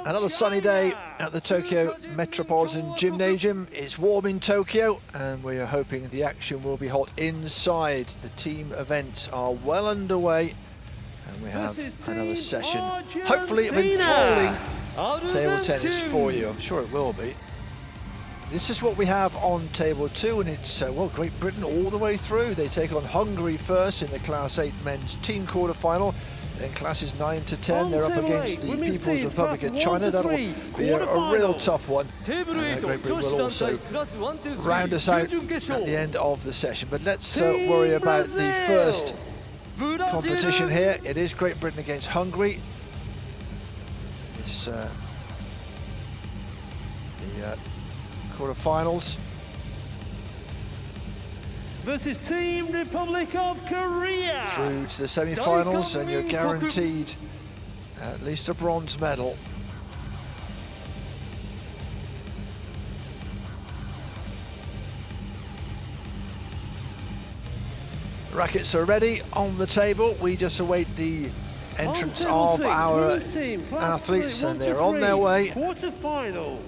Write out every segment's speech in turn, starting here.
Another sunny day at the Tokyo Metropolitan Gymnasium. It's warm in Tokyo and we are hoping the action will be hot inside. The team events are well underway and we have another session, hopefully of enthralling table tennis for you. I'm sure it will be. This is what we have on table 2, and it's, well, Great Britain all the way through. They take on Hungary first in the Class 8 men's team quarterfinal. Then classes 9 to 10, they're up against the People's Republic of China. That'll be a real tough one. And Great Britain will also round us out at the end of the session. But let's worry about the first competition here. It is Great Britain against Hungary. It's the quarterfinals. Versus Team Republic of Korea. Through to the semi-finals, and you're guaranteed at least a bronze medal. Rackets are ready on the table. We just await the entrance of our athletes, and they're on their way. Quarterfinal.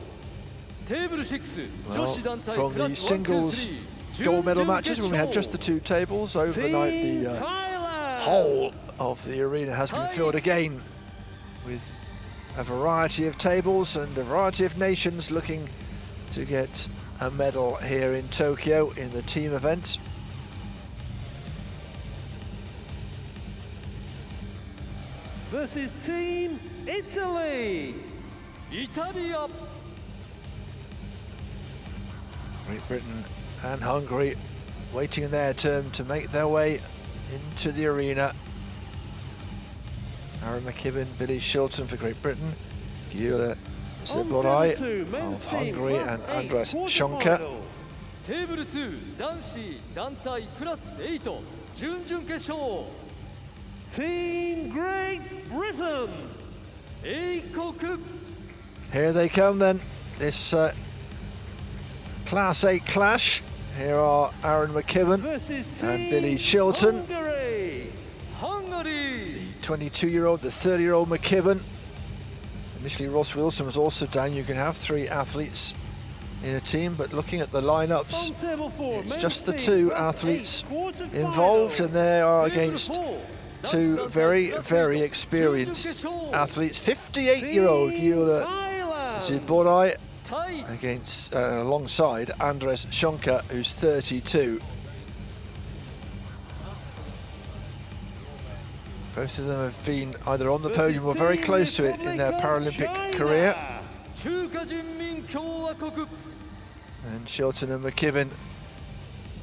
Well, from the singles gold medal matches, when we had just the 2 tables overnight, the whole of the arena has been filled again with a variety of tables and a variety of nations looking to get a medal here in Tokyo in the team event. Versus Team Italy. Italia. Great Britain and Hungary waiting their turn to make their way into the arena. Aaron McKibben, Billy Shilton for Great Britain, Gyula Ziborai of Hungary, and Andres Schonka. Table 2, 男子団体クラス8準々決勝 Team Great Britain. Here they come then, this Class 8 clash. Here are Aaron McKibben and Billy Shilton. Hungary. The 22-year-old, the 30-year-old McKibben. Initially Ross Wilson was also down. You can have 3 athletes in a team, but looking at the lineups, it's just the 2 athletes involved, and they are against 2 very, very experienced athletes. 58-year-old Gyula Ziborai against alongside Andres Schonka, who's 32. Both of them have been either on the podium or very close to it in their Paralympic career. And Shilton and McKibben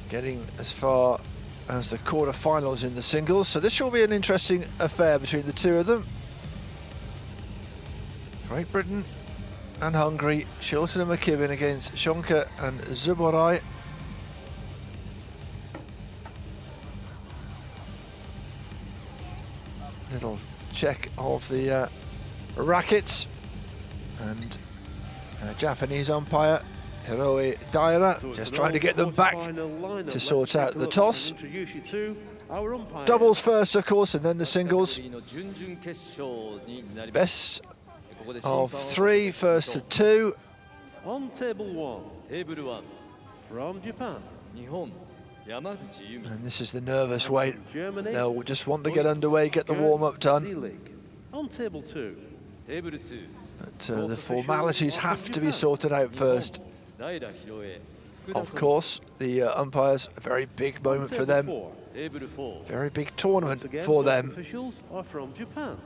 getting as far as the quarterfinals in the singles, so this will be an interesting affair between the 2 of them. Great Britain and Hungary, Shilton and McKibben against Schonka and Ziborai. Little check of the rackets, and Japanese umpire Hiroe Daira just trying to get them back to sort out the toss. Doubles first, of course, and then the singles. Best of 3, first to 2. On table 1, from Japan, and this is the nervous wait. They'll just want to get underway, get the warm-up done. On table 2, but the formalities have to be sorted out first. Of course, the umpires, a very big moment for them. Very big tournament for them. Officials are from Japan.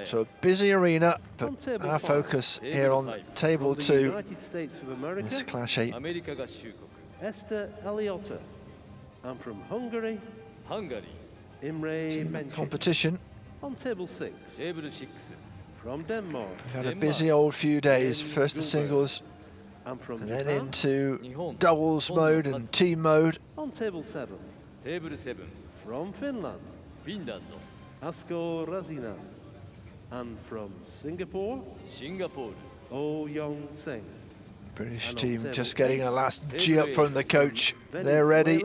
So a busy arena, but our focus here on table 2, this Clash 8. Esther Aliotta, and from Hungary, Imre Menchik. Competition. On table 6, from Denmark, We've had a busy old few days. First the singles, and from and then Japan, into doubles mode and team mode. on table 7, from Finland, Asko Razina, and from Singapore, Oh Young Sing. British team just getting a last G up from the coach. They're ready.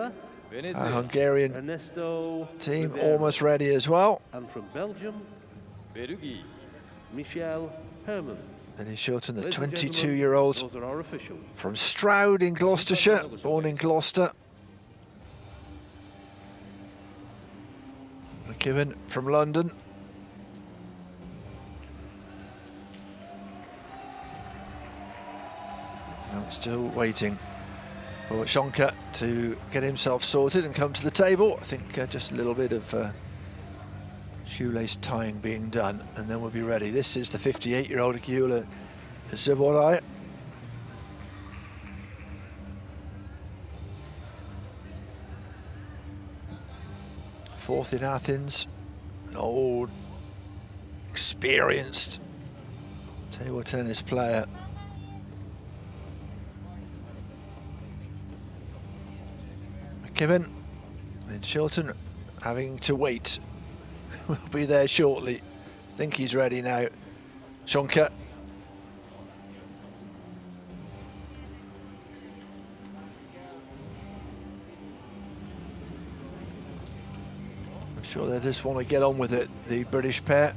Our Hungarian Ernesto team Rivera. almost ready as well. And from Belgium, ベルギ Michel Hermans. And he's Shilton, the Ladies and gentlemen, 22-year-old those are our officials. from Stroud in Gloucestershire, born in Gloucester. McKibben from London. Now still waiting for Shonka to get himself sorted and come to the table. I think just a little bit of shoelace tying being done, and then we'll be ready. This is the 58-year-old Gyula Zaborai. Fourth in Athens, an old, experienced table tennis player. McKibben and Shilton having to wait. We'll be there shortly. I think he's ready now. Shonka. I'm sure they just want to get on with it, the British pair.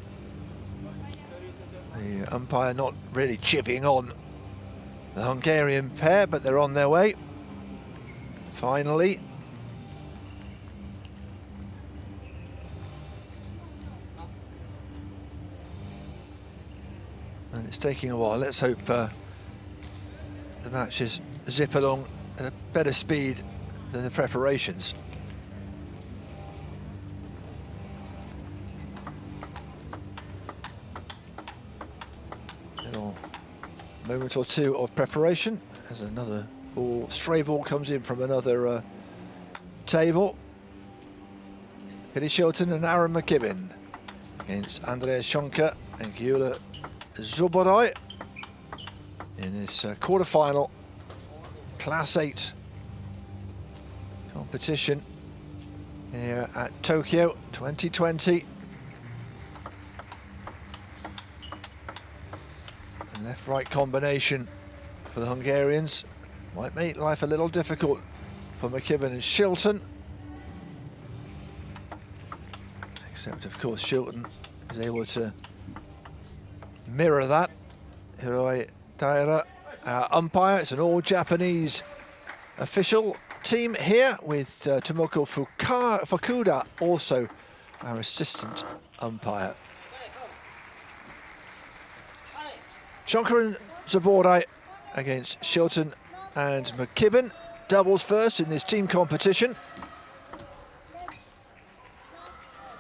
The umpire not really chipping on the Hungarian pair, but they're on their way. Finally. And it's taking a while. Let's hope the matches zip along at a better speed than the preparations. Little moment or two of preparation as another ball, stray ball comes in from another table. Billy Shilton and Aaron McKibben against Andreas Shonka and Gyula Zaborai in this quarterfinal Class 8 competition here at Tokyo 2020. A left-right combination for the Hungarians might make life a little difficult for McKibben and Shilton. Except, of course, Shilton is able to mirror that. Hiroi Taira, our umpire. It's an all-Japanese official team here with Tomoko Fukuda, also our assistant umpire. Shonka and Zaborai against Shilton and McKibben. Doubles first in this team competition.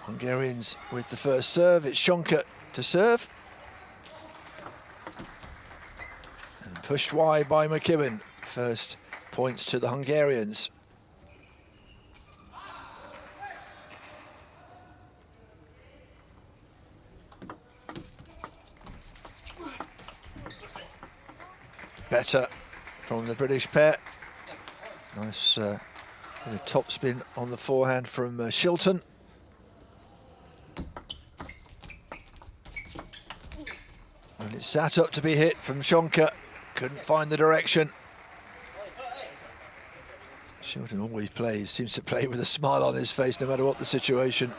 Hungarians with the first serve. It's Shonka to serve. And pushed wide by McKibben. First points to the Hungarians. Better from the British pair. Nice top spin on the forehand from Shilton. And it's sat up to be hit from Shonka. Couldn't find the direction. Shilton always plays, seems to play with a smile on his face no matter what the situation.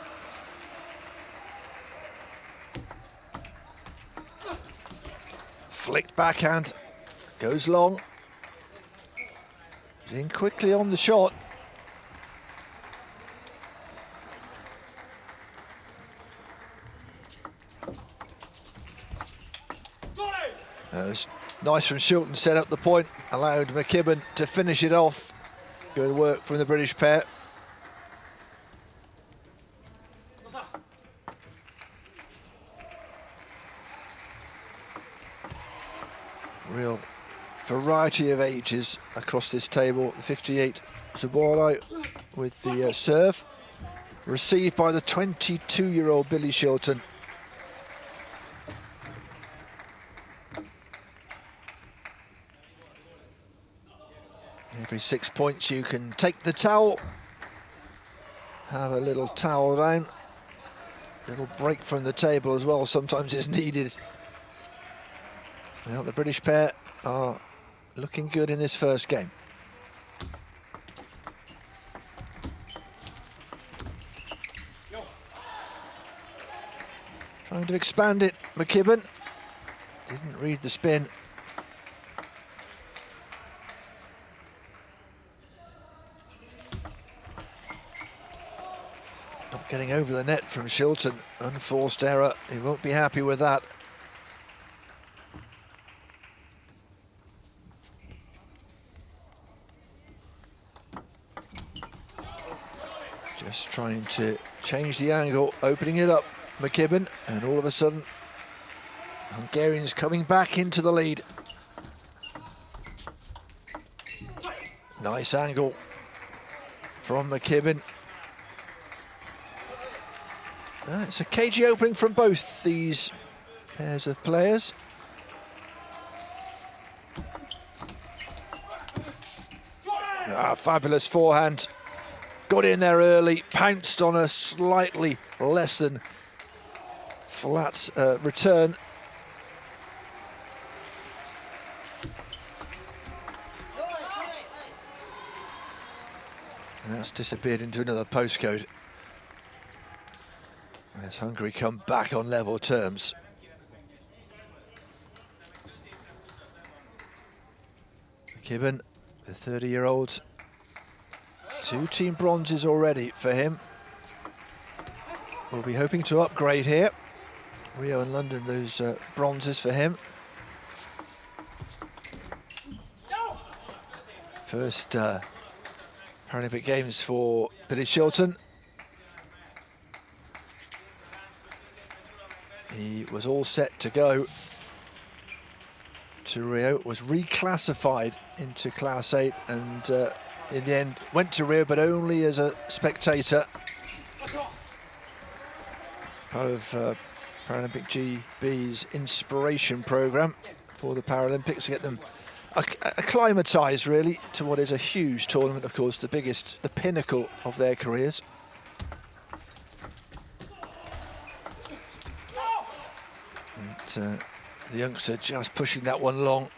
Flicked backhand, goes long. In quickly on the shot. It was nice from Shilton, set up the point, allowed McKibben to finish it off. Good work from the British pair. Real variety of ages across this table. The 58 Zaborai with the serve, received by the 22-year-old Billy Shilton. Every 6 points you can take the towel, have a little towel down, little break from the table as well sometimes is needed. Well, the British pair are looking good in this first game. Trying to expand it, McKibben. Didn't read the spin. Not getting over the net from Shilton. Unforced error. He won't be happy with that. Just trying to change the angle, opening it up, McKibben, and all of a sudden, Hungarians coming back into the lead. Nice angle from McKibben. And it's a cagey opening from both these pairs of players. Fabulous forehand. Got in there early, pounced on a slightly less than flat return. And that's disappeared into another postcode. As Hungary come back on level terms. McKibben, the 30-year-old, 2 team bronzes already for him. We'll be hoping to upgrade here. Rio and London, those bronzes for him. First Paralympic Games for Billy Shilton. He was all set to go to Rio, was reclassified into Class 8 and in the end went to Rio, but only as a spectator. Part of Paralympic GB's inspiration program for the Paralympics, to get them acclimatised really to what is a huge tournament, of course, the biggest, the pinnacle of their careers. And, the youngster just pushing that one long.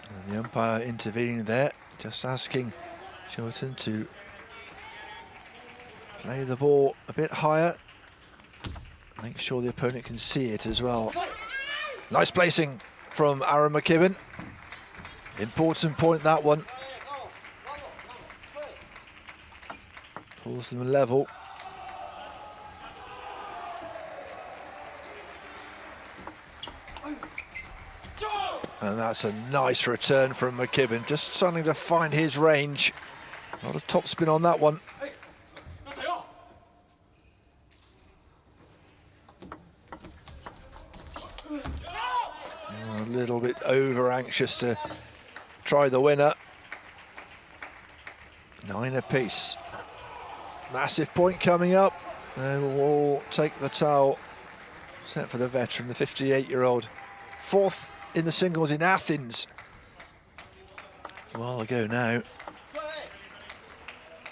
And the umpire intervening there, just asking Shilton to play the ball a bit higher. Make sure the opponent can see it as well. Nice placing from Aaron McKibben. Important point, that one. Pulls them level. And that's a nice return from McKibben. Just starting to find his range. Not a top spin on that one. A little bit over anxious to try the winner. 9 apiece. Massive point coming up. They will all take the towel, except for the veteran, the 58-year-old. 4th in the singles in Athens a while ago now.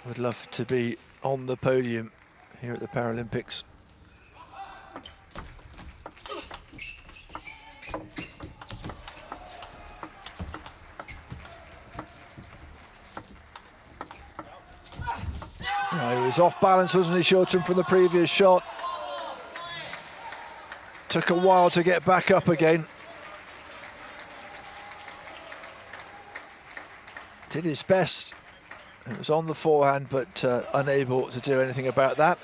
Would love to be on the podium here at the Paralympics. He was off balance, wasn't he, Shilton, from the previous shot? Took a while to get back up again. Did his best. It was on the forehand, but unable to do anything about that.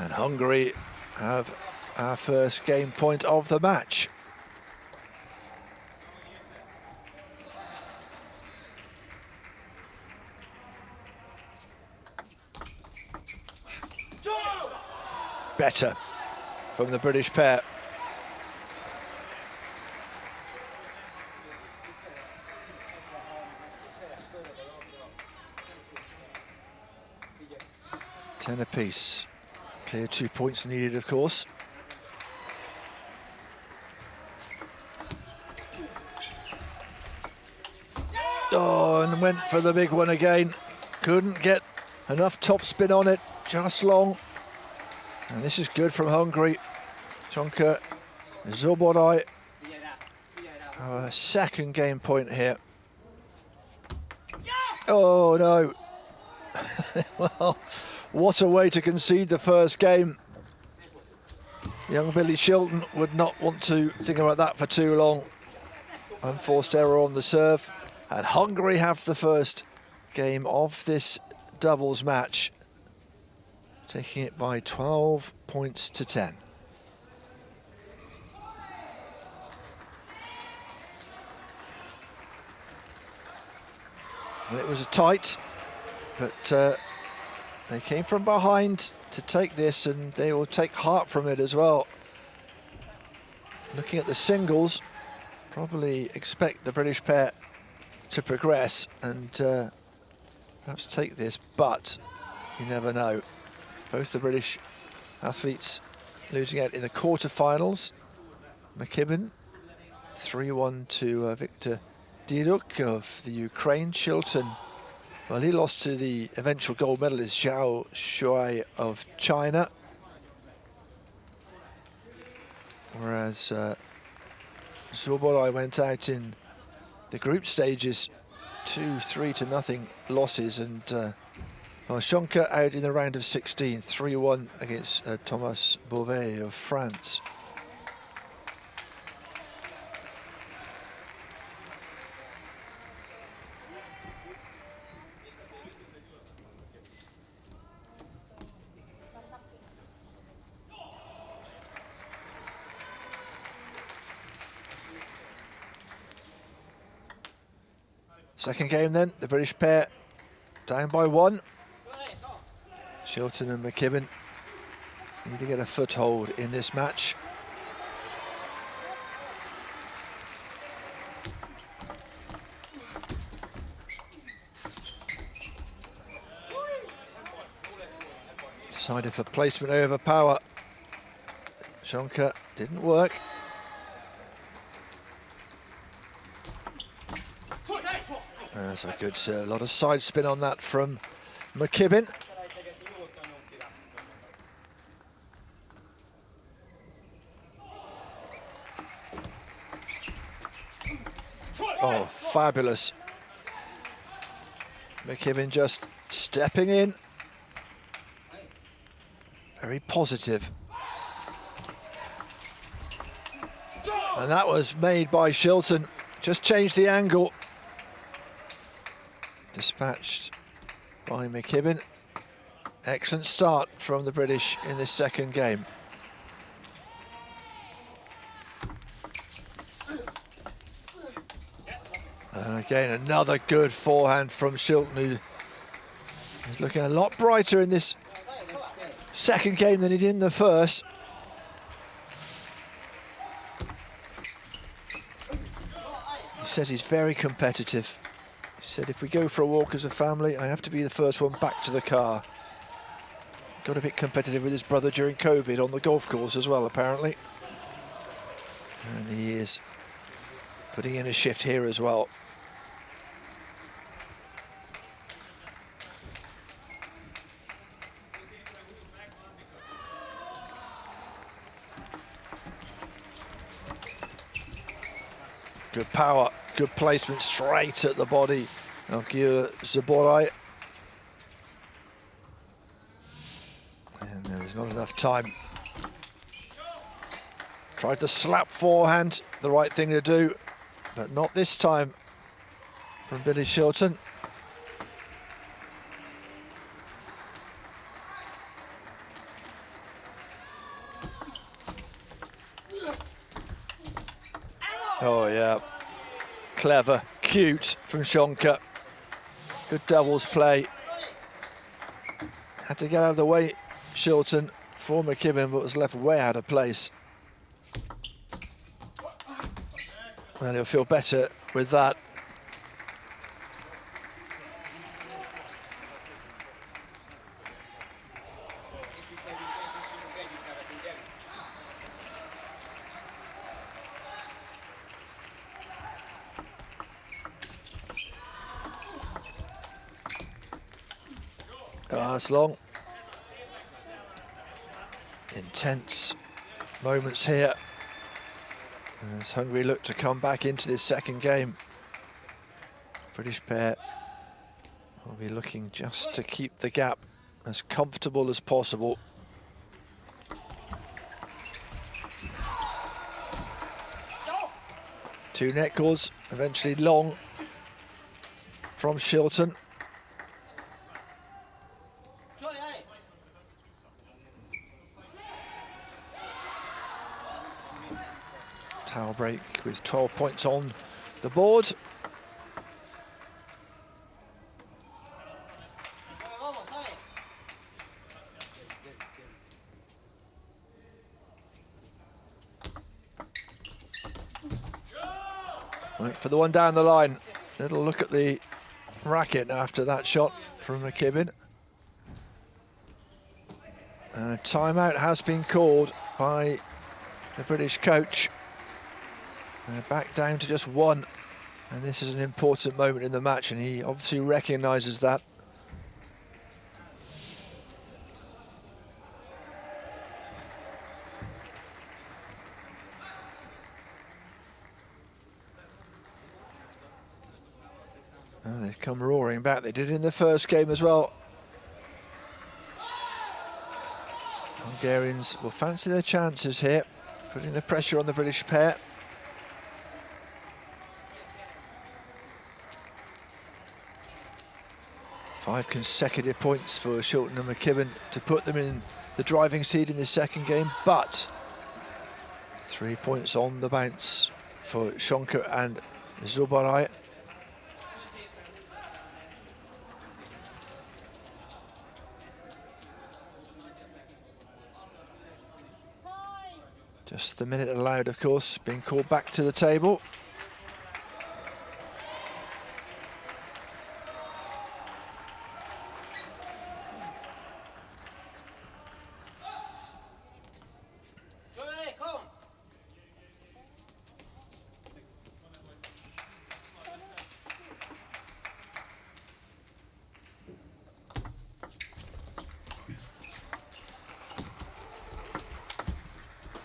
And Hungary have our first game point of the match. Better from the British pair. Ten apiece. Clear 2 points needed, of course. Oh, and went for the big one again. Couldn't get enough top spin on it, just long. And this is good from Hungary. Csonka Zoborai, our second game point here. Oh no. Well, what a way to concede the first game. Young Billy Shilton would not want to think about that for too long. Unforced error on the serve. And Hungary have the first game of this doubles match, taking it by 12 points to 10. And it was a tight, but they came from behind to take this, and they will take heart from it as well. Looking at the singles, probably expect the British pair to progress and perhaps take this, but you never know. Both the British athletes losing out in the quarterfinals. McKibben 3-1 to Victor Diruk of the Ukraine. Shilton, well, he lost to the eventual gold medalist Zhao Shuai of China. Whereas Zoborai went out in the group stages, 2-3-0 losses, and Shonka out in the round of 16, 3-1 against Thomas Beauvais of France. Second game then, the British pair down by 1. Shilton and McKibben need to get a foothold in this match. Decided for placement over power. Shonka didn't work. That's a good serve. A lot of side spin on that from McKibben. Oh, fabulous. McKibben just stepping in. Very positive. And that was made by Shilton. Just changed the angle. Dispatched by McKibben. Excellent start from the British in this second game. And again, another good forehand from Shilton, who is looking a lot brighter in this second game than he did in the first. He says he's very competitive. He said, if we go for a walk as a family, I have to be the first one back to the car. Got a bit competitive with his brother during COVID on the golf course as well, apparently. And he is putting in a shift here as well. Good power, good placement straight at the body of Zoborai. And there is not enough time. Tried the slap forehand, the right thing to do, but not this time from Billy Shilton. Oh yeah, clever, cute from Shonka. Good doubles play. Had to get out of the way, Shilton, for McKibben, but was left way out of place. And he'll feel better with that. That's long. Intense moments here. As Hungary look to come back into this second game, British pair will be looking just to keep the gap as comfortable as possible. Two net calls, eventually long from Shilton. Towel break with 12 points on the board. Right, for the one down the line. Little look at the racket after that shot from McKibben. And a timeout has been called by the British coach. They're back down to just one, and this is an important moment in the match, and he obviously recognises that. Oh, they've come roaring back. They did in the first game as well. Hungarians will fancy their chances here, putting the pressure on the British pair. Five consecutive points for Shilton and McKibben to put them in the driving seat in this second game, but 3 points on the bounce for Schonker and Zubarai. Just the minute allowed, of course, being called back to the table.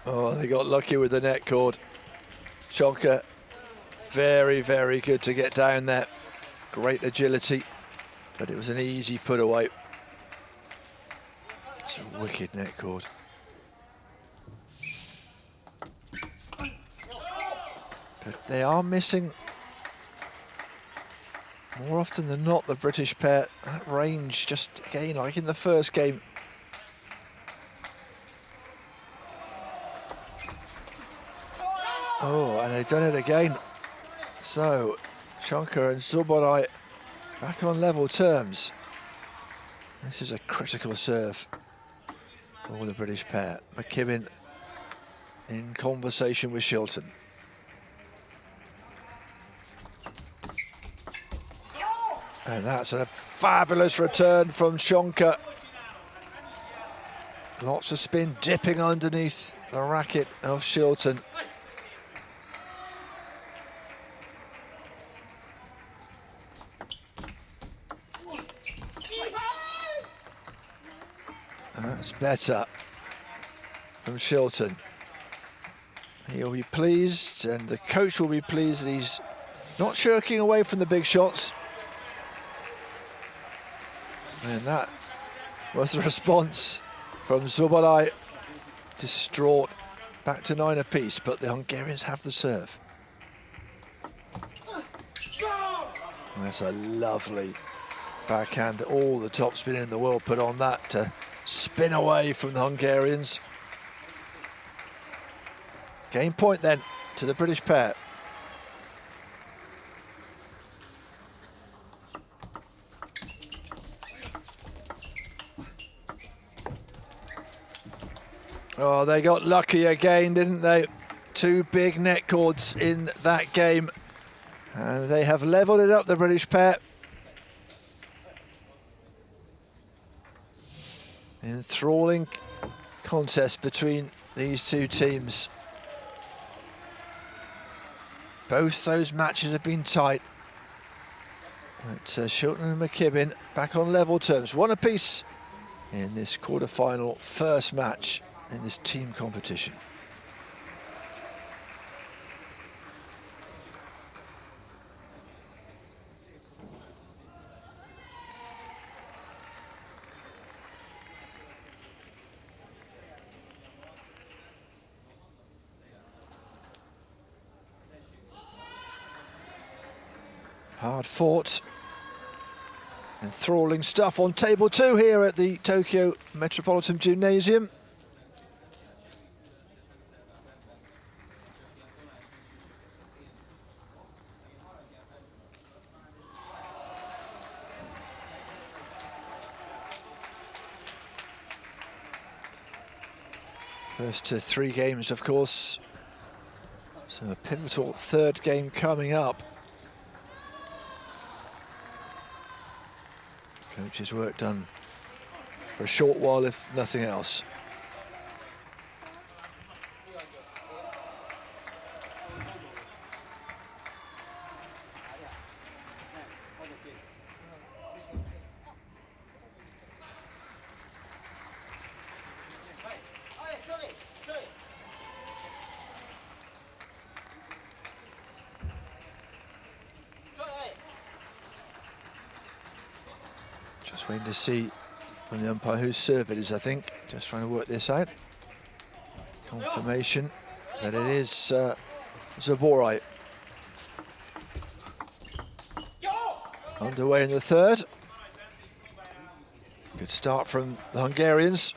Oh, they got lucky with the net cord. Schonker, very, very good to get down there. Great agility, but it was an easy put away. It's a wicked net cord. But they are missing, more often than not, the British pair. That range, just again, like in the first game. Oh, and they've done it again. So, Schonker and Zubarai back on level terms. This is a critical serve for the British pair. McKibben in conversation with Shilton. And that's a fabulous return from Schonker. Lots of spin, dipping underneath the racket of Shilton. That's better from Shilton. He'll be pleased, and the coach will be pleased that he's not shirking away from the big shots. And that was the response from Zubarai, distraught, back to 9 apiece, but the Hungarians have the serve. And that's a lovely backhand. All the topspin in the world put on that to spin away from the Hungarians. Game point then to the British pair. Oh, they got lucky again, didn't they? Two big net cords in that game. And they have levelled it up, the British pair. Enthralling contest between these two teams. Both those matches have been tight. But Shilton and McKibben back on level terms. One apiece in this quarter-final first match in this team competition. Hard fought. Enthralling stuff on table 2 here at the Tokyo Metropolitan Gymnasium. First 3 games, of course. So a pivotal 3rd game coming up. Coach's work done for a short while, if nothing else. Just waiting to see from the umpire whose serve it is, I think. Just trying to work this out. Confirmation that it is Zaborai. Underway in the 3rd. Good start from the Hungarians.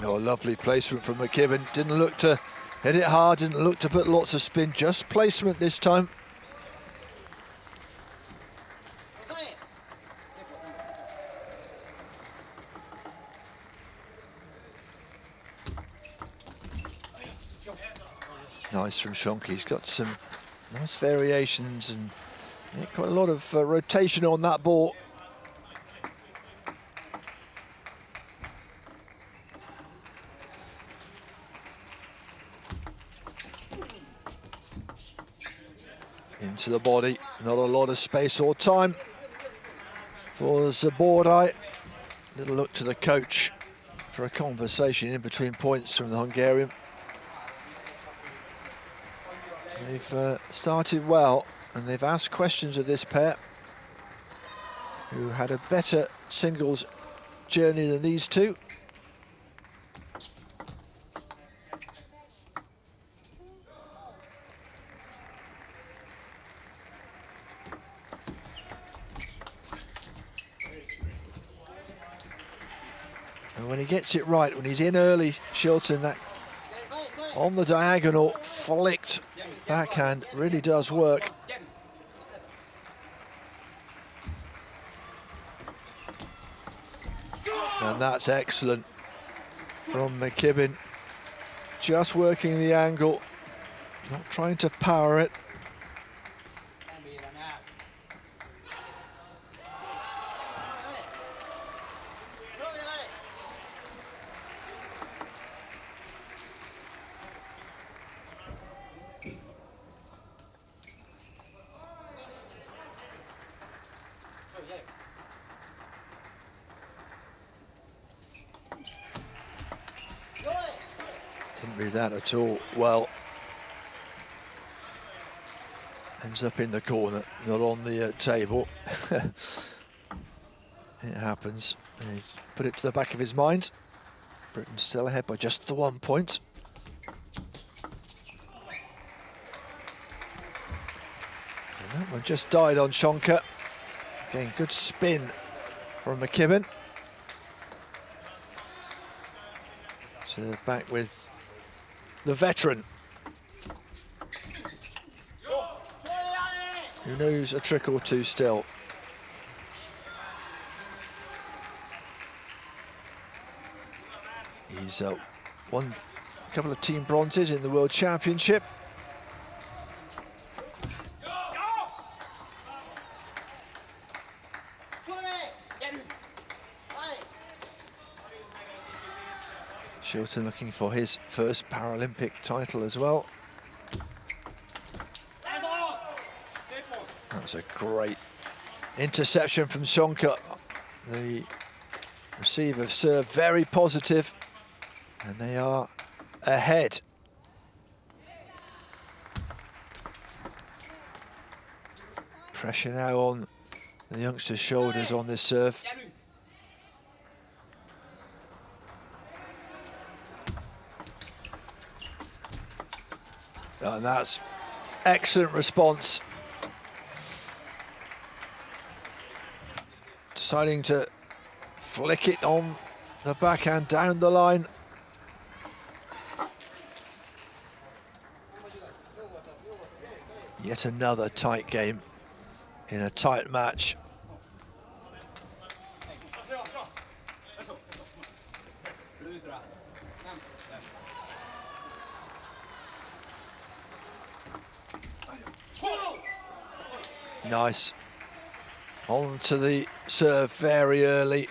Oh, lovely placement from McKibben. Didn't look to hit it hard, didn't look to put lots of spin, just placement this time. Nice from Schonke. He's got some nice variations and quite a lot of rotation on that ball. Into the body, not a lot of space or time for Zaborai. Little look to the coach for a conversation in between points from the Hungarian. They've started well, and they've asked questions of this pair, who had a better singles journey than these two. And when he gets it right, when he's in early, Shilton, that on the diagonal, flicked backhand really does work. And that's excellent from McKibben. Just working the angle, not trying to power it. Didn't read that at all well. Ends up in the corner, not on the table. It happens. He put it to the back of his mind. Britain still ahead by just the 1 point. And that one just died on Schonke. Again, good spin from McKibben. Serve back with the veteran, who knows a trick or two still. He's won a couple of team bronzes in the World Championship. Shilton looking for his first Paralympic title as well. That was a great interception from Schonke. The receiver serve very positive, and they are ahead. Pressure now on the youngster's shoulders on this serve. And that's excellent response. Deciding to flick it on the backhand down the line. Yet another tight game in a tight match. Nice. On to the serve very early.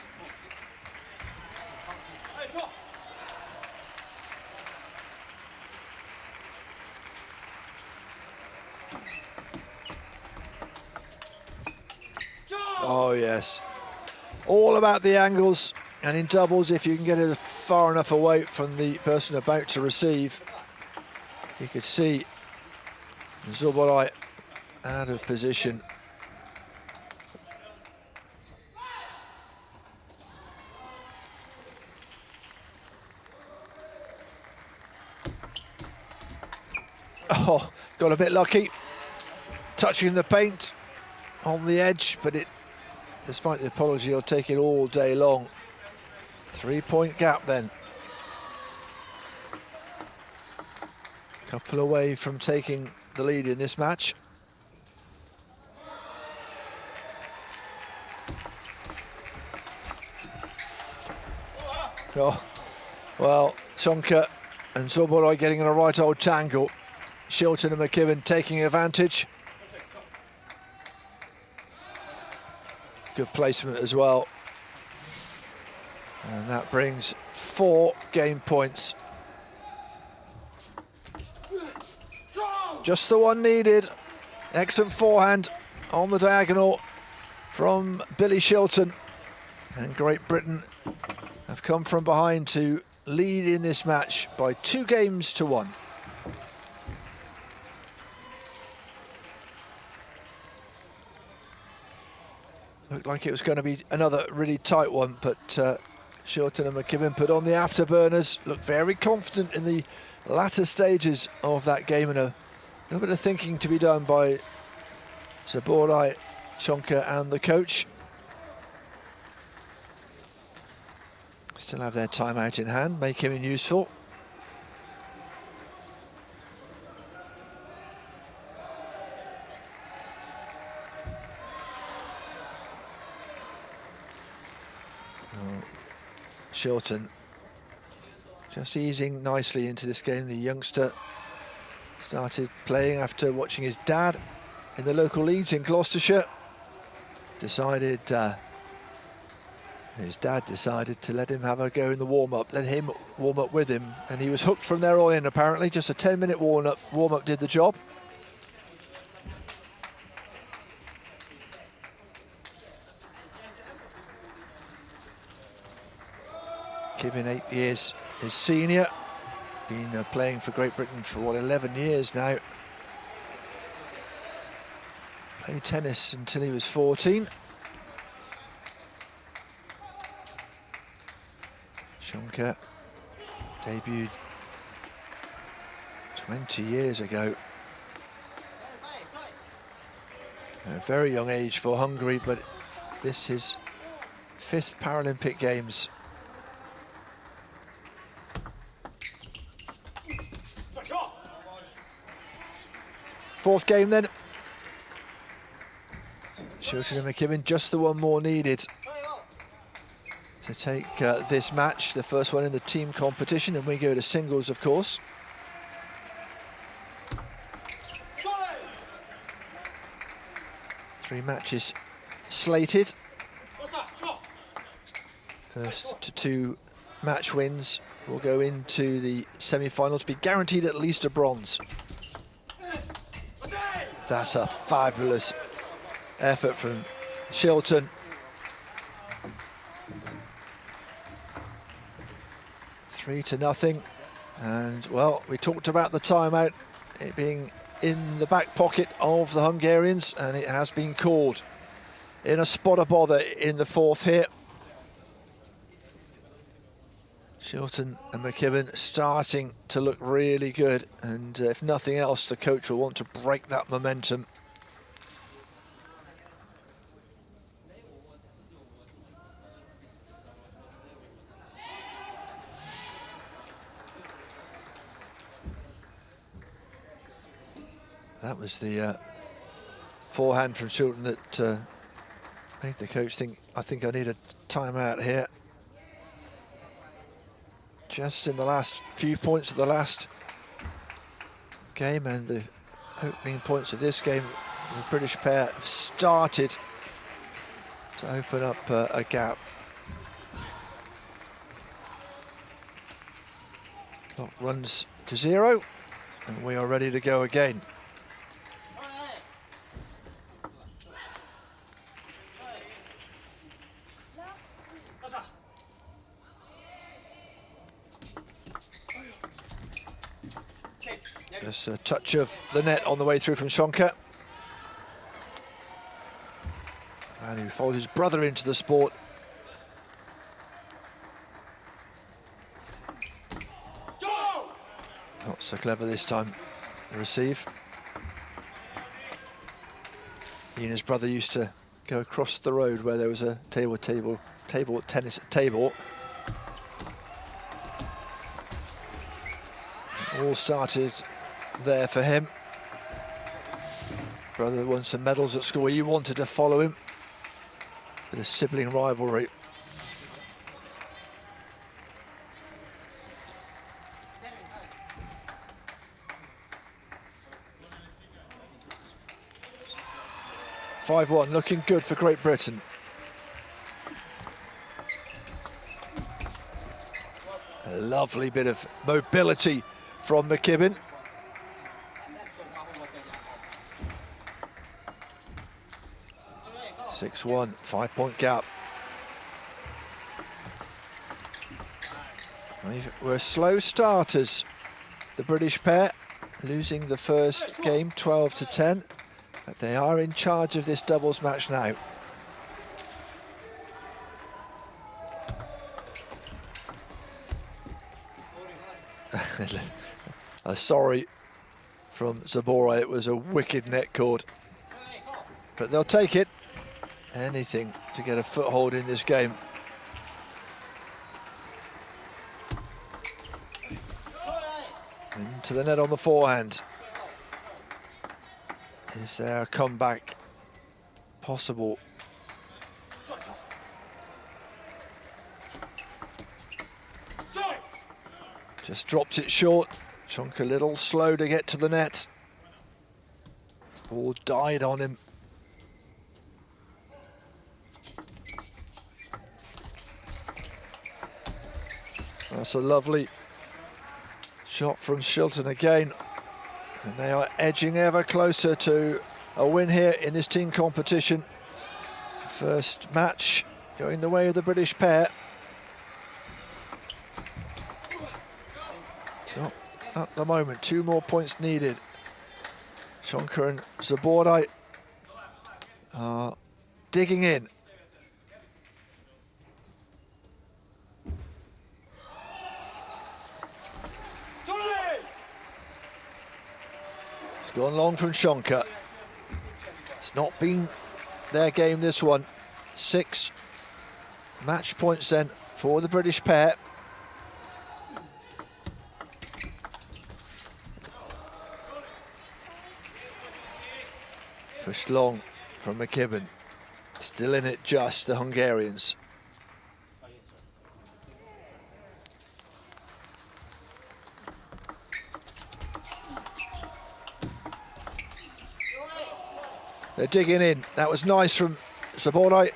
Oh yes, all about the angles, and in doubles, if you can get it far enough away from the person about to receive, you could see Zoborai out of position. Oh, got a bit lucky, touching the paint on the edge, but it, despite the apology, he'll take it all day long. 3-point gap then. Couple away from taking the lead in this match. Oh, well, Sonka and Zoborai getting in a right old tangle. Shilton and McKibben taking advantage. Good placement as well. And that brings 4 game points. Just the one needed. Excellent forehand on the diagonal from Billy Shilton. And Great Britain have come from behind to lead in this match by 2 games to 1. Looked like it was going to be another really tight one, but Shilton and McKibben put on the afterburners, looked very confident in the latter stages of that game, and a little bit of thinking to be done by Zoborai, Shonka and the coach. Still have their timeout in hand, make him useful. Shilton just easing nicely into this game. The youngster started playing after watching his dad in the local leagues in Gloucestershire. His dad decided to let him have a go in the warm-up, let him warm up with him, and he was hooked from there on in apparently. Just a 10-minute warm-up did the job. Given 8 years his senior, been playing for Great Britain for what, 11 years now. Played tennis until he was 14. Shonka debuted 20 years ago. At a very young age for Hungary, but this is 5th Paralympic Games. Fourth game then. Shilton and McKibben, just the one more needed to take this match, the first one in the team competition, and we go to singles, of course. Three matches slated. First to 2 match wins will go into the semi-final to be guaranteed at least a bronze. That's a fabulous effort from Shilton. Three to nothing, and well, we talked about the timeout, it being in the back pocket of the Hungarians, and it has been called in a spot of bother in the fourth here. Shilton and McKibben starting to look really good, and if nothing else, the coach will want to break that momentum. That was the forehand from Shilton that made the coach think, I think I need a timeout here. Just in the last few points of the last game and the opening points of this game, the British pair have started to open up a gap. Clock runs to 0 and we are ready to go again. There's a touch of the net on the way through from Shonka. And who followed his brother into the sport. Not so clever this time, the receive. He and his brother used to go across the road where there was a table tennis table. All started there for him. Brother won some medals at school. He wanted to follow him. Bit of sibling rivalry. (5-1), looking good for Great Britain. A lovely bit of mobility from McKibben. (6-1), 5-point gap. We're slow starters, the British pair, losing the first game 12-10, but they are in charge of this doubles match now. Sorry from Zabora, it was a wicked net cord, but they'll take it. Anything to get a foothold in this game. Into the net on the forehand. Is there a comeback possible? Just drops it short. Chonk a little slow to get to the net. Ball died on him. That's a lovely shot from Shilton again. And they are edging ever closer to a win here in this team competition. First match going the way of the British pair. Not at the moment, 2 more points needed. Shonka and Zabordai are digging in. It's gone long from Shonka. It's not been their game, this one. 6 match points then for the British pair. Pushed long from McKibben. Still in it, just the Hungarians. They're digging in. That was nice from Zabordai.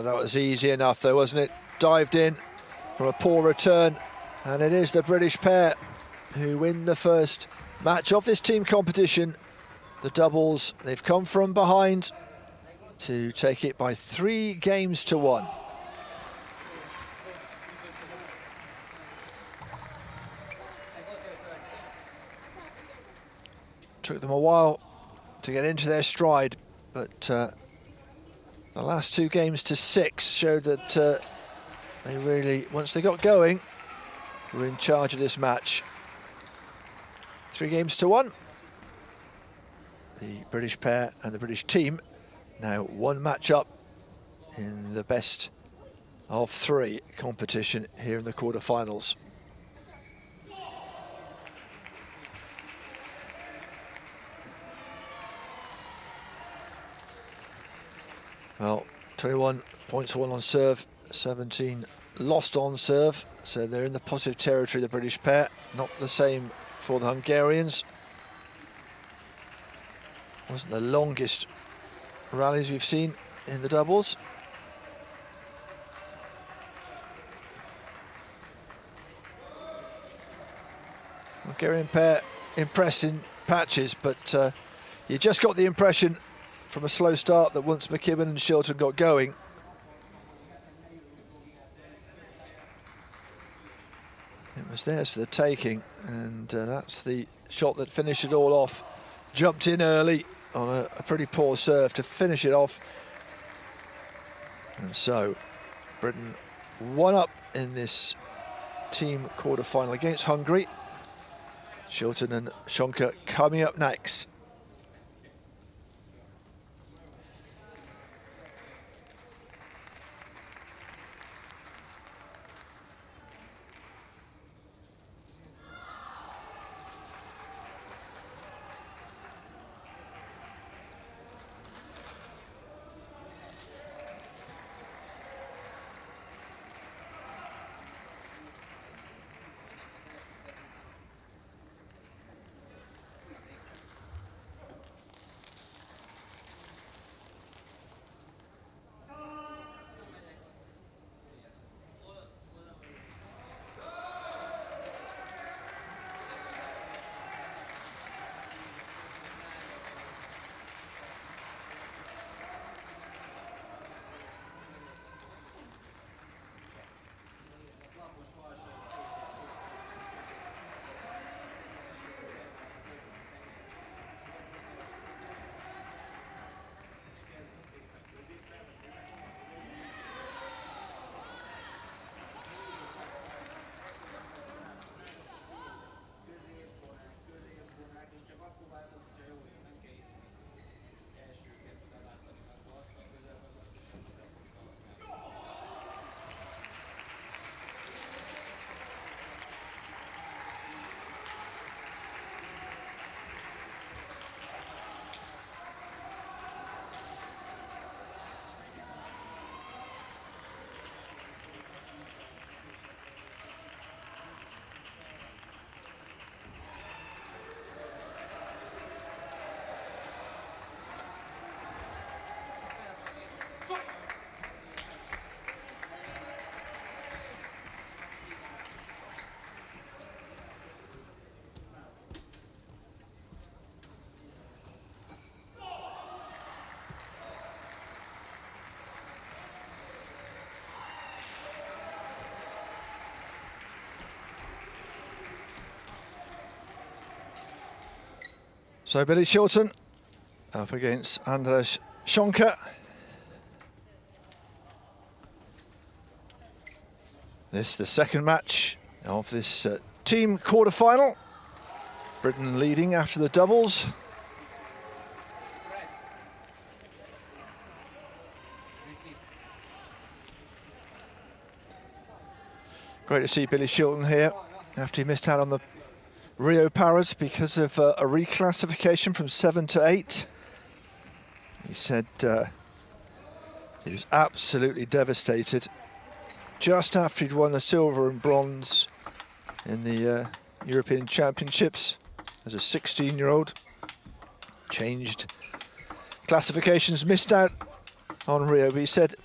That was easy enough though, wasn't it? Dived in from a poor return, and it is the British pair who win the first match of this team competition. The doubles, they've come from behind to take it by 3 games to 1. Took them a while to get into their stride, but the last 2 games to 6 showed that they really, once they got going, were in charge of this match. 3 games to 1. The British pair and the British team now 1 match up in the best of 3 competition here in the quarterfinals. Well, 21 points won on serve, 17 lost on serve, so they're in the positive territory, the British pair. Not the same for the Hungarians. Wasn't the longest rallies we've seen in the doubles. Hungarian pair impress in patches, but you just got the impression from a slow start that once McKibben and Shilton got going, it was theirs for the taking, and that's the shot that finished it all off. Jumped in early on a pretty poor serve to finish it off, and so Britain 1 up in this team quarter-final against Hungary. Shilton and Schonka coming up next. So Billy Shilton up against Andras Schonka. This is the second match of this team quarter-final. Britain leading after the doubles. Great to see Billy Shilton here after he missed out on the Rio Paras because of a reclassification from 7 to 8. He said he was absolutely devastated just after he'd won the silver and bronze in the European Championships as a 16-year-old. Changed classifications, missed out on Rio, but he said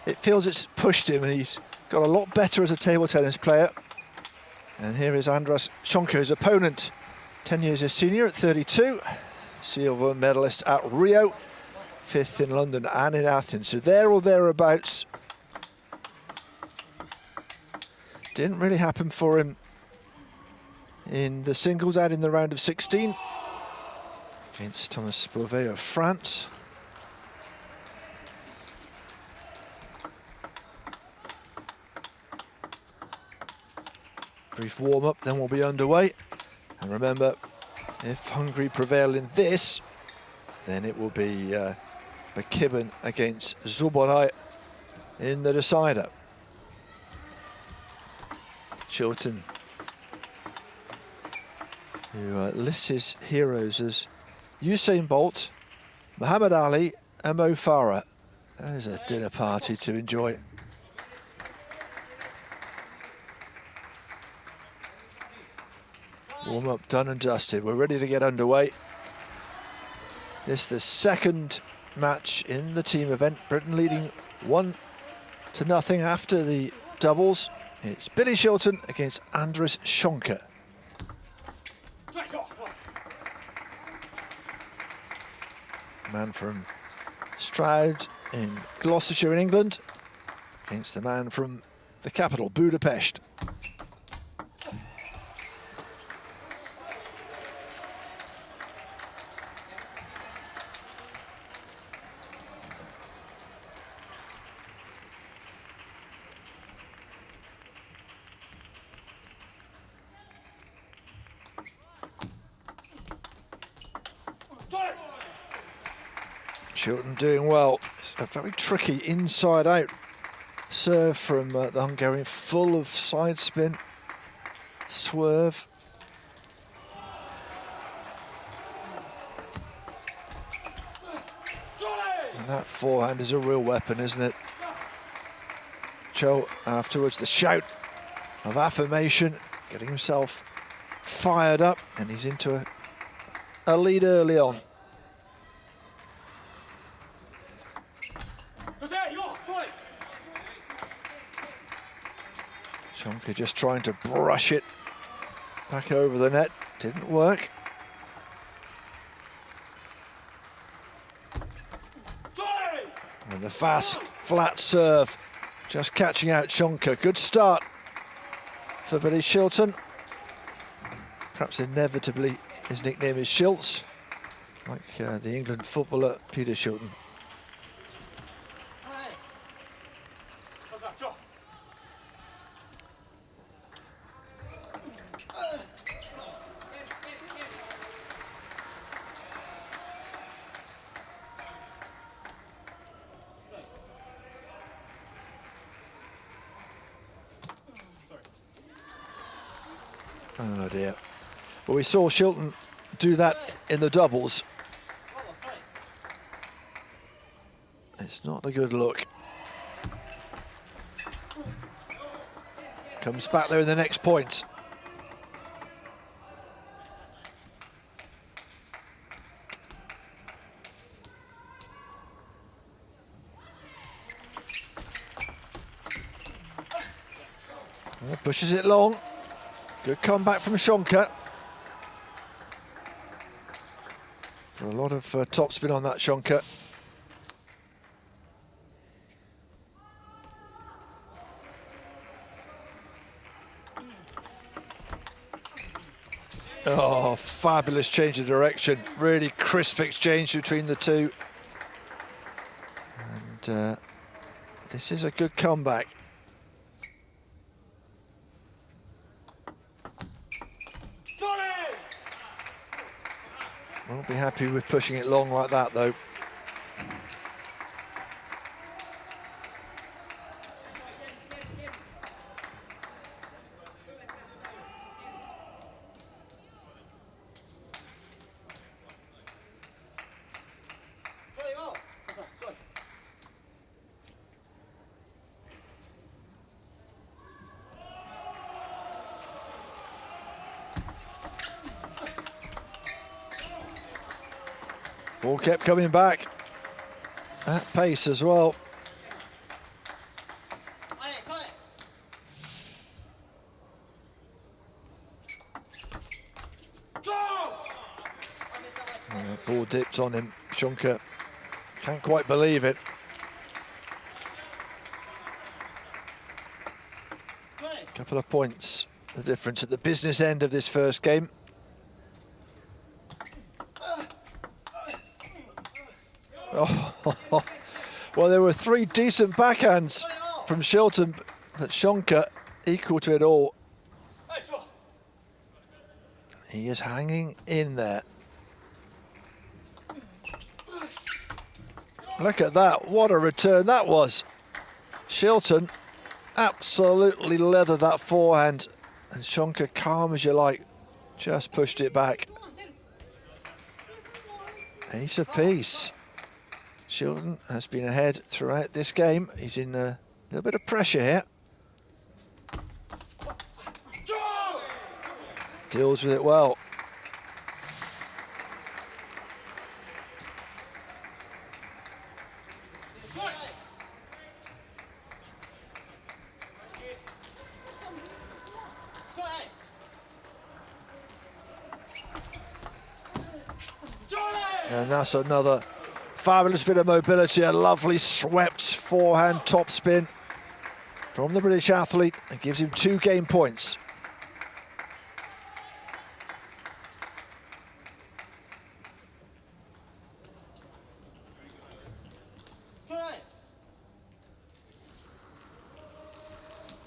it feels it's pushed him and he's got a lot better as a table tennis player. And here is Andras Schonka, his opponent, 10 years his senior at 32, silver medalist at Rio, 5th in London and in Athens, so there or thereabouts. Didn't really happen for him in the singles out in the round of 16. against Thomas Beauvais of France. Brief warm-up, then we'll be underway. And remember, if Hungary prevail in this, then it will be McKibben against Zuborai in the decider. Chilton, who lists his heroes as Usain Bolt, Muhammad Ali and Mo Farah. There's a dinner party to enjoy. Warm-up done and dusted. We're ready to get underway. This is the second match in the team event. Britain leading 1-0 after the doubles. It's Billy Shilton against Andres Schonker. Man from Stroud in Gloucestershire in England against the man from the capital, Budapest. Shilton doing well. It's a very tricky inside-out serve from the Hungarian, full of side spin, swerve. And that forehand is a real weapon, isn't it? Cho afterwards, the shout of affirmation, getting himself fired up, and he's into a lead early on. Schonker just trying to brush it back over the net, didn't work. And the fast, flat serve, just catching out Schonker. Good start for Billy Shilton. Perhaps inevitably his nickname is Shilts, like the England footballer Peter Shilton. Oh dear. Well, we saw Shilton do that in the doubles. It's not a good look. Comes back there in the next point. Well, pushes it long. Good comeback from Schonker. A lot of topspin on that Schonker. Oh, fabulous change of direction. Really crisp exchange between the two. And this is a good comeback. Won't be happy with pushing it long like that, though. Ball kept coming back at pace as well. Ball dipped on him. Schonker can't quite believe it. Couple of points, the difference at the business end of this first game. Oh, well, there were 3 decent backhands from Shilton, but Shonka equal to it all. He is hanging in there. Look at that, what a return that was. Shilton absolutely leathered that forehand, and Shonka, calm as you like, just pushed it back. Ace apiece. Shilton has been ahead throughout this game. He's in a little bit of pressure here. Deals with it well. And that's another fabulous bit of mobility, a lovely swept forehand top spin from the British athlete. It gives him 2 game points.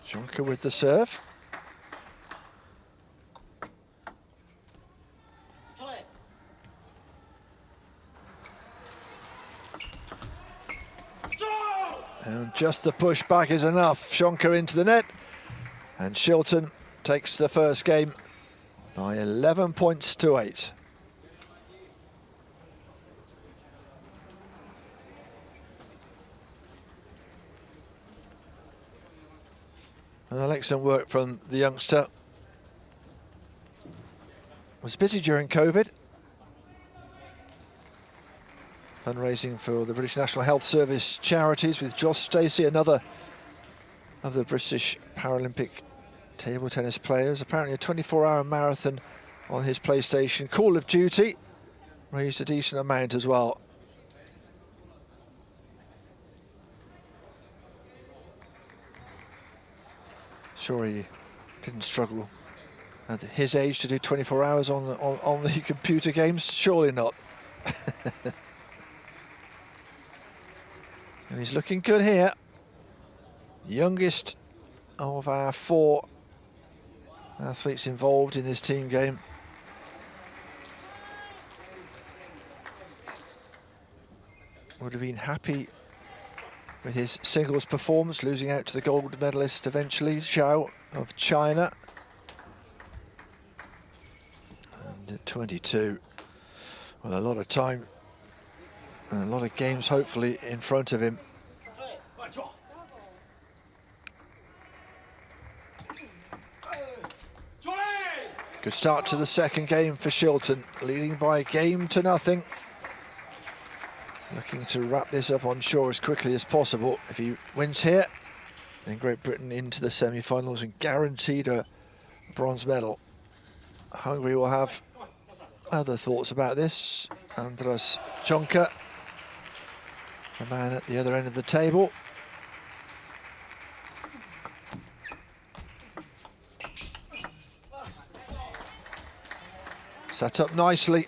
Shonka with the serve. And just the push back is enough. Shonka into the net. And Shilton takes the first game by 11 points to 8. Well, excellent work from the youngster. Was busy during COVID. Fundraising for the British National Health Service charities with Josh Stacey, another of the British Paralympic table tennis players. Apparently a 24-hour marathon on his PlayStation. Call of Duty raised a decent amount as well. Sure he didn't struggle at his age to do 24 hours on the computer games. Surely not. And he's looking good here. Youngest of our 4 athletes involved in this team game. Would have been happy with his singles performance, losing out to the gold medalist eventually, Zhao of China. And at 22, well, a lot of time and a lot of games hopefully in front of him. Good start to the second game for Shilton, leading by a game to nothing. Looking to wrap this up, I'm sure, as quickly as possible. If he wins here, then Great Britain into the semi-finals and guaranteed a bronze medal. Hungary will have other thoughts about this. Andras Shonka, the man at the other end of the table. Set up nicely.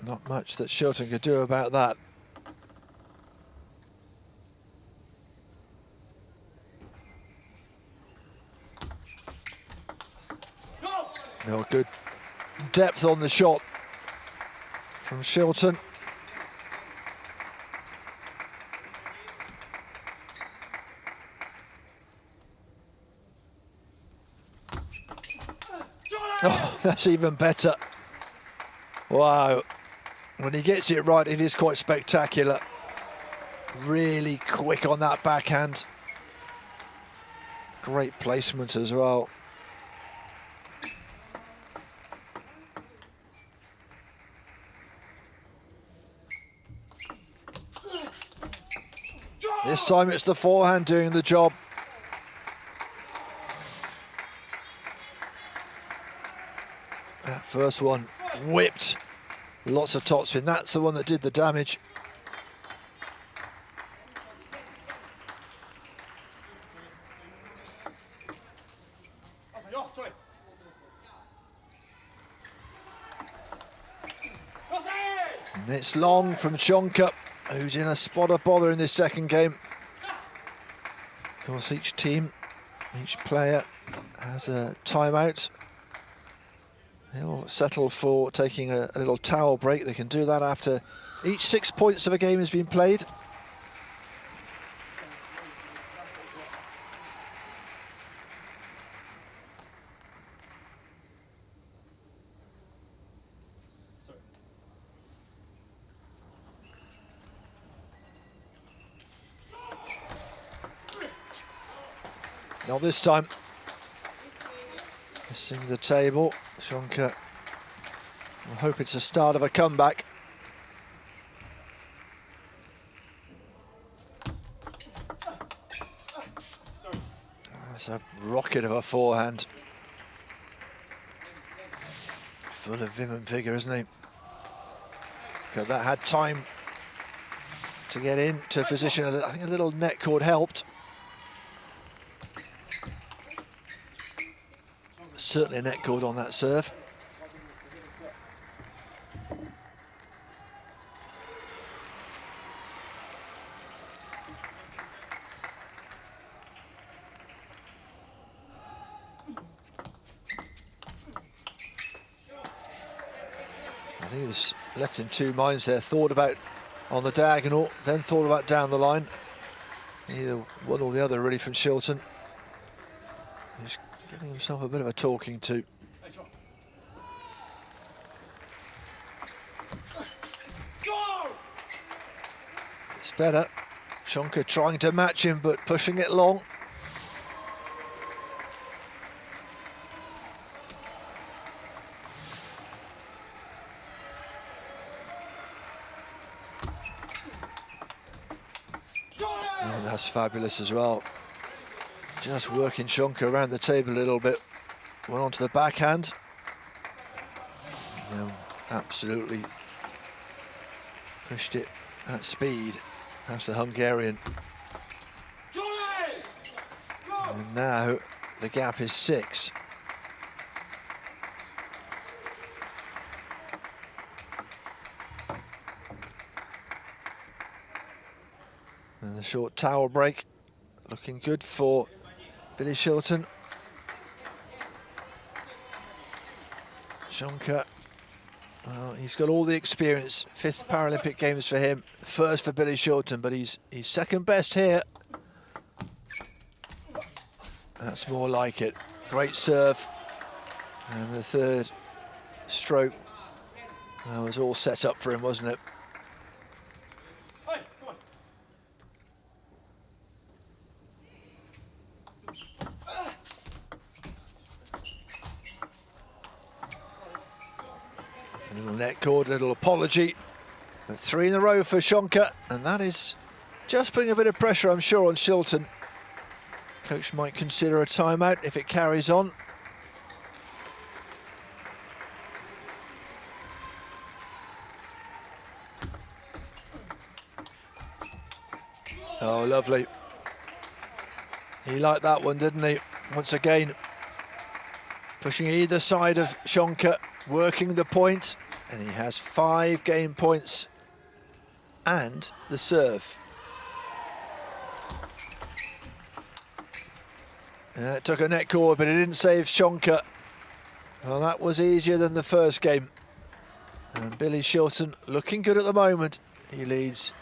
Not much that Shilton could do about that. Oh, good depth on the shot from Shilton. Oh, that's even better. Wow. When he gets it right, it is quite spectacular. Really quick on that backhand. Great placement as well. This time it's the forehand doing the job. That first one whipped. Lots of topspin. That's the one that did the damage. And it's long from Chonka, who's in a spot of bother in this second game. Of course, each team, each player has a timeout. They'll settle for taking a little towel break. They can do that after each 6 points of a game has been played. Not this time. Missing the table. Chonka, I hope it's the start of a comeback. That's a rocket of a forehand. Full of vim and vigour, isn't he? Okay, that had time to get into a position. I think a little net cord helped. Certainly a net cord on that serve. I think he was left in two minds there. Thought about on the diagonal, then thought about down the line. Either one or the other really from Shilton. He's giving himself a bit of a talking to. It's better. Chonka trying to match him, but pushing it long. Oh, that's fabulous as well. Just working Chonka around the table a little bit. Went onto the backhand. And absolutely pushed it at speed past the Hungarian. And now the gap is 6. And the short towel break looking good for Billy Shilton. Chonka, well, he's got all the experience. 5th Paralympic Games for him, first for Billy Shilton, but he's second best here. That's more like it. Great serve. And the third stroke was all set up for him, wasn't it? A little net cord, a little apology. But 3 in a row for Chonka, and that is just putting a bit of pressure, I'm sure, on Shilton. Coach might consider a timeout if it carries on. Oh, lovely. He liked that one, didn't he? Once again, pushing either side of Chonka, working the point, and he has 5 game points and the serve. It took a net cord, but it didn't save Chonka. Well, that was easier than the first game. And Billy Shilton looking good at the moment. He leads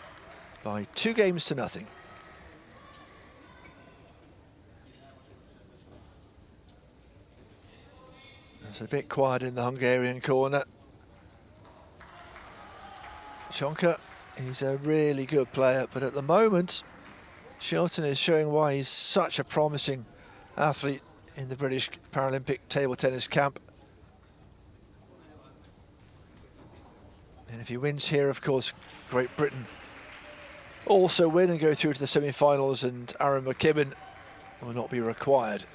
by 2 games to nothing. It's a bit quiet in the Hungarian corner. Chonka, he's a really good player, but at the moment, Shilton is showing why he's such a promising athlete in the British Paralympic table tennis camp. And if he wins here, of course, Great Britain also win and go through to the semi-finals, and Aaron McKibben will not be required.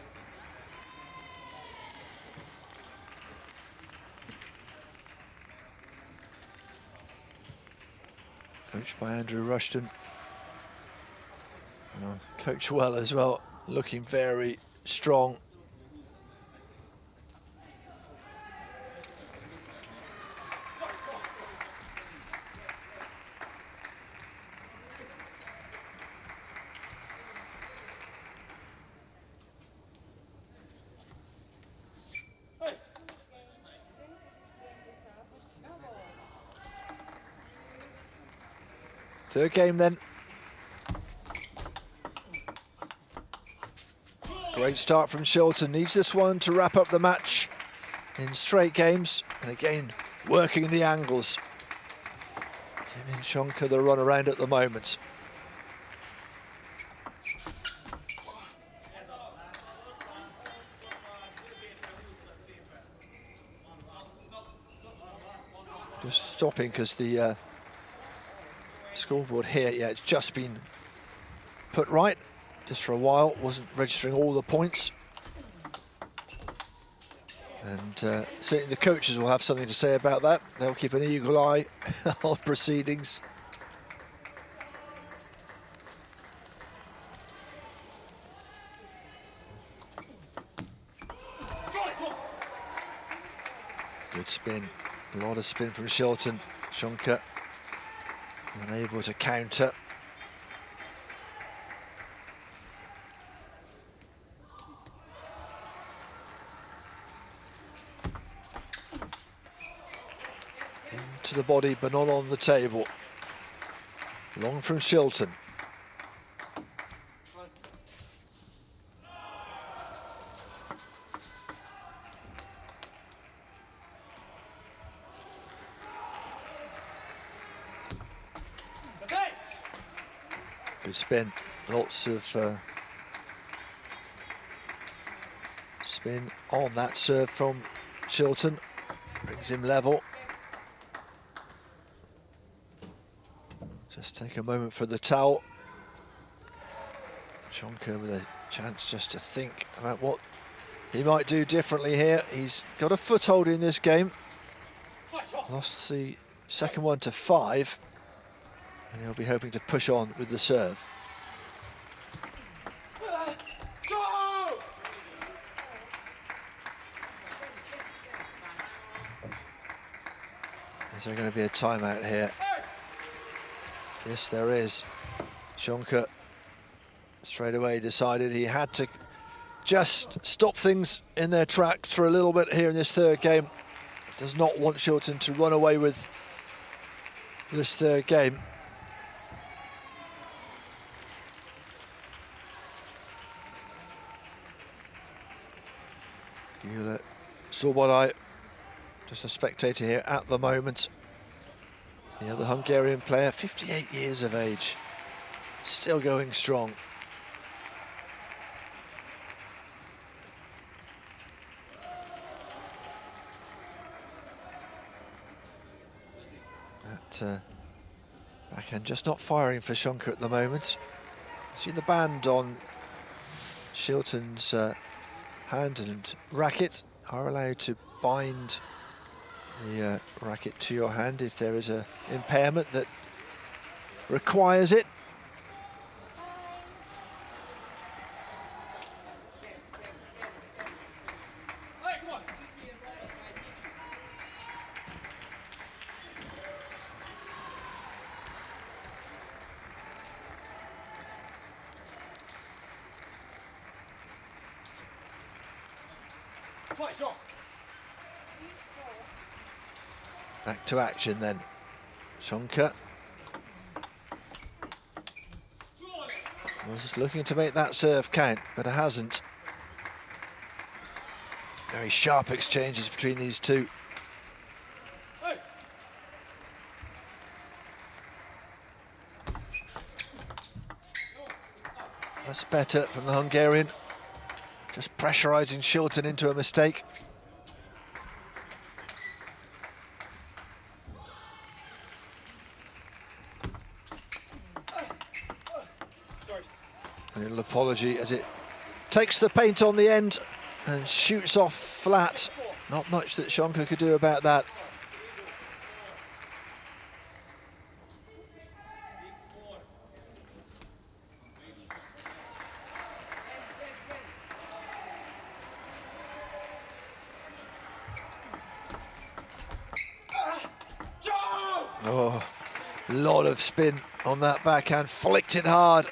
Coached by Andrew Rushton. Coached well as well, looking very strong. Third game then. Great start from Shilton. Needs this one to wrap up the match in straight games. And again, working the angles. Giving Shonka the run around at the moment. Just stopping because the scoreboard here, yeah, it's just been put right. Just for a while, wasn't registering all the points. And certainly the coaches will have something to say about that. They'll keep an eagle eye on proceedings. Good spin, a lot of spin from Shilton. Shonka unable to counter. To the body, but not on the table. Long from Shilton. Good spin. Lots of spin on that serve from Shilton. Brings him level. Just take a moment for the towel. Shonka with a chance just to think about what he might do differently here. He's got a foothold in this game. Lost the second one to 5. And he'll be hoping to push on with the serve. Is there going to be a timeout here? Yes, there is. Shonka straight away decided he had to just stop things in their tracks for a little bit here in this third game. Does not want Shilton to run away with this third game. Gula Sobodai, just a spectator here at the moment. The other Hungarian player, 58 years of age, still going strong. That backhand just not firing for Shonka at the moment. See the band on Shilton's hand and racket are allowed to bind the racket to your hand if there is an impairment that requires it. Back to action then. Shonka was looking to make that serve count, but it hasn't. Very sharp exchanges between these two. That's better from the Hungarian. Just pressurising Shilton into a mistake. A little apology as it takes the paint on the end and shoots off flat. Not much that Shonka could do about that. Oh, a lot of spin on that backhand, flicked it hard.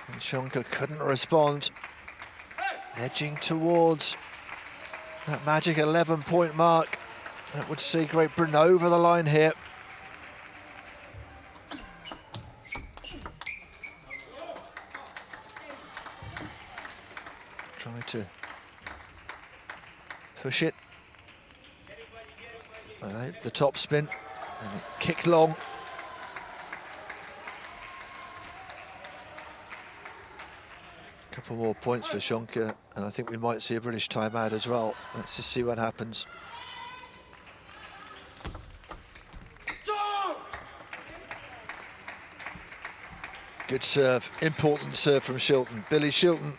And Shonka couldn't respond. Edging towards that magic 11-point mark. That would see Great Britain over the line here. Try to push it. And the top spin, and it kick long. Couple more points for Schonke, and I think we might see a British timeout as well. Let's just see what happens. Good serve, important serve from Shilton. Billy Shilton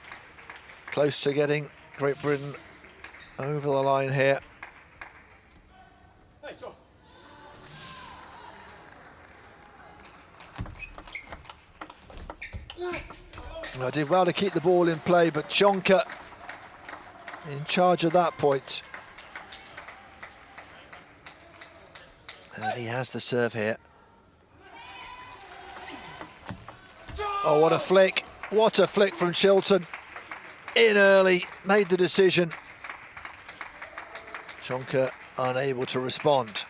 close to getting Great Britain over the line here. I did well to keep the ball in play, but Schonke in charge of that point. And he has the serve here. Oh, what a flick. What a flick from Shilton. In early, made the decision. Schonke unable to respond.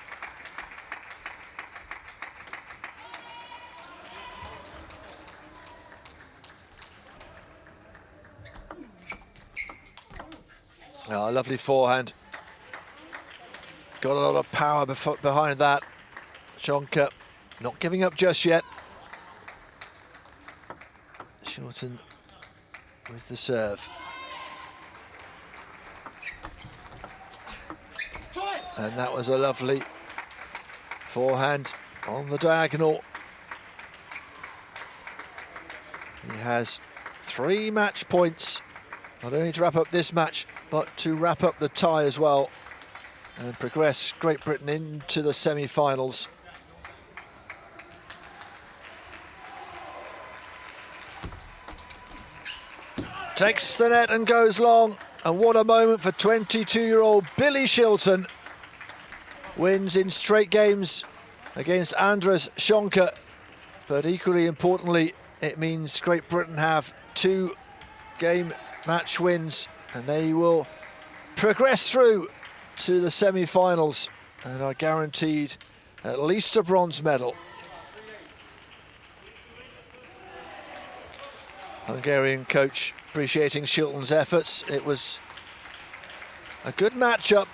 Oh, lovely forehand. Got a lot of power behind that. Schonke not giving up just yet. Shilton with the serve. And that was a lovely forehand on the diagonal. He has 3 match points, not only to wrap up this match, but to wrap up the tie as well and progress Great Britain into the semi-finals. Takes the net and goes long, and what a moment for 22-year-old Billy Shilton. Wins in straight games against Andres Schonke, but equally importantly, it means Great Britain have 2 game match wins, and they will progress through to the semi-finals and are guaranteed at least a bronze medal. Hungarian coach appreciating Shilton's efforts. It was a good matchup,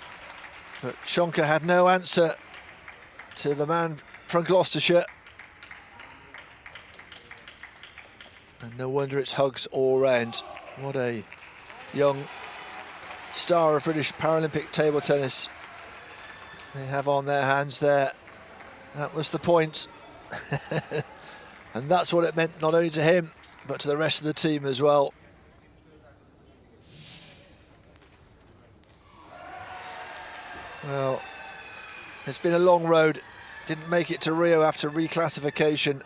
but Schonke had no answer to the man from Gloucestershire. And no wonder it's hugs all round. What a young star of British Paralympic table tennis they have on their hands there. That was the point. And that's what it meant not only to him, but to the rest of the team as well. Well, it's been a long road. Didn't make it to Rio after reclassification.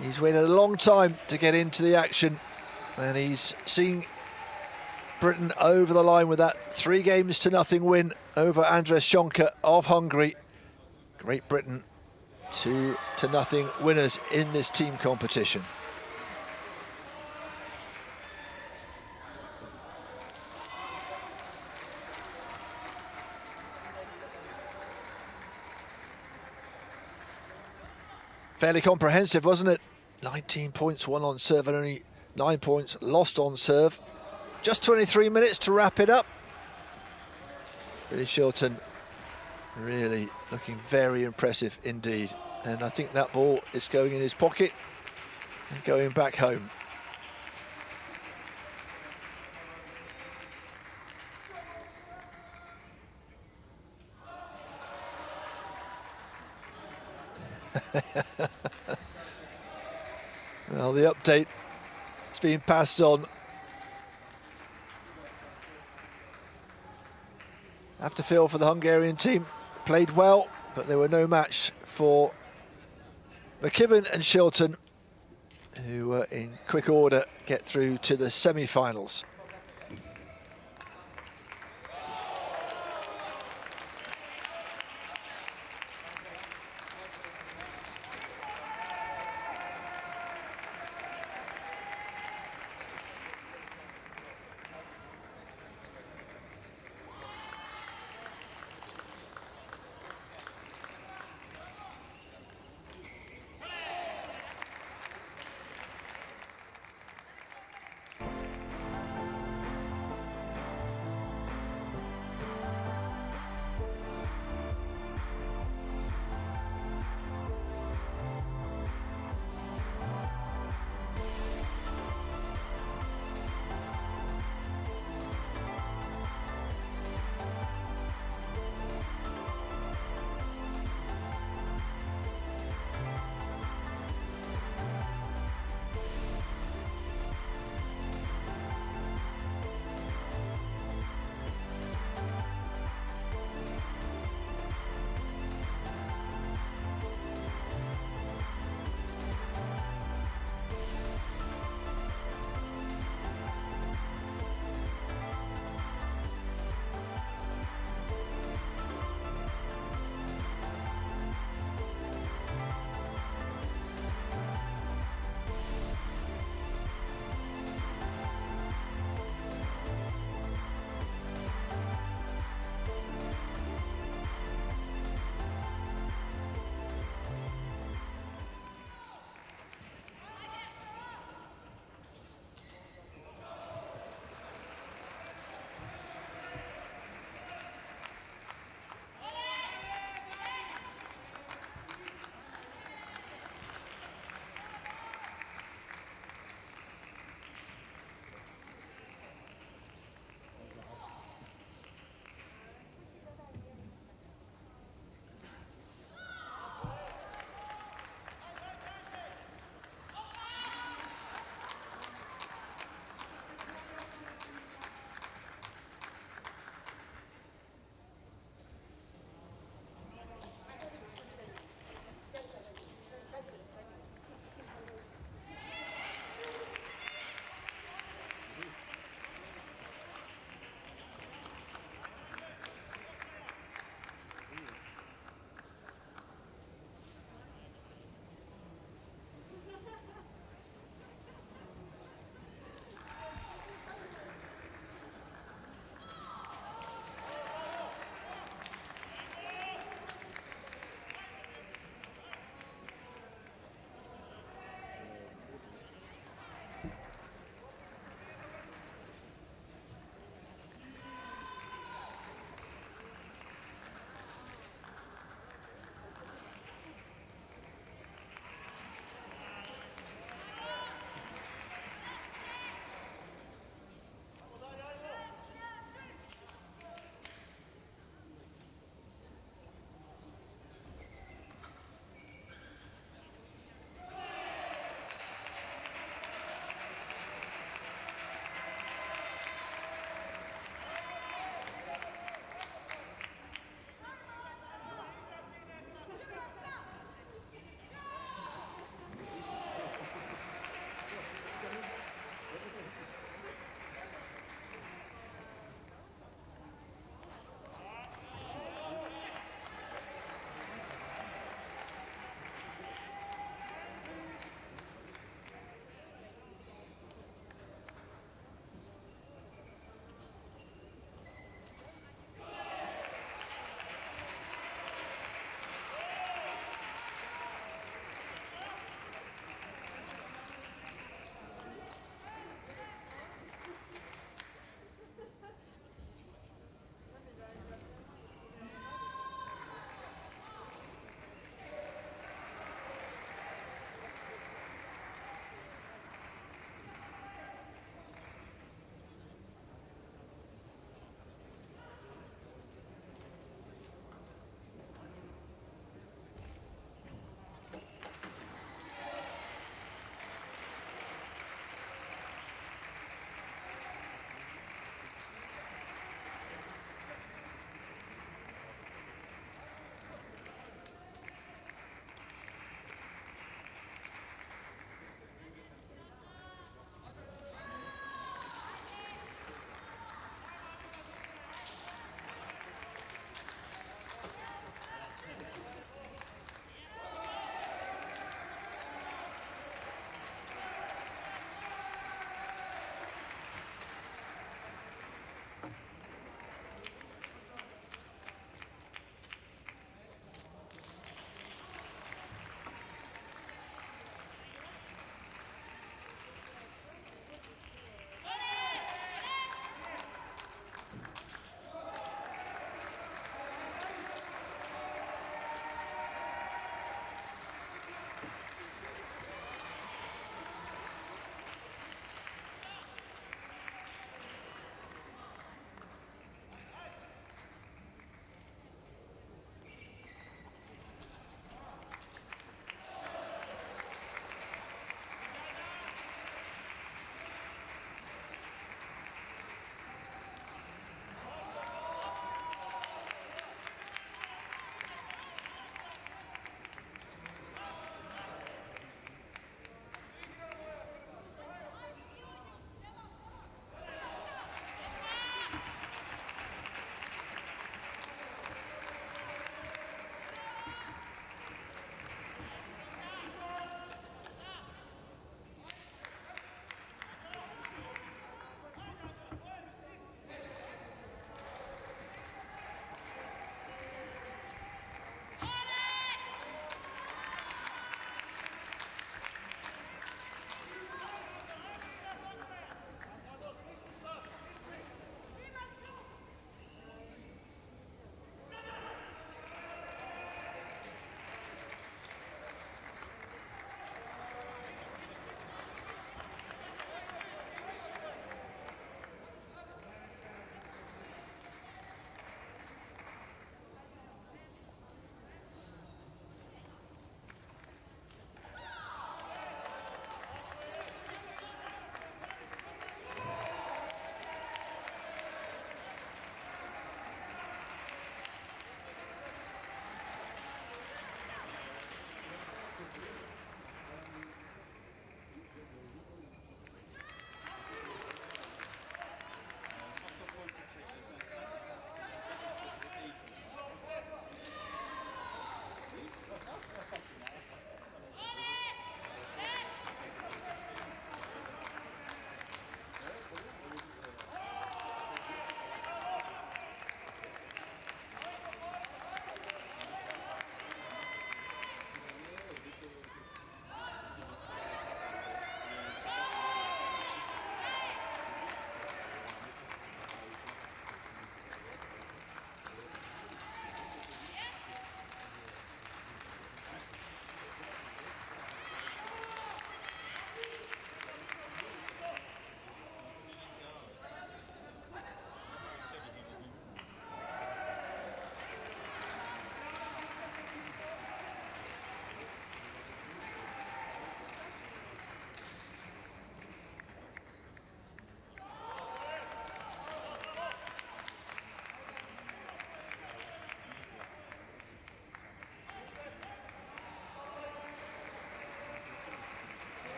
He's waited a long time to get into the action, and he's seen Britain over the line with that 3-0 win over Andres Schonke of Hungary. Great Britain 2-0 winners in this team competition. Fairly comprehensive, wasn't it? 19 points won on serve and only 9 points lost on serve. Just 23 minutes to wrap it up. Billy Shilton really looking very impressive indeed. And I think that ball is going in his pocket and going back home. Well, the update is being passed on. Have to feel for the Hungarian team. Played well, but they were no match for McKibben and Shilton, who were in quick order get through to the semi-finals.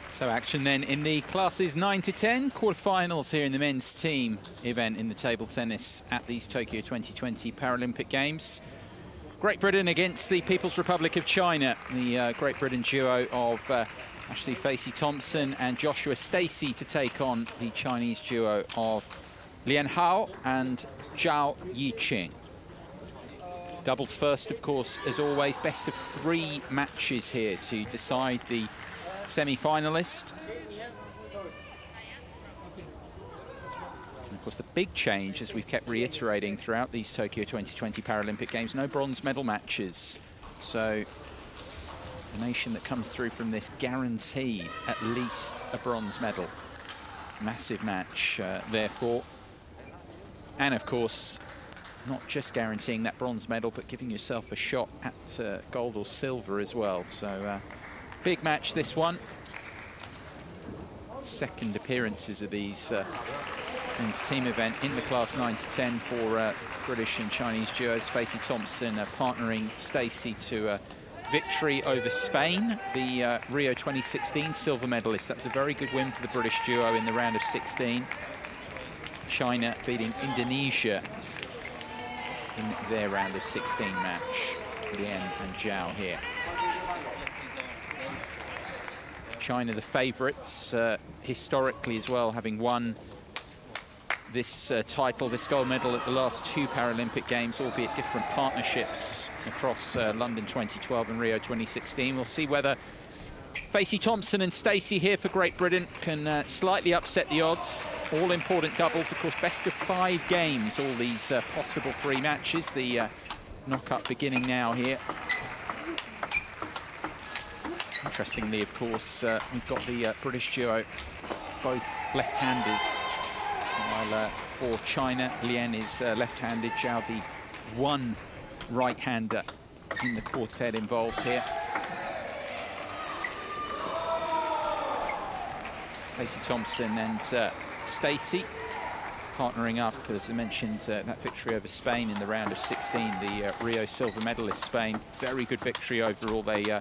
So action then in the classes 9 to 10 quarterfinals here in the men's team event in the table tennis at these Tokyo 2020 Paralympic Games. Great Britain against the People's Republic of China. The Great Britain duo of actually Facey Thompson and Joshua Stacey to take on the Chinese duo of Lien and Zhao Yiqing. Doubles first, of course, as always. Best of 3 matches here to decide the semi-finalist. And of course, the big change, as we've kept reiterating throughout these Tokyo 2020 Paralympic Games, no bronze medal matches. So the nation that comes through from this guaranteed at least a bronze medal. Massive match, therefore. And of course, not just guaranteeing that bronze medal, but giving yourself a shot at gold or silver as well. So big match, this one. Second appearances of these men's team event in the class 9 to 10 for British and Chinese duos. Facey Thompson partnering Stacey to victory over Spain, the Rio 2016 silver medalist. That was a very good win for the British duo in the round of 16. China beating Indonesia in their round of 16 match. Lien and Zhao here. China the favourites historically as well, having won this title, this gold medal at the last 2 Paralympic Games, albeit different partnerships across London 2012 and Rio 2016. We'll see whether Facey Thompson and Stacey here for Great Britain can slightly upset the odds. All important doubles, of course, best of 5 games, all these possible 3 matches. The knock-up beginning now here. Interestingly, of course, we've got the British duo, both left-handers. While for China, Lien is left-handed, Zhao the one right-hander in the quartet involved here. Facey Thompson and Stacey partnering up, as I mentioned, that victory over Spain in the round of 16, the Rio silver medalist Spain. Very good victory overall. They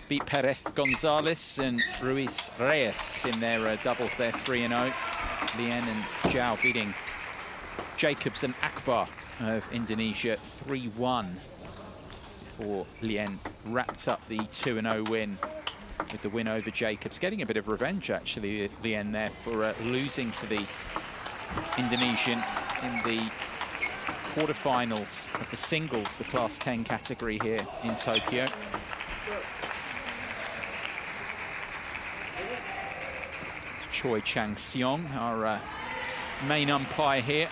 beat Perez Gonzalez and Ruiz Reyes in their doubles there, 3-0. Lien and Zhao beating Jacobs and Akbar of Indonesia 3-1 before Lien wrapped up the 2-0 win with the win over Jacobs. Getting a bit of revenge, actually, Lien there for losing to the Indonesian in the quarterfinals of the singles, the class 10 category here in Tokyo. Choi Chang-seong, our main umpire here,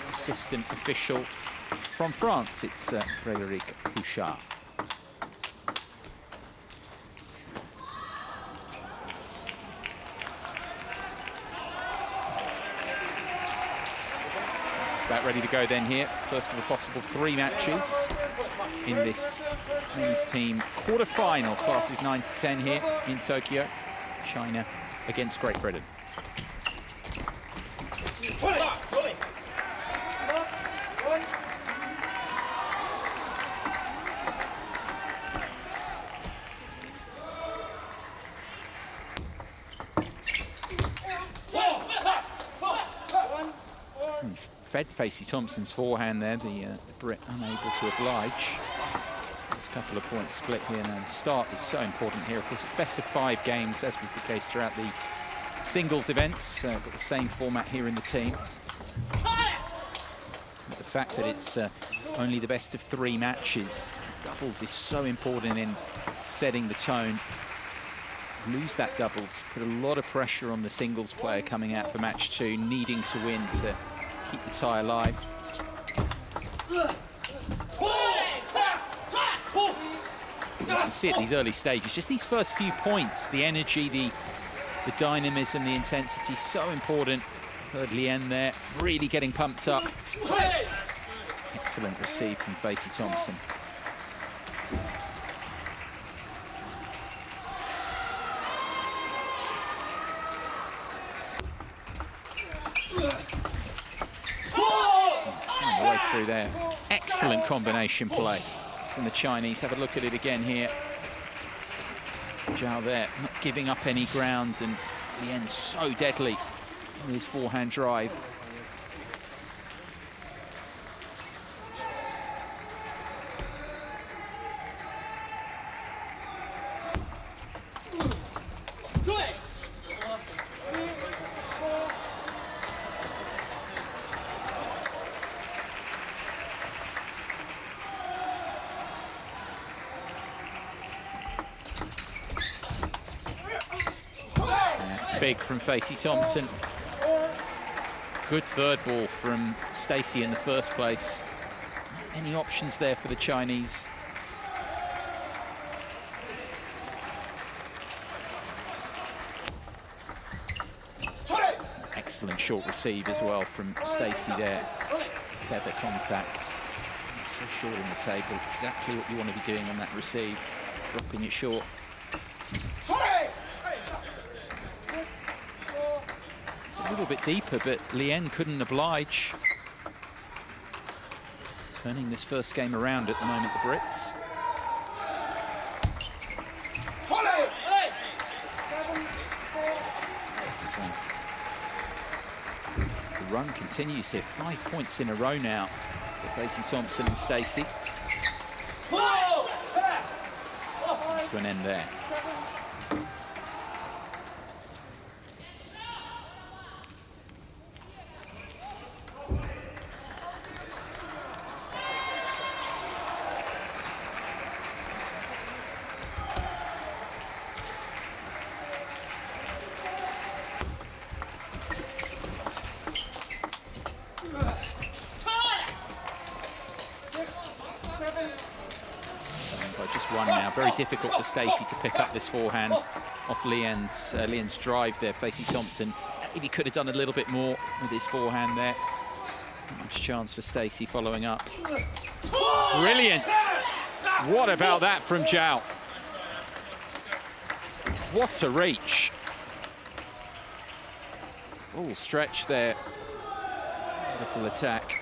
assistant official from France. It's Frédéric Fouchard. It's about ready to go then here. First of the possible 3 matches in this men's team quarter-final, classes 9 to 10 here in Tokyo. China against Great Britain. Fed Facey Thompson's forehand there, the Brit unable to oblige. There's a couple of points split here now. The start is so important here. Of course, it's best of 5 games, as was the case throughout the singles events, but the same format here in the team. But the fact that it's only the best of 3 matches, doubles is so important in setting the tone. Lose that doubles, put a lot of pressure on the singles player coming out for match 2, needing to win to keep the tie alive. You can see at these early stages, just these first few points, the energy, the dynamism, the intensity, so important. Heard Lien there, really getting pumped up. Excellent receive from Facey Thompson. Find a way through there. Excellent combination play from the Chinese. Have a look at it again here. Zhao there, not giving up any ground, and Lien so deadly in his forehand drive. Big from Facey Thompson. Good third ball from Stacey in the first place. Not many options there for the Chinese. Excellent short receive as well from Stacey there. Feather contact. So short on the table. Exactly what you want to be doing on that receive. Dropping it short. A little bit deeper, but Lien couldn't oblige. Turning this first game around at the moment, the Brits. So, the run continues here. 5 points in a row now for Facey Thompson and Stacey. Comes to an end there. Very difficult for Stacey to pick up this forehand off Lien's drive there. Facey Thompson maybe could have done a little bit more with his forehand there. Not much chance for Stacey following up. Brilliant! What about that from Zhao? What a reach. Full stretch there. Wonderful attack.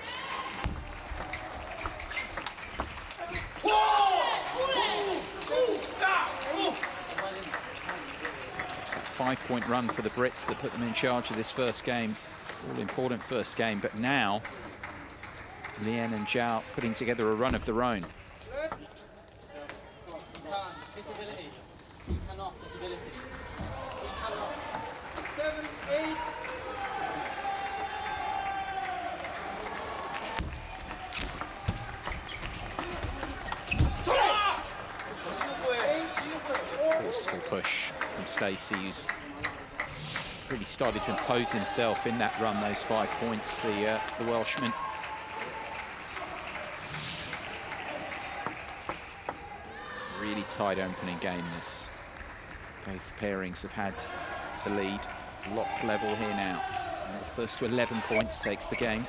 It's that 5-point run for the Brits that put them in charge of this first game. All-important first game, but now Lien and Zhao putting together a run of their own. Forceful push from Stacey, who's really started to impose himself in that run, those 5 points, the Welshman. Really tight opening game, this. Both pairings have had the lead. Locked level here now. And the first to 11 points takes the game.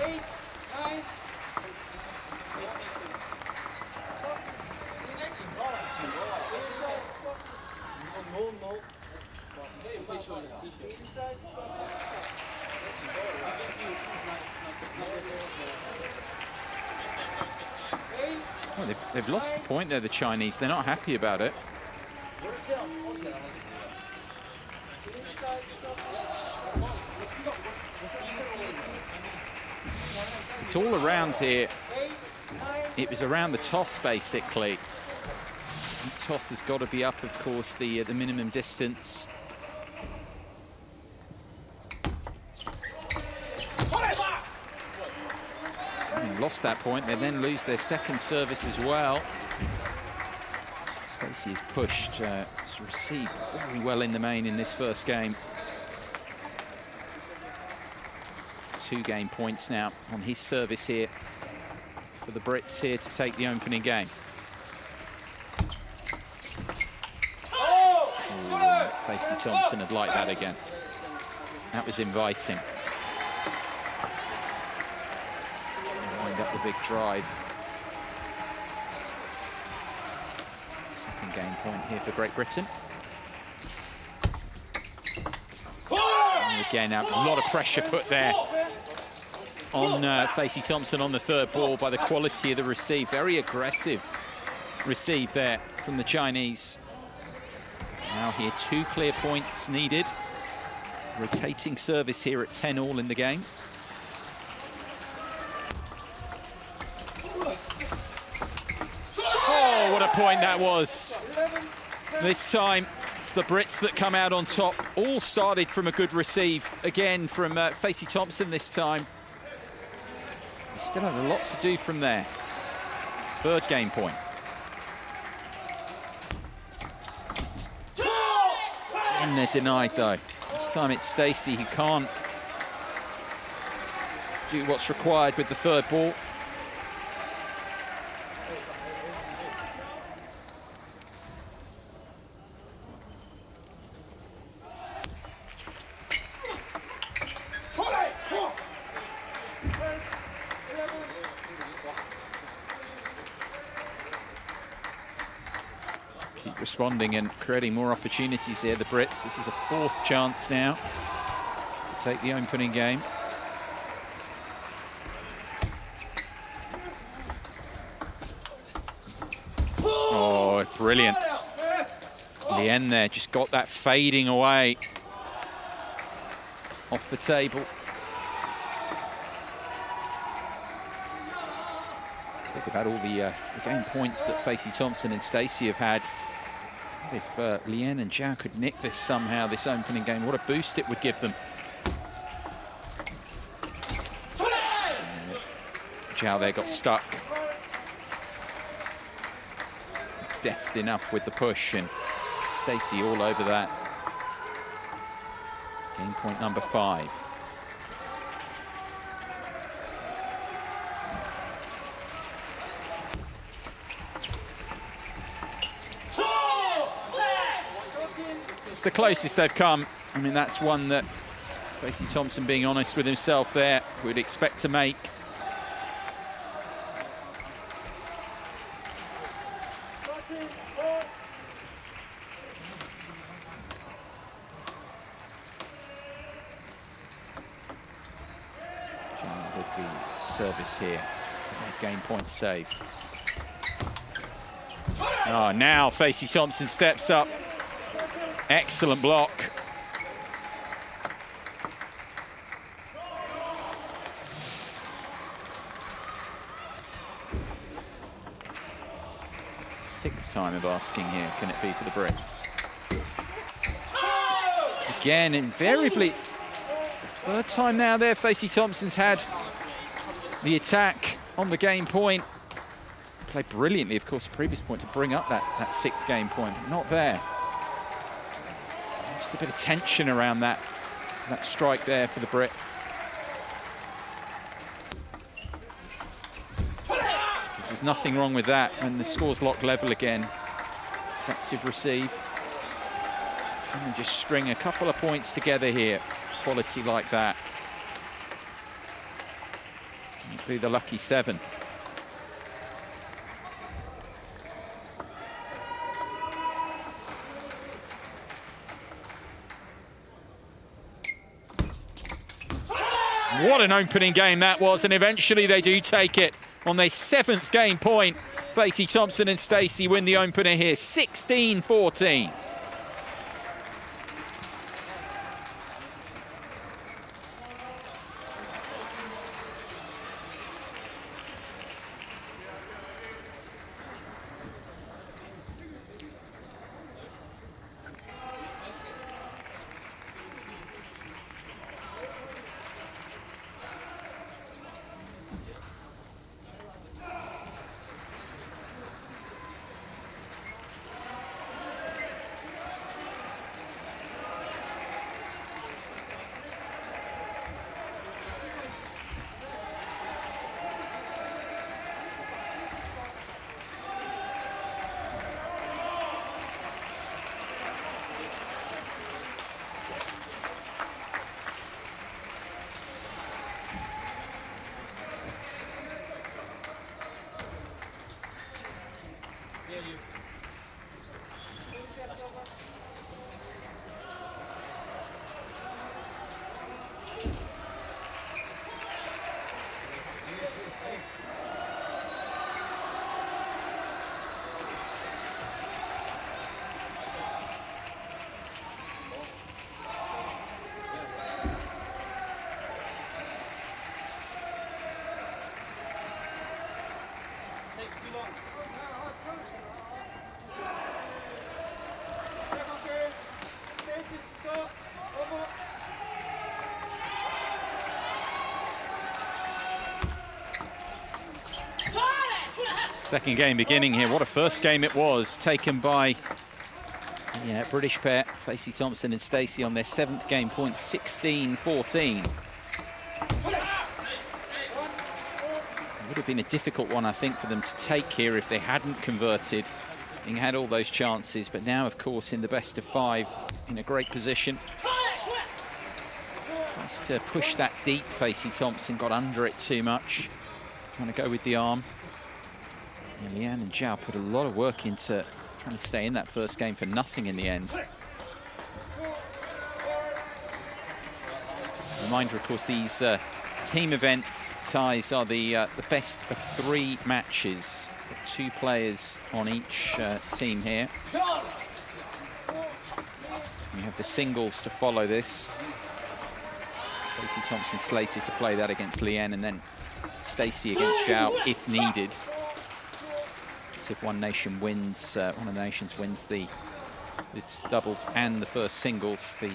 8, 9. Well, they've lost the point there, the Chinese. They're not happy about it. It's all around here. It was around the toss, basically. The toss has got to be up, of course, the minimum distance. Lost that point. They then lose their second service as well. Stacey is pushed. It's received very well in the main in this first game. 2 game points now on his service here for the Brits here to take the opening game. Ooh, Facey Thompson had liked that again. That was inviting. Wind up the big drive. Second game point here for Great Britain. And again, a lot of pressure put there on Facey Thompson on the third ball by the quality of the receive. Very aggressive receive there from the Chinese. here. 2 clear points needed. Rotating service here at 10-all in the game. Oh, what a point that was. This time, it's the Brits that come out on top. All started from a good receive, again from Facey Thompson this time. He still had a lot to do from there. 3rd game point. Again, they're denied though. This time it's Stacey who can't do what's required with the 3rd ball. Keep responding and creating more opportunities here, the Brits. This is a 4th chance now to take the opening game. Oh, brilliant. Lien there, just got that fading away off the table. Talk about all the game points that Facey Thompson and Stacey have had. If Lien and Zhao could nick this somehow, this opening game, what a boost it would give them. Zhao there got stuck. Deft enough with the push, and Stacey all over that. Game point number 5. It's the closest they've come. I mean, that's one that Facey Thompson, being honest with himself there, would expect to make. With the service here, 5 game points saved. Oh, now Facey Thompson steps up. Excellent block. Sixth time of asking here, can it be for the Brits? Again, invariably, it's the 3rd time now there Facey Thompson's had the attack on the game point. Played brilliantly, of course, the previous point to bring up that 6th game point. Not there. Just a bit of tension around that strike there for the Brit. Because there's nothing wrong with that when the score's locked level again. Effective receive. And just string a couple of points together here. Quality like that. It'd be the lucky 7. What an opening game that was, and eventually they do take it on their 7th game point. Facey Thompson and Stacey win the opener here, 16-14. Second game beginning here. What a first game it was, taken by the British pair, Facey Thompson and Stacey, on their 7th game point, 16-14. It would have been a difficult one, I think, for them to take here if they hadn't converted and had all those chances. But now, of course, in the best of 5, in a great position. Tries to push that deep. Facey Thompson got under it too much, trying to go with the arm. And Lien and Zhao put a lot of work into trying to stay in that first game for nothing in the end. Reminder, of course, these team event ties are the best of 3 matches. 2 players on each team here. You have the singles to follow this. Facey Thompson slated to play that against Lien, and then Stacey against Zhao if needed. So if one nation wins, one of the nations wins its doubles and the first singles, the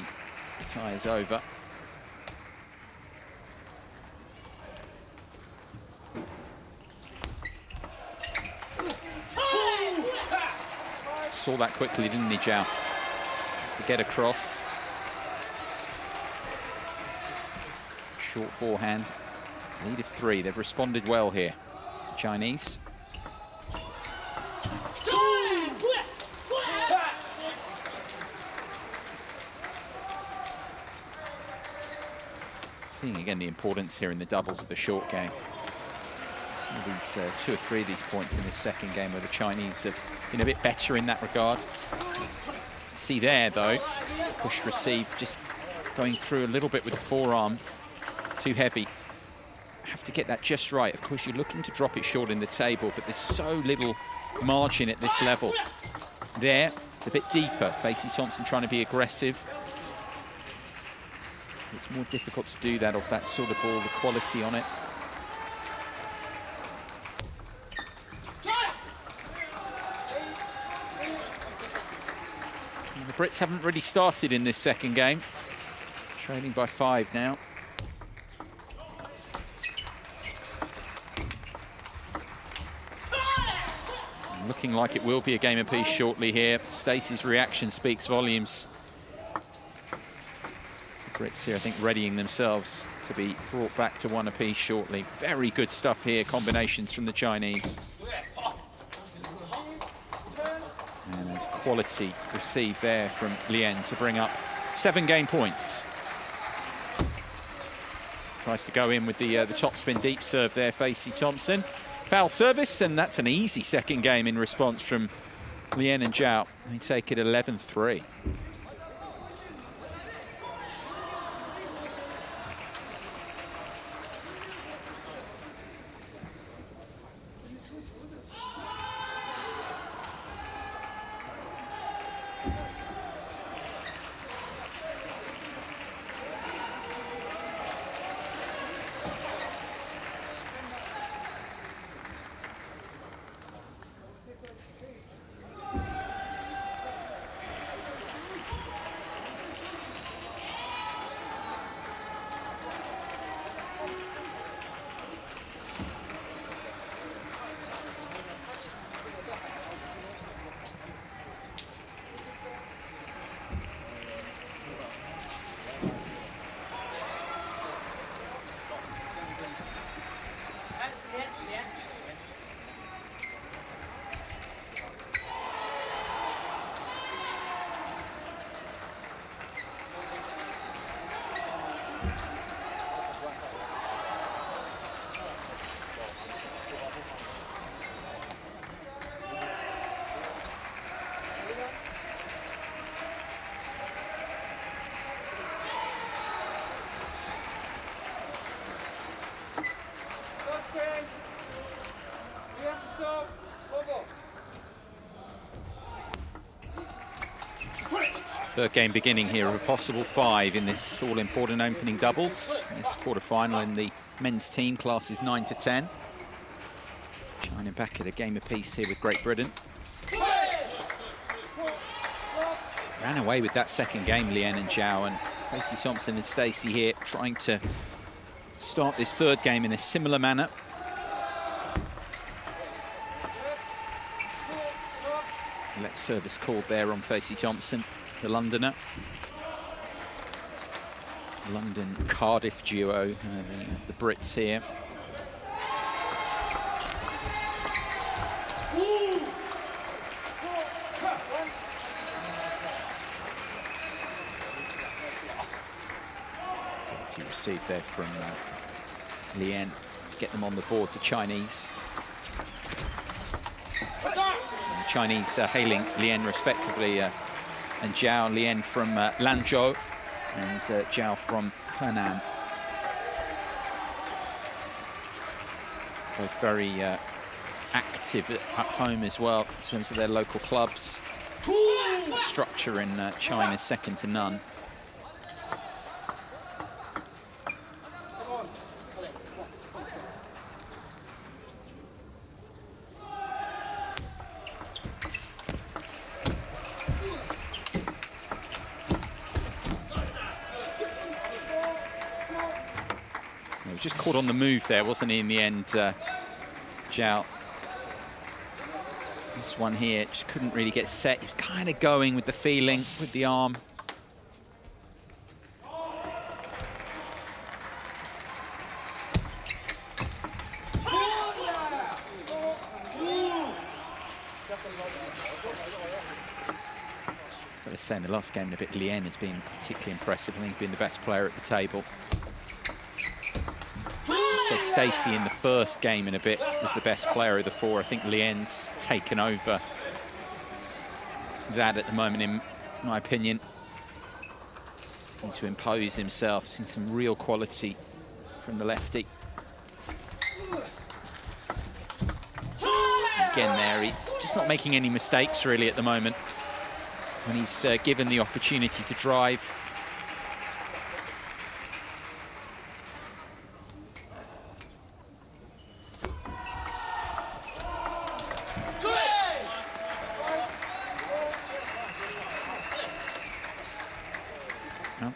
tie is over. Saw that quickly, didn't he, Zhao? To get across. Short forehand. Lead of 3. They've responded well here, Chinese. Seeing again the importance here in the doubles of the short game. Some of these 2 or 3 of these points in this second game where the Chinese have been a bit better in that regard. See there though, push receive, just going through a little bit with the forearm, too heavy. Have to get that just right. Of course, you're looking to drop it short in the table, but there's so little margin at this level. There, it's a bit deeper. Facey Thompson trying to be aggressive. It's more difficult to do that off that sort of ball, the quality on it. And the Brits haven't really started in this second game. Trailing by 5 now. Looking like it will be a game apiece shortly here. Stacey's reaction speaks volumes. The Brits here, I think, readying themselves to be brought back to 1 apiece shortly. Very good stuff here, combinations from the Chinese. And a quality receive there from Lien to bring up 7 game points. Tries to go in with the topspin deep serve there, Facey Thompson. Foul service, and that's an easy second game in response from Lien and Zhao. They take it 11-3. Third game beginning here of a possible 5 in this all-important opening doubles. This quarter-final in the men's team classes 9 to 10. China back at a game apiece here with Great Britain. Ran away with that second game, Lien and Zhao, and Facey Thompson and Stacey here trying to start this third game in a similar manner. Service called there on Facey Thompson, the Londoner. London-Cardiff duo, the Brits here. To receive there from Lien to get them on the board, the Chinese. And the Chinese hailing Lien respectively, and Zhao. Lien from Lanzhou and Zhao from Henan. Both very active at home as well in terms of their local clubs. The structure in China is second to none. Just caught on the move there, wasn't he, in the end, Zhao? This one here just couldn't really get set. He was kind of going with the feeling, with the arm. Got to say, in the last game, a bit, Lien has been particularly impressive. I think he's been the best player at the table. So Stacey in the first game in a bit was the best player of the four. I think Lien's taken over that at the moment, in my opinion. Trying to impose himself, seen some real quality from the lefty. Again there, he's just not making any mistakes really at the moment when he's given the opportunity to drive.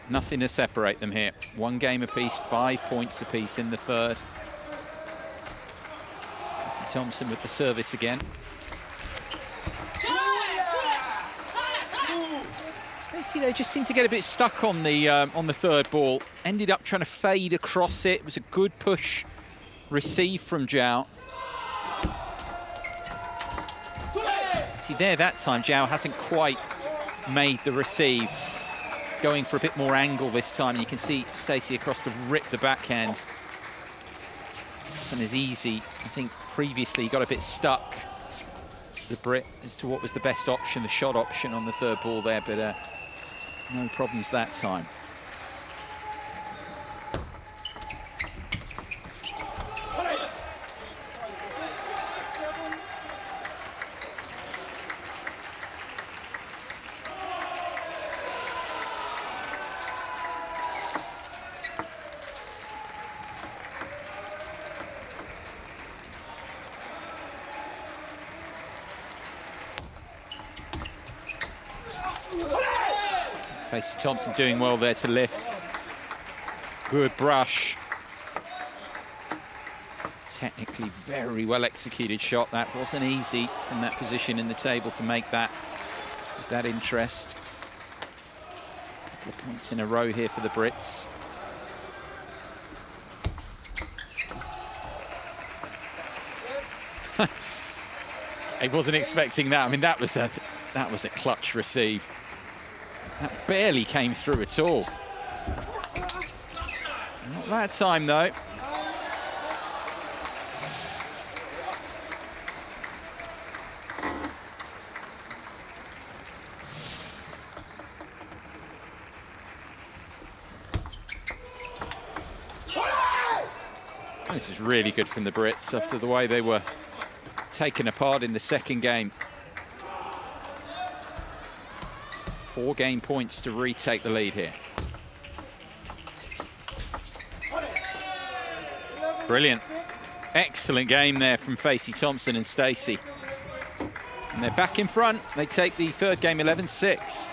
Nothing to separate them here. One game apiece, 5 points apiece in the third. Facey Thompson with the service again. Stacey there just seemed to get a bit stuck on the third ball. Ended up trying to fade across it. It was a good push receive from Zhao. See there, that time Zhao hasn't quite made the receive. Going for a bit more angle this time, and you can see Stacey across to rip the backhand. Wasn't as easy. I think previously he got a bit stuck, the Brit, as to what was the best option, the shot option on the third ball there, but no problems that time. Facey Thompson doing well there to lift. Good brush. Technically very well executed shot. That wasn't easy from that position in the table to make that with that interest. A couple of points in a row here for the Brits. I wasn't expecting that. I mean, that was a clutch receive. That barely came through at all. Not that time, though. This is really good from the Brits after the way they were taken apart in the second game. 4 game points to retake the lead here. Brilliant. Excellent game there from Facey Thompson and Stacey. And they're back in front. They take the third game 11-6.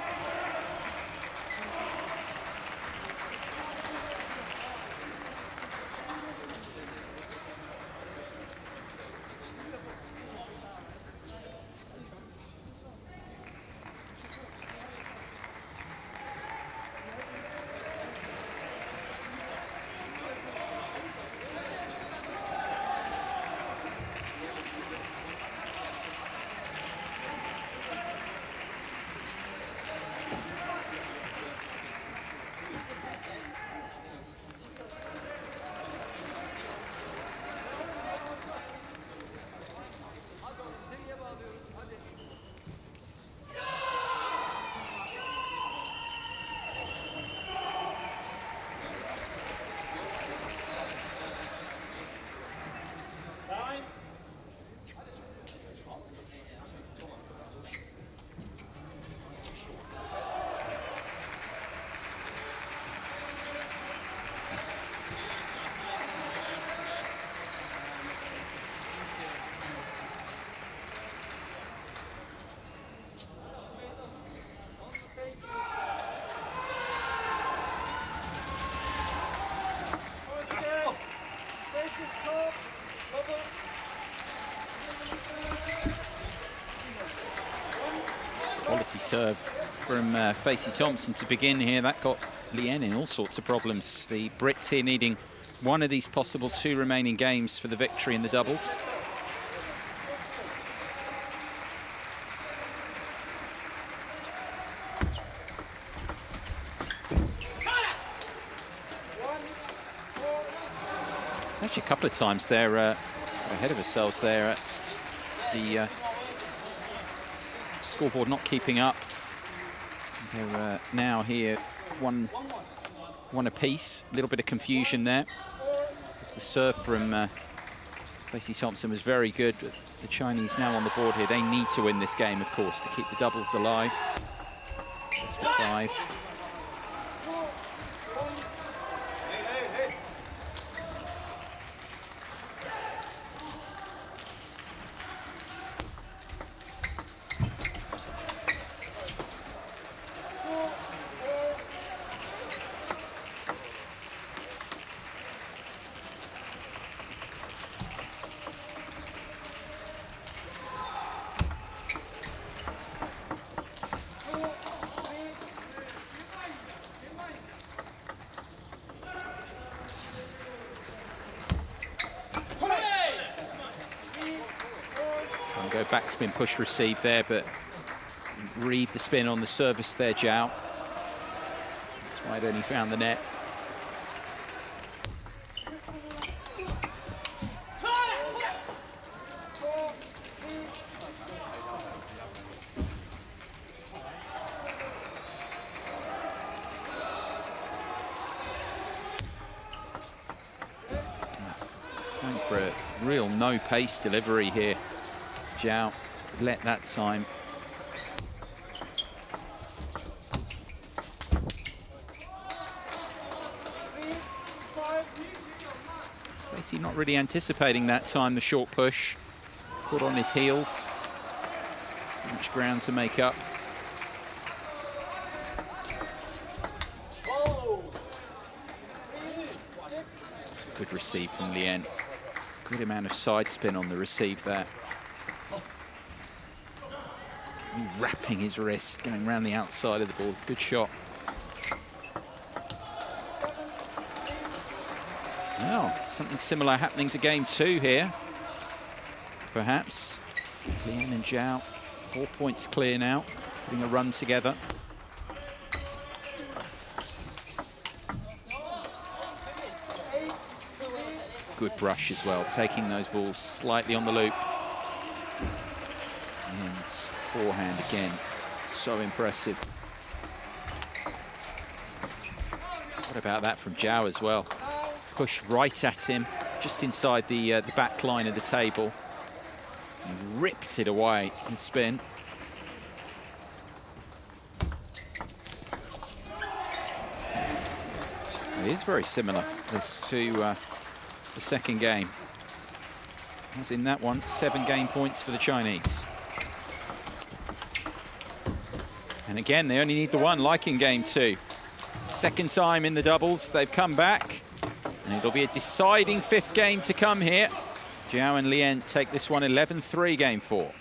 serve from Facey Thompson to begin here. That got Lien in all sorts of problems. The Brits here needing one of these possible 2 remaining games for the victory in the doubles. It's actually a couple of times there, ahead of ourselves there. The scoreboard not keeping up. They're now here one apiece. A little bit of confusion there. The serve from Facey Thompson was very good, but the Chinese now on the board here. They need to win this game, of course, to keep the doubles alive. Best of 5. Go backspin push receive there, but read the spin on the service there, Zhao. That's why it only found the net. Going for a real no-pace delivery here. Zhao let that time. Stacey not really anticipating that time, the short push. Caught on his heels. Too much ground to make up. It's a good receive from Lien. Good amount of side spin on the receive there. Wrapping his wrist, going around the outside of the ball. Good shot. Well, something similar happening to game 2 here. Perhaps. Lien and Zhao, 4 points clear now, putting a run together. Good brush as well, taking those balls slightly on the loop. And forehand again, so impressive. What about that from Zhao as well? Push right at him, just inside the back line of the table. And ripped it away in spin. It is very similar, this to the second game. As in that one, 7 game points for the Chinese. And again, they only need the one, like in game 2. Second time in the doubles, they've come back. And it'll be a deciding 5th game to come here. Zhao and Lien take this one 11-3 game 4.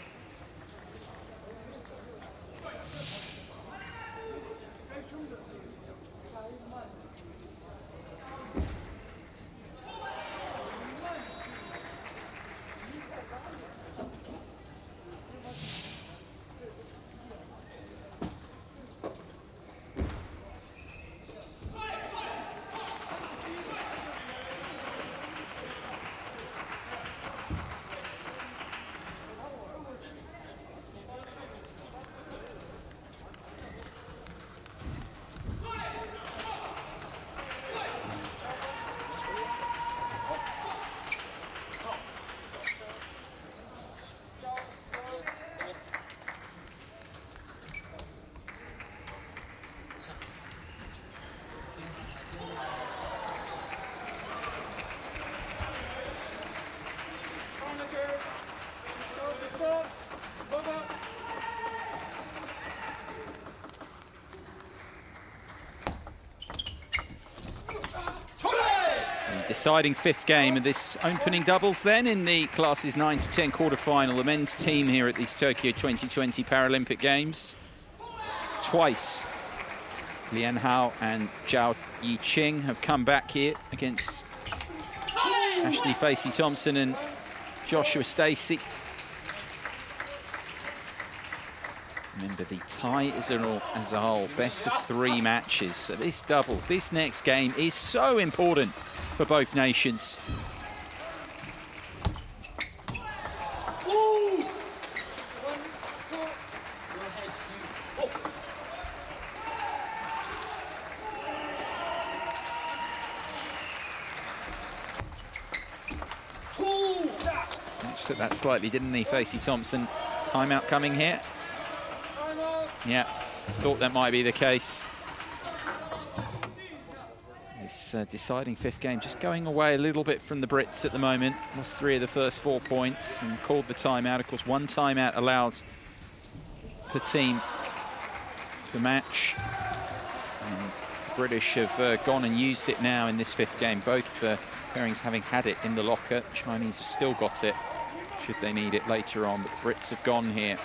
Deciding 5th game of this opening doubles then in the classes 9 to 10 quarterfinal. The men's team here at these Tokyo 2020 Paralympic Games. twice. Lien Hao and Zhao Yiqing have come back here against Ashley Facey Thompson and Joshua Stacey. Remember, the tie as a whole, best of 3 matches. So this doubles, this next game is so important for both nations. Snatched at that slightly, didn't he, Facey Thompson? Timeout coming here. Yeah, thought that might be the case. This deciding 5th game just going away a little bit from the Brits at the moment. Lost 3 of the first 4 points and called the timeout. Of course, 1 timeout allowed per team per match. And the British have gone and used it now in this 5th game. Both pairings having had it in the locker. Chinese have still got it, should they need it later on. But the Brits have gone here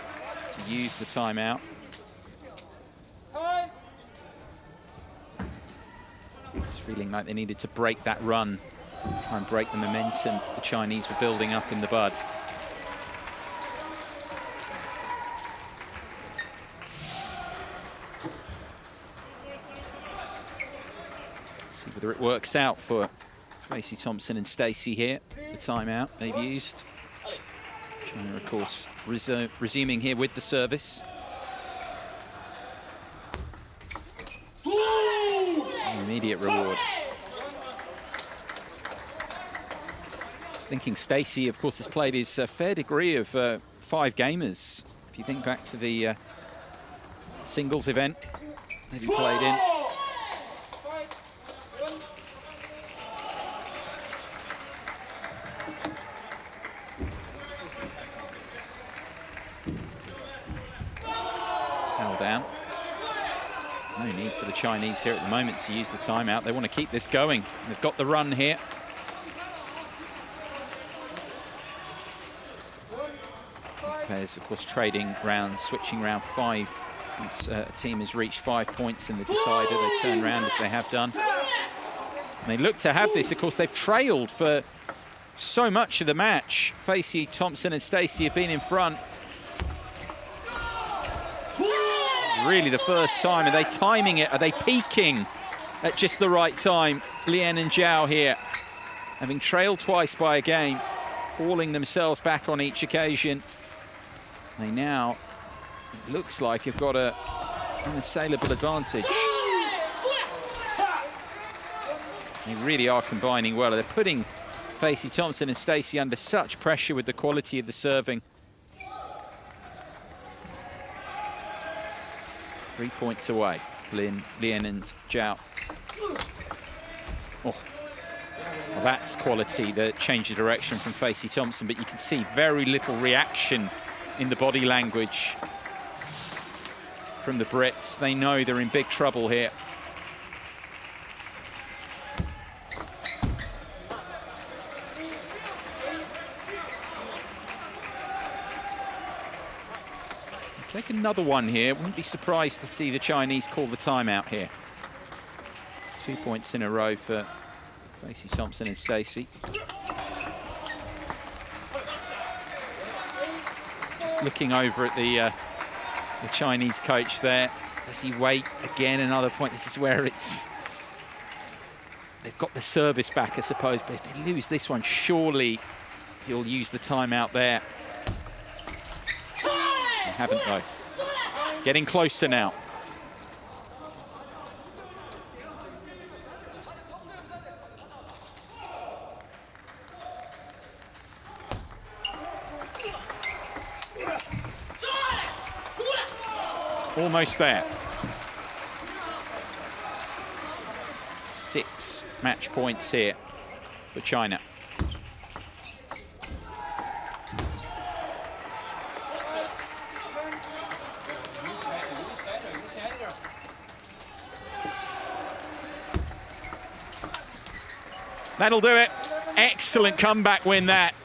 to use the timeout. Just feeling like they needed to break that run, try and break the momentum the Chinese were building up in the bud. See whether it works out for Facey Thompson and Stacey here. The timeout they've used. China, of course, resuming here with the service. Immediate reward. Just thinking Stacey, of course, has played his fair degree of 5 gamers. If you think back to the singles event that he played in. Towel down. No need for the Chinese here at the moment to use the timeout. They want to keep this going. They've got the run here. Both players, of course, trading round, switching round 5. Once a team has reached 5 points in the decider, they turn round as they have done. And they look to have this. Of course, they've trailed for so much of the match. Facey Thompson and Stacey have been in front. Really the first time. Are they timing it? Are they peaking at just the right time? Lien and Zhao here, having trailed twice by a game, hauling themselves back on each occasion. They now, it looks like, have got an unassailable advantage. They really are combining well. They're putting Facey Thompson and Stacey under such pressure with the quality of the serving. 3 points away, Lien and Zhao. Oh, well, that's quality, the change of direction from Facey Thompson, but you can see very little reaction in the body language from the Brits. They know they're in big trouble here. Take another one here. Wouldn't be surprised to see the Chinese call the timeout here. 2 points in a row for Facey Thompson and Stacey. Just looking over at the Chinese coach there. Does he wait again? Another point. This is where it's... They've got the service back, I suppose, but if they lose this one, surely he'll use the timeout there. They haven't, though. Getting closer now. Almost there. 6 match points here for China. That'll do it. Excellent comeback win that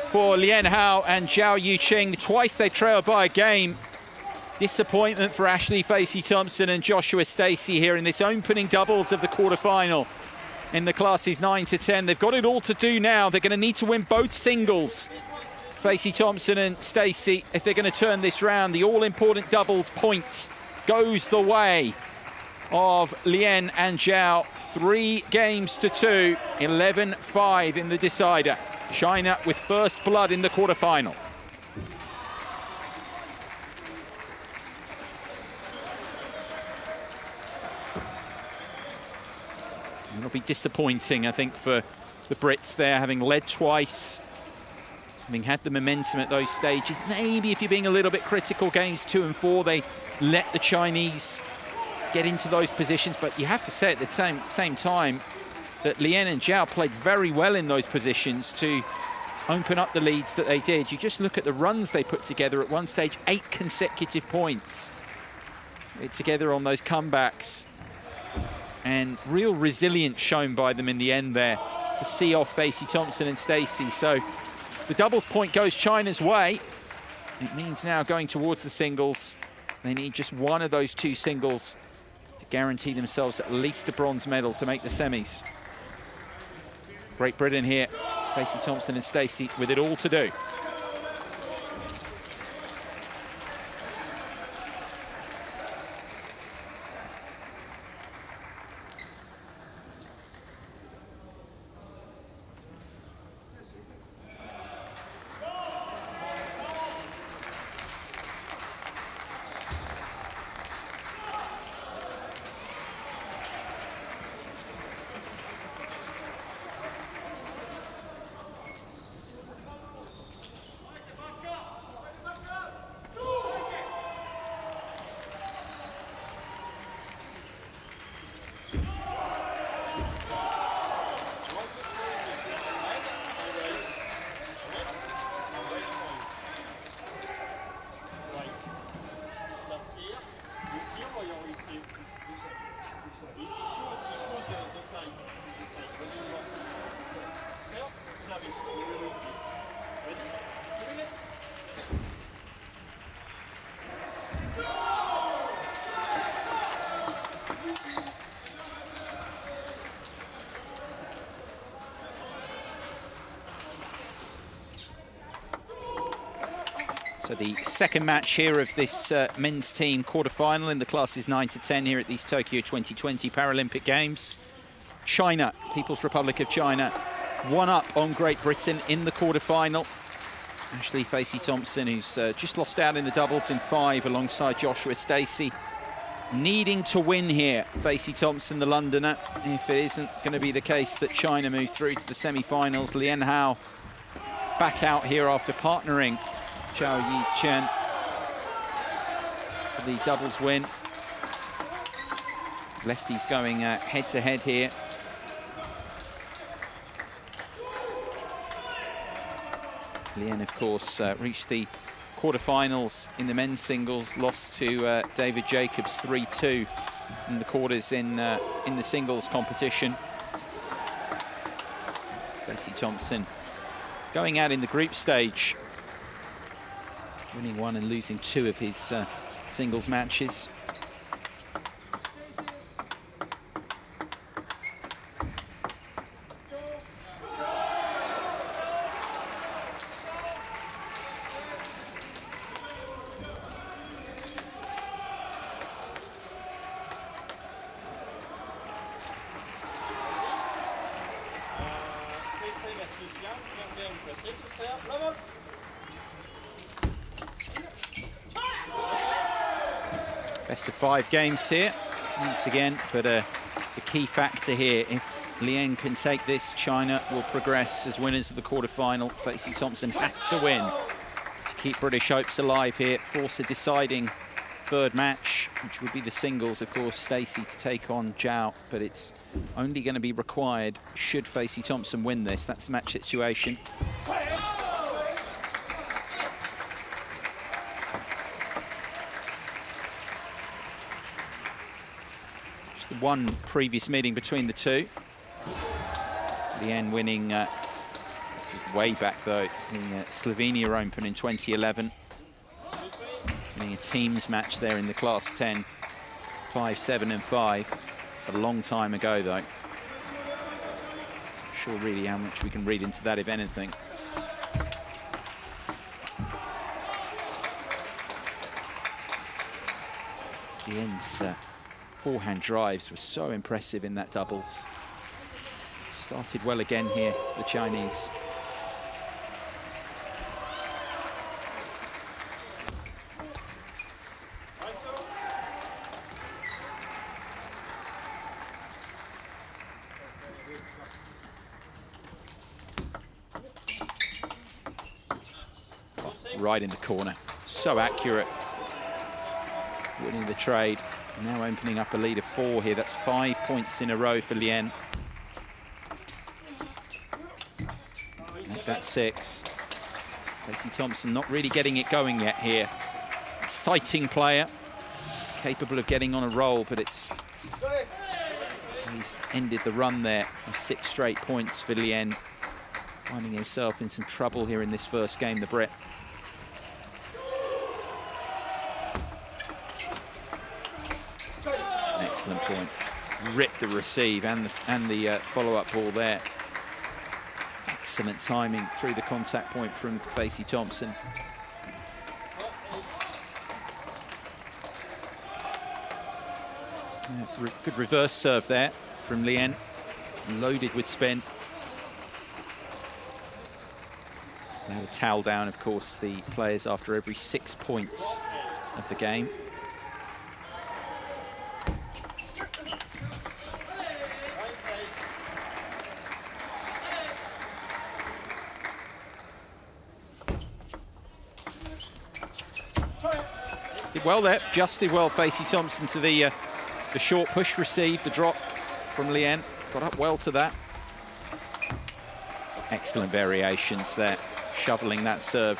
for Lien Hao and Zhao Yiqing. Twice they trailed by a game. Disappointment for Ashley Facey Thompson and Joshua Stacey here in this opening doubles of the quarterfinal in the classes 9 to 10. They've got it all to do now. They're going to need to win both singles. Facey Thompson and Stacey, if they're going to turn this round, the all-important doubles point goes the way of Lien and Zhao. 3 games to 2, 11-5 in the decider. China with first blood in the quarterfinal. It'll be disappointing, I think, for the Brits there, having led twice, having had the momentum at those stages. Maybe if you're being a little bit critical, games 2 and 4, they let the Chinese get into those positions. But you have to say at the same time that Lien and Zhao played very well in those positions to open up the leads that they did. You just look at the runs they put together at one stage, 8 consecutive points together on those comebacks. And real resilience shown by them in the end there to see off Facey Thompson and Stacey. So the doubles point goes China's way. It means now going towards the singles. They need just one of those 2 singles to guarantee themselves at least a bronze medal to make the semis. Great Britain here, Facey Thompson and Stacey with it all to do. So the second match here of this men's team quarterfinal in the classes 9 to 10 here at these Tokyo 2020 Paralympic Games. China, People's Republic of China, 1 up on Great Britain in the quarterfinal. Ashley Facey Thompson, who's just lost out in the doubles in 5 alongside Joshua Stacey. Needing to win here, Facey Thompson, the Londoner, if it isn't going to be the case that China move through to the semi-finals. Lien Hao back out here after partnering Zhao Yi Chen for the doubles win. Lefties going head-to-head here. Lien, of course, reached the quarterfinals in the men's singles, lost to David Jacobs 3-2 in the quarters in the singles competition. Facey Thompson going out in the group stage, winning 1 and losing 2 of his singles matches. Best of 5 games here, once again, but the key factor here, if Lien can take this, China will progress as winners of the quarterfinal. Facey Thompson has to win to keep British hopes alive here, force a deciding 3rd match, which would be the singles, of course, Stacey to take on Zhao, but it's only going to be required should Facey Thompson win this. That's the match situation. The one previous meeting between the two. Lien winning, this was way back though, the Slovenia Open in 2011. Winning a teams match there in the Class 10, 5, 7 and 5. It's a long time ago though. Not sure really how much we can read into that, if anything. Lien's forehand drives were so impressive in that doubles. Started well again here, the Chinese. Right in the corner, so accurate. Winning the trade, now opening up a lead of 4 here. That's 5 points in a row for Lien. Make that 6. Facey Thompson not really getting it going yet here. Exciting player, capable of getting on a roll, but he's ended the run there of 6 straight points for Lien. Finding himself in some trouble here in this first game, the Brit. Excellent point. Ripped the receive and the follow-up ball there. Excellent timing through the contact point from Facey Thompson. Good reverse serve there from Lien. Loaded with spin. They will towel down, of course, the players after every 6 points of the game. Did well there, just did well, Facey Thompson to the short push receive, the drop from Lien. Got up well to that. Excellent variations there, shoveling that serve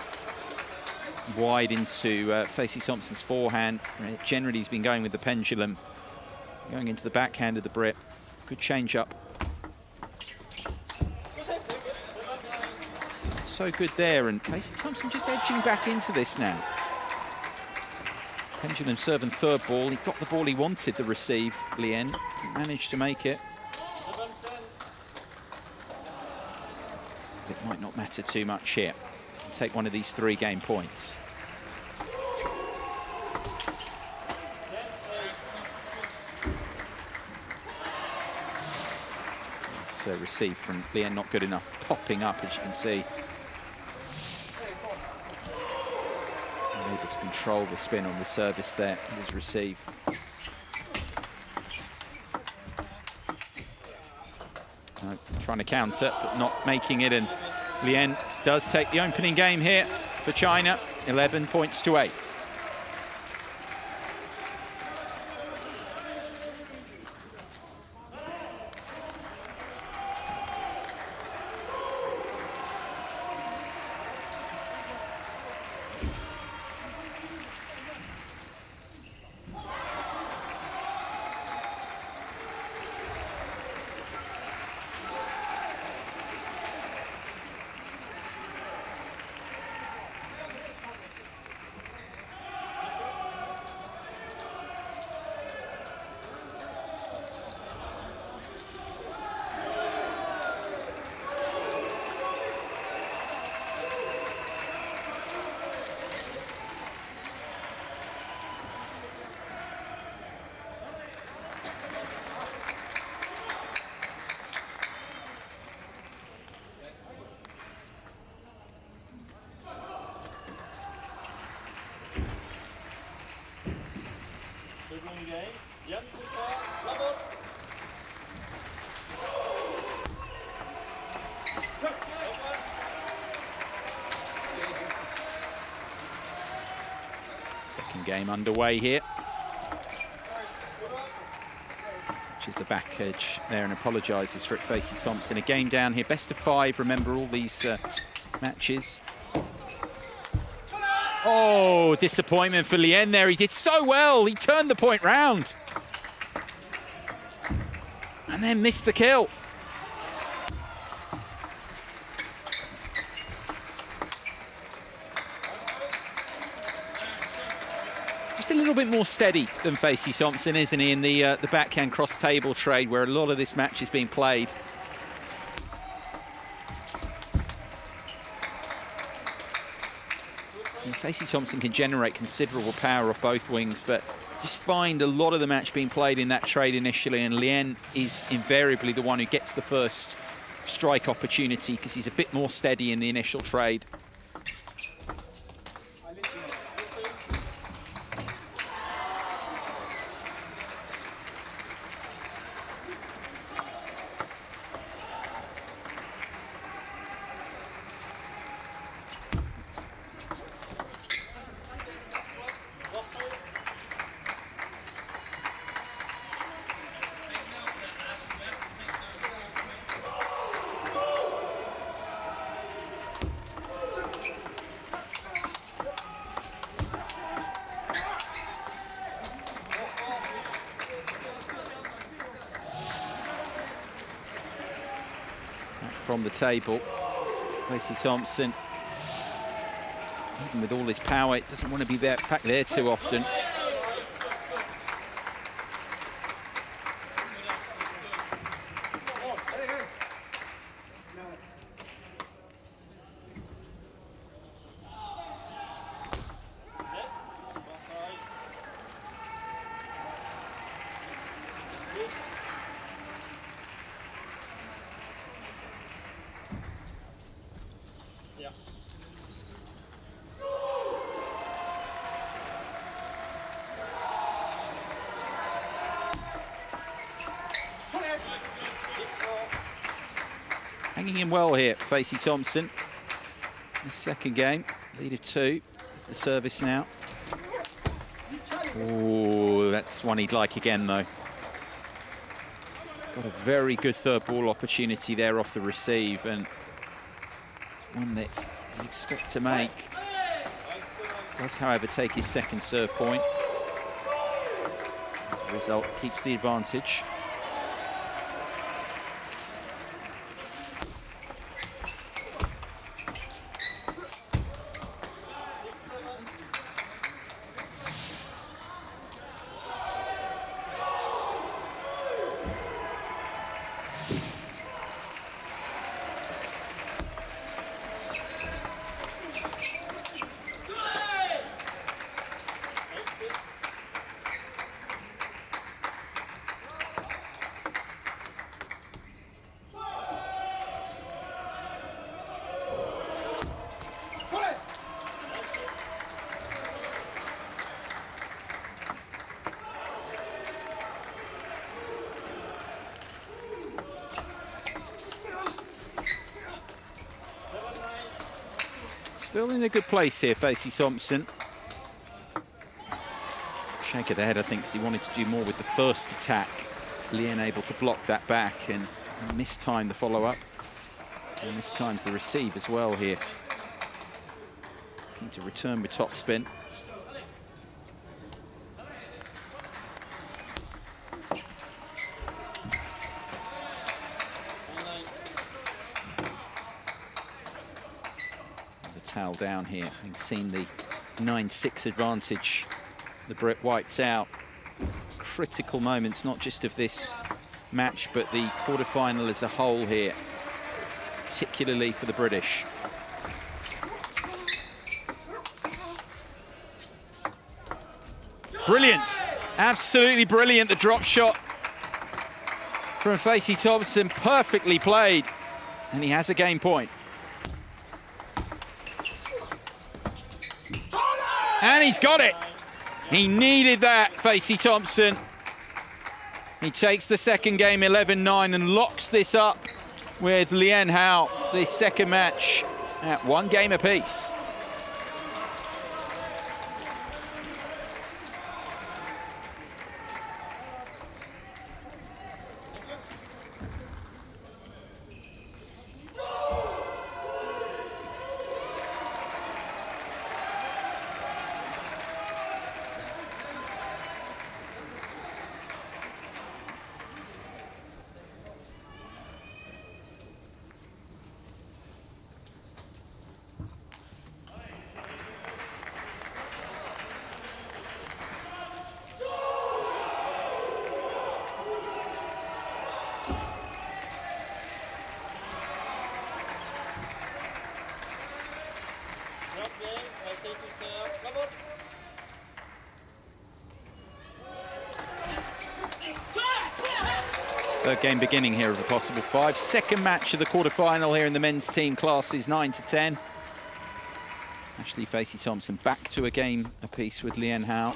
wide into Facey Thompson's forehand. Generally, he's been going with the pendulum, going into the backhand of the Brit. Good change up. So good there, and Facey Thompson just edging back into this now. Pendulum serve and third ball. He got the ball he wanted, the receive, Lien. Didn't manage to make it. It might not matter too much here. Take one of these 3 game points. It's a receive from Lien, not good enough. Popping up, as you can see. Able to control the spin on the service there in his receive. Trying to counter, but not making it, and Lien does take the opening game here for China, 11 points to 8. Second game underway here. Which is the back edge there and apologises for it, Facey Thompson. A game down here, best of 5. Remember all these matches. Oh, disappointment for Lien there. He did so well. He turned the point round. And then missed the kill. bit more steady than Facey Thompson, isn't he, in the backhand cross-table trade, where a lot of this match is being played. And Facey Thompson can generate considerable power off both wings, but just find a lot of the match being played in that trade initially, and Lien is invariably the one who gets the first strike opportunity because he's a bit more steady in the initial trade. From the table, Facey Thompson, even with all his power, it doesn't want to be back there too often. Hanging in well here, Facey Thompson. The second game, lead of 2. The service now. Oh, that's one he'd like again, though. Got a very good third ball opportunity there off the receive, and it's one that you expect to make. Does, however, take his second serve point. As a result, keeps the advantage. Still in a good place here, Facey Thompson. Shake of the head, I think, because he wanted to do more with the first attack. Lien able to block that back and mistime the follow-up. And mistimes the receive as well here. Looking to return with topspin. Towel down here, having seen the 9-6 advantage the Brit wiped out. Critical moments, not just of this match, but the quarterfinal as a whole here, particularly for the British. Brilliant, absolutely brilliant, the drop shot from Facey Thompson, perfectly played, and he has a game point. And he's got it. He needed that, Facey Thompson. He takes the second game 11-9 and locks this up with Lien Hao, the second match at 1 game apiece. Third game beginning here of a possible 5. Second match of the quarterfinal here in the men's team classes 9 to 10. Ashley Facey Thompson back to a game apiece with Lien Howe.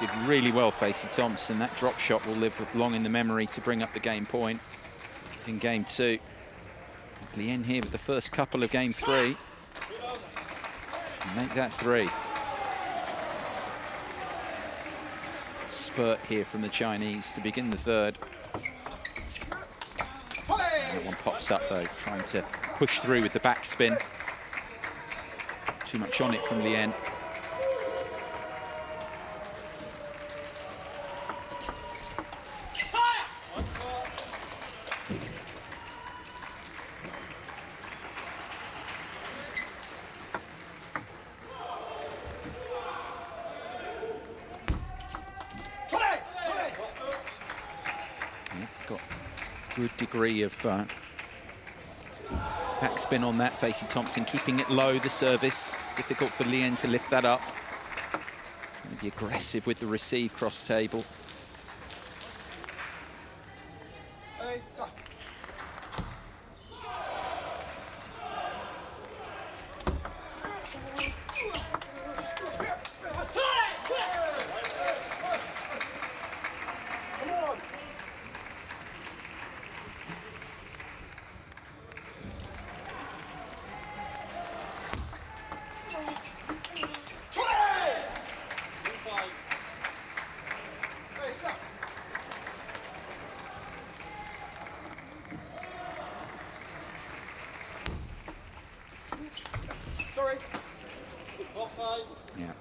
Did really well, Facey Thompson. That drop shot will live long in the memory to bring up the game point in game 2. Lien here with the first couple of game 3. And make that 3. Spurt here from the Chinese to begin the third. That one pops up though, trying to push through with the backspin. Too much on it from Lien. Good degree of backspin on that. Facey Thompson keeping it low, the service. Difficult for Lien to lift that up. Trying to be aggressive with the receive cross table. Yeah,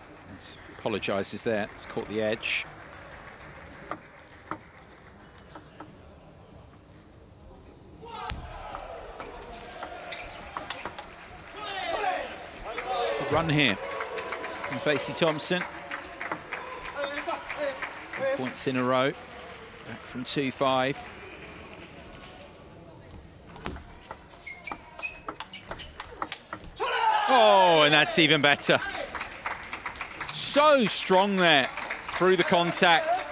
apologises there. It's caught the edge. Good run here from Facey Thompson. Points in a row. Back from 2-5. Oh, and that's even better. So strong there through the contact.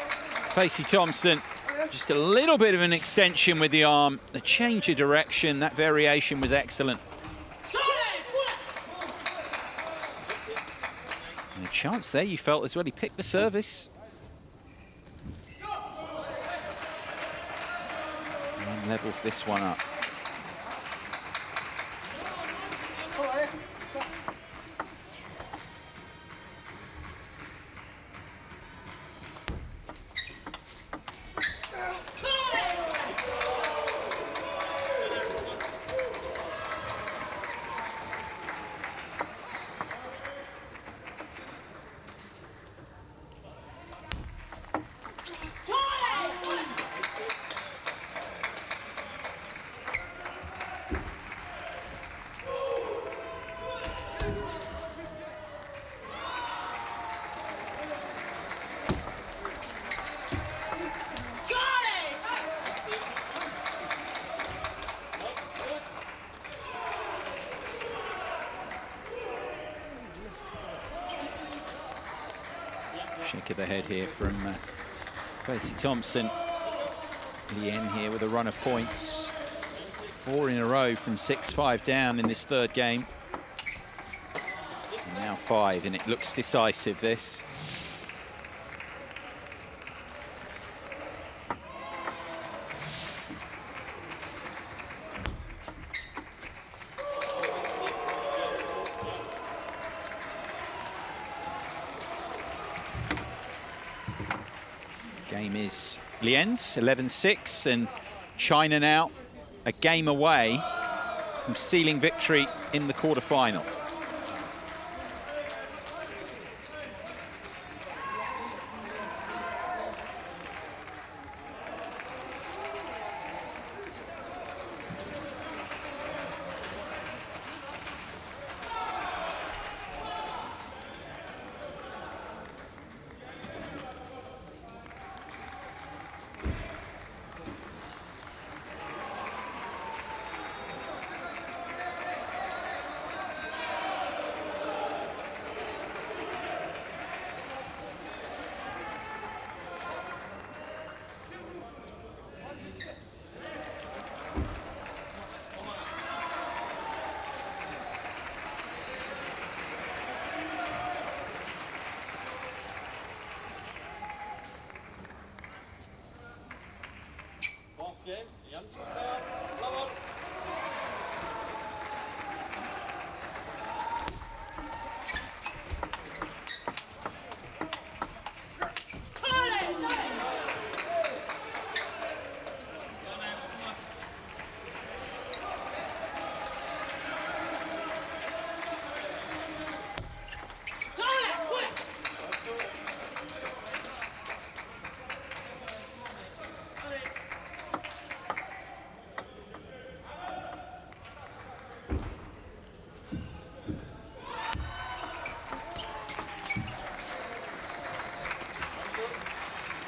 Facey Thompson, just a little bit of an extension with the arm. The change of direction, that variation was excellent. And a chance there, you felt as well. He picked the service. And levels this one up. Shake of the head here from Facey Thompson. Lien here with a run of points. 4 in a row from 6-5 down in this third game. And now 5, and it looks decisive, this. Game is Lien's 11-6, and China now a game away from sealing victory in the quarterfinal.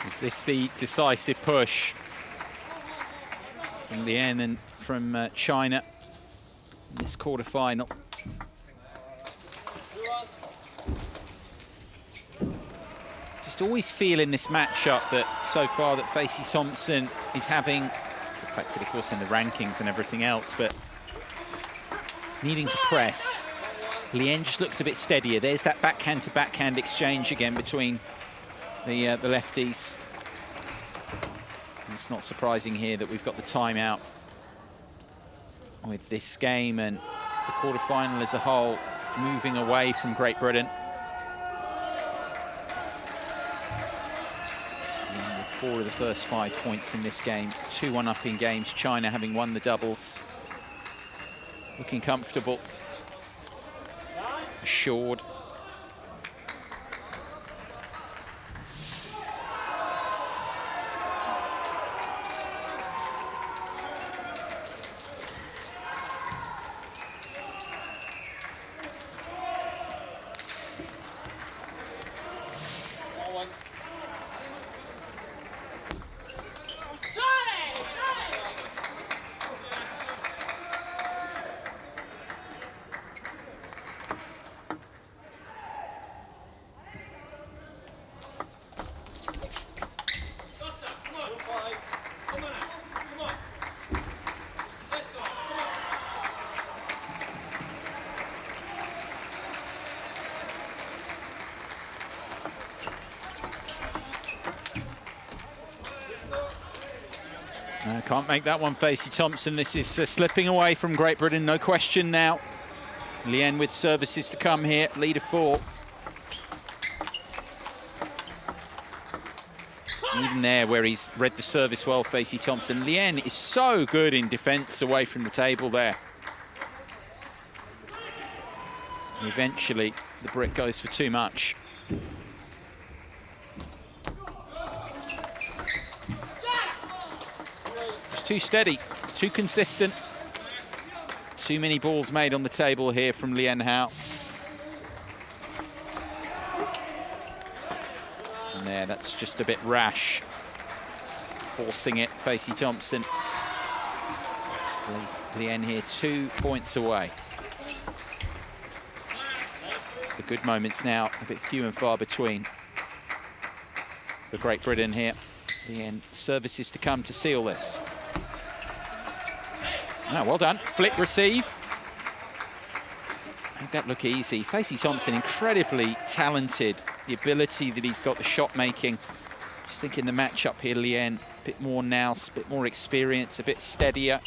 Is this the decisive push from Lien and from China in this quarter-final? Just always feel in this matchup that so far that Facey Thompson is having, reflected of course in the rankings and everything else, but needing to press. Lien just looks a bit steadier. There's that backhand to backhand exchange again between the lefties. And it's not surprising here that we've got the timeout with this game and the quarterfinal as a whole moving away from Great Britain. And with 4 of the first 5 points in this game, 2-1 up in games, China having won the doubles. Looking comfortable, assured. Can't make that one, Facey Thompson. This is slipping away from Great Britain, no question now. Lien with services to come here, lead of 4. Even there where he's read the service well, Facey Thompson. Lien is so good in defence away from the table there. And eventually, the brick goes for too much. Too steady, too consistent. Too many balls made on the table here from Lien Hao. And there, that's just a bit rash. Forcing it, Facey Thompson. Lien here 2 points away. The good moments now, a bit few and far between for Great Britain here. Lien, services to come to seal this. Oh, well done. Flick receive. Make that look easy. Facey Thompson, incredibly talented. The ability that he's got, the shot making. Just thinking the matchup here, Lien, a bit more nous, a bit more experience, a bit steadier.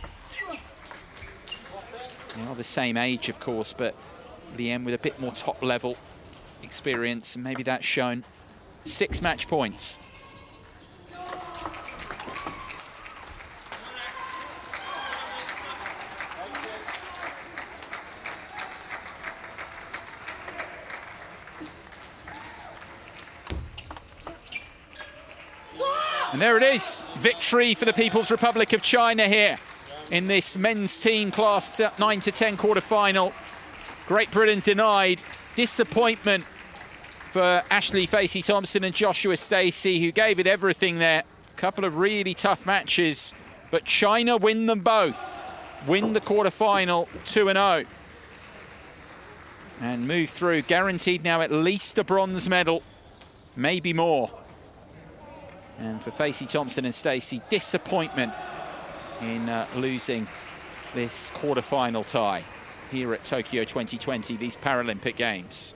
They are the same age, of course, but Lien with a bit more top level experience, and maybe that's shown. 6 match points. And there it is, victory for the People's Republic of China here in this men's team class 9 to 10 quarter-final. Great Britain denied. Disappointment for Ashley Facey Thompson and Joshua Stacey, who gave it everything there. A couple of really tough matches, but China win them both. Win the quarter-final 2-0. And move through, guaranteed now at least a bronze medal, maybe more. And for Facey Thompson and Stacey, disappointment in losing this quarter-final tie here at Tokyo 2020, these Paralympic Games.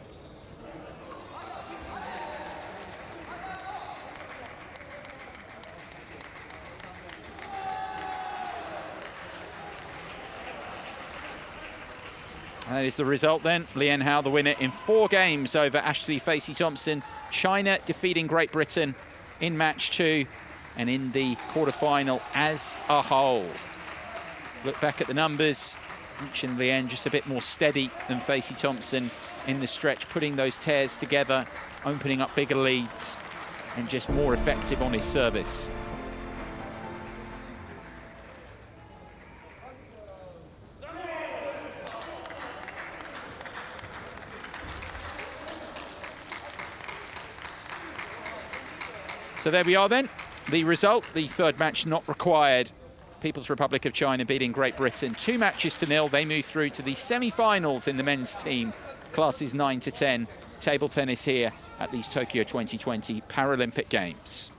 That is the result then. Lien Hao, the winner in 4 games over Ashley Facey Thompson. China defeating Great Britain in match 2 and in the quarterfinal as a whole. Look back at the numbers. Mentioned Lien just a bit more steady than Facey Thompson in the stretch, putting those tears together, opening up bigger leads, and just more effective on his service. So there we are then. The result, the 3rd match not required. People's Republic of China beating Great Britain 2 matches to 0. They move through to the semi-finals in the men's team, classes 9 to 10. Table tennis here at these Tokyo 2020 Paralympic Games.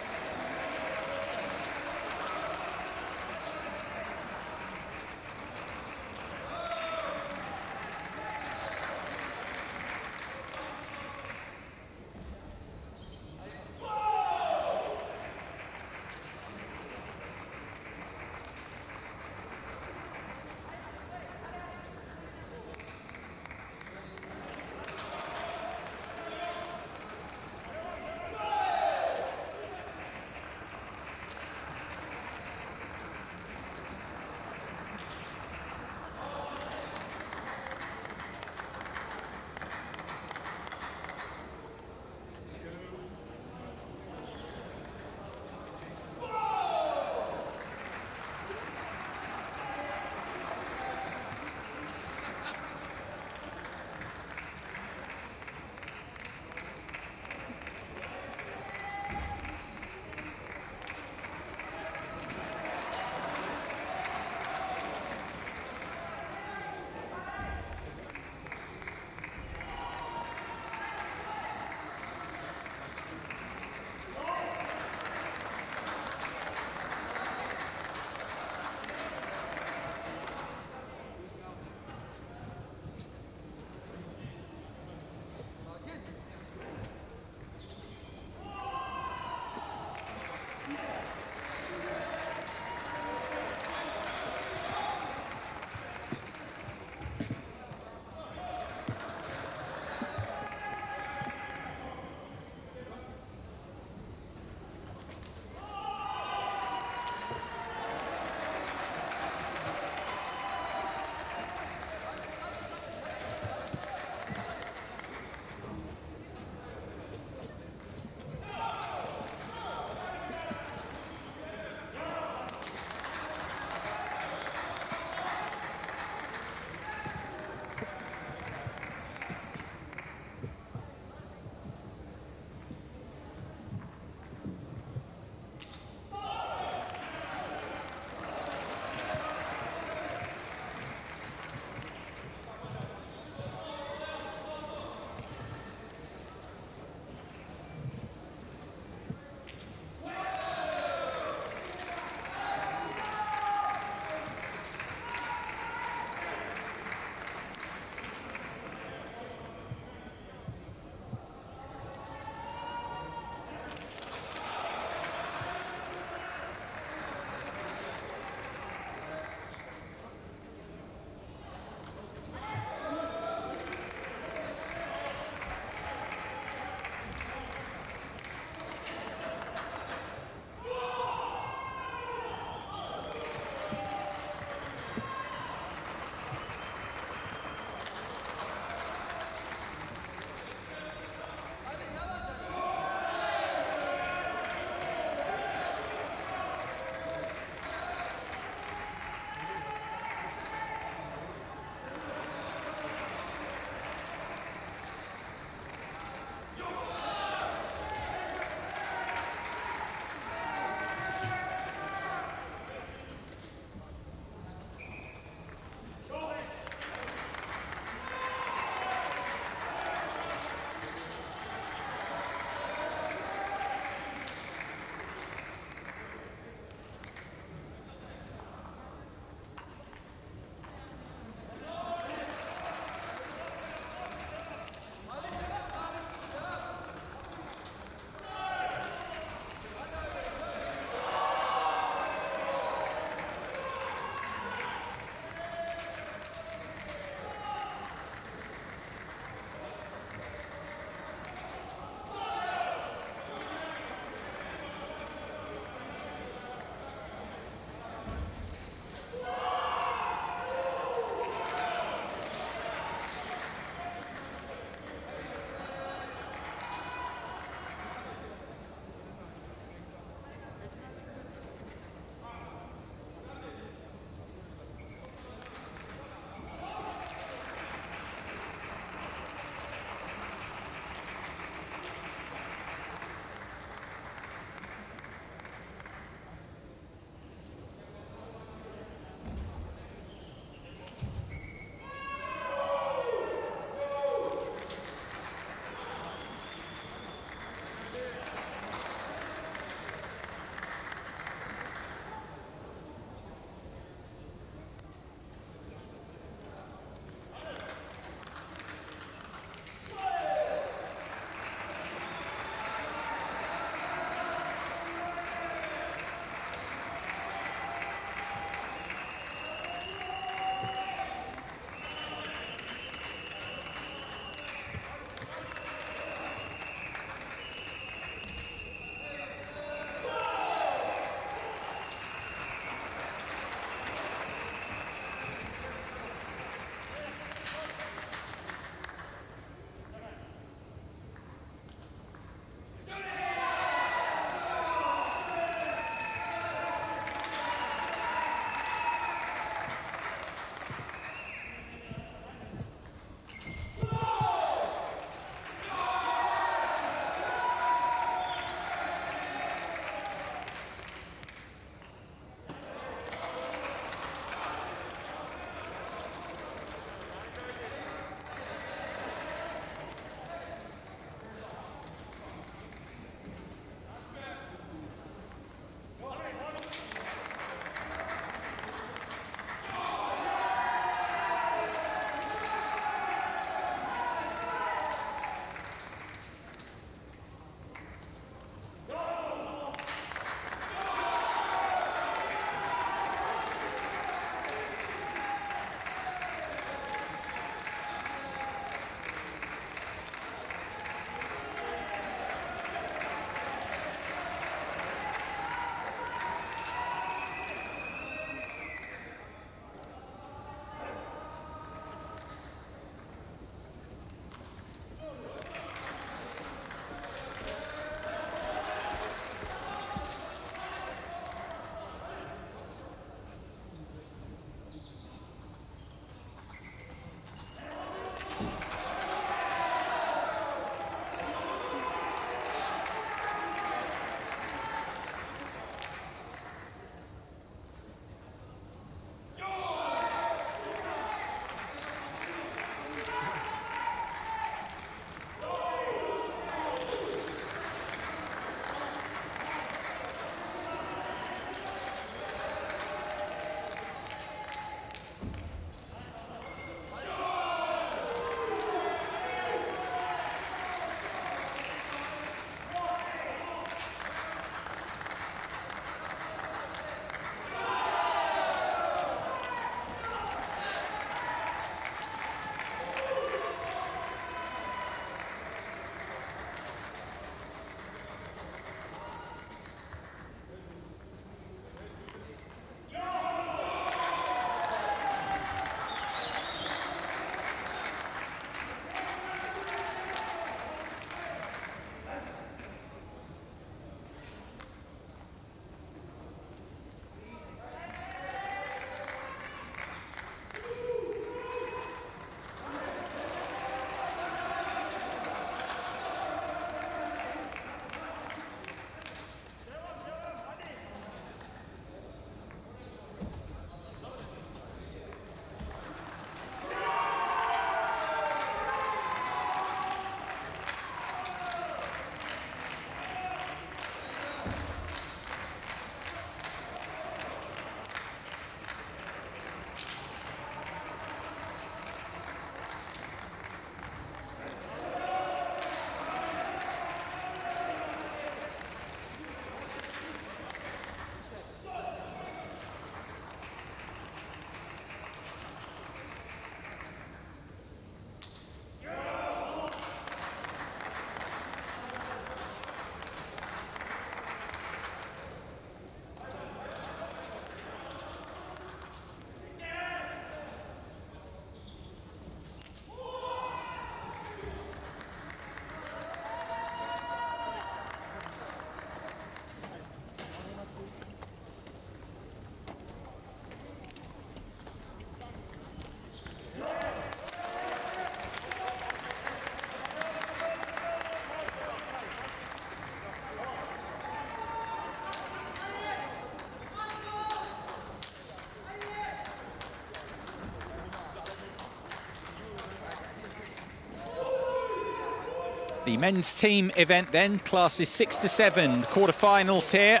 The men's team event then, classes 6 to 7, the quarterfinals here.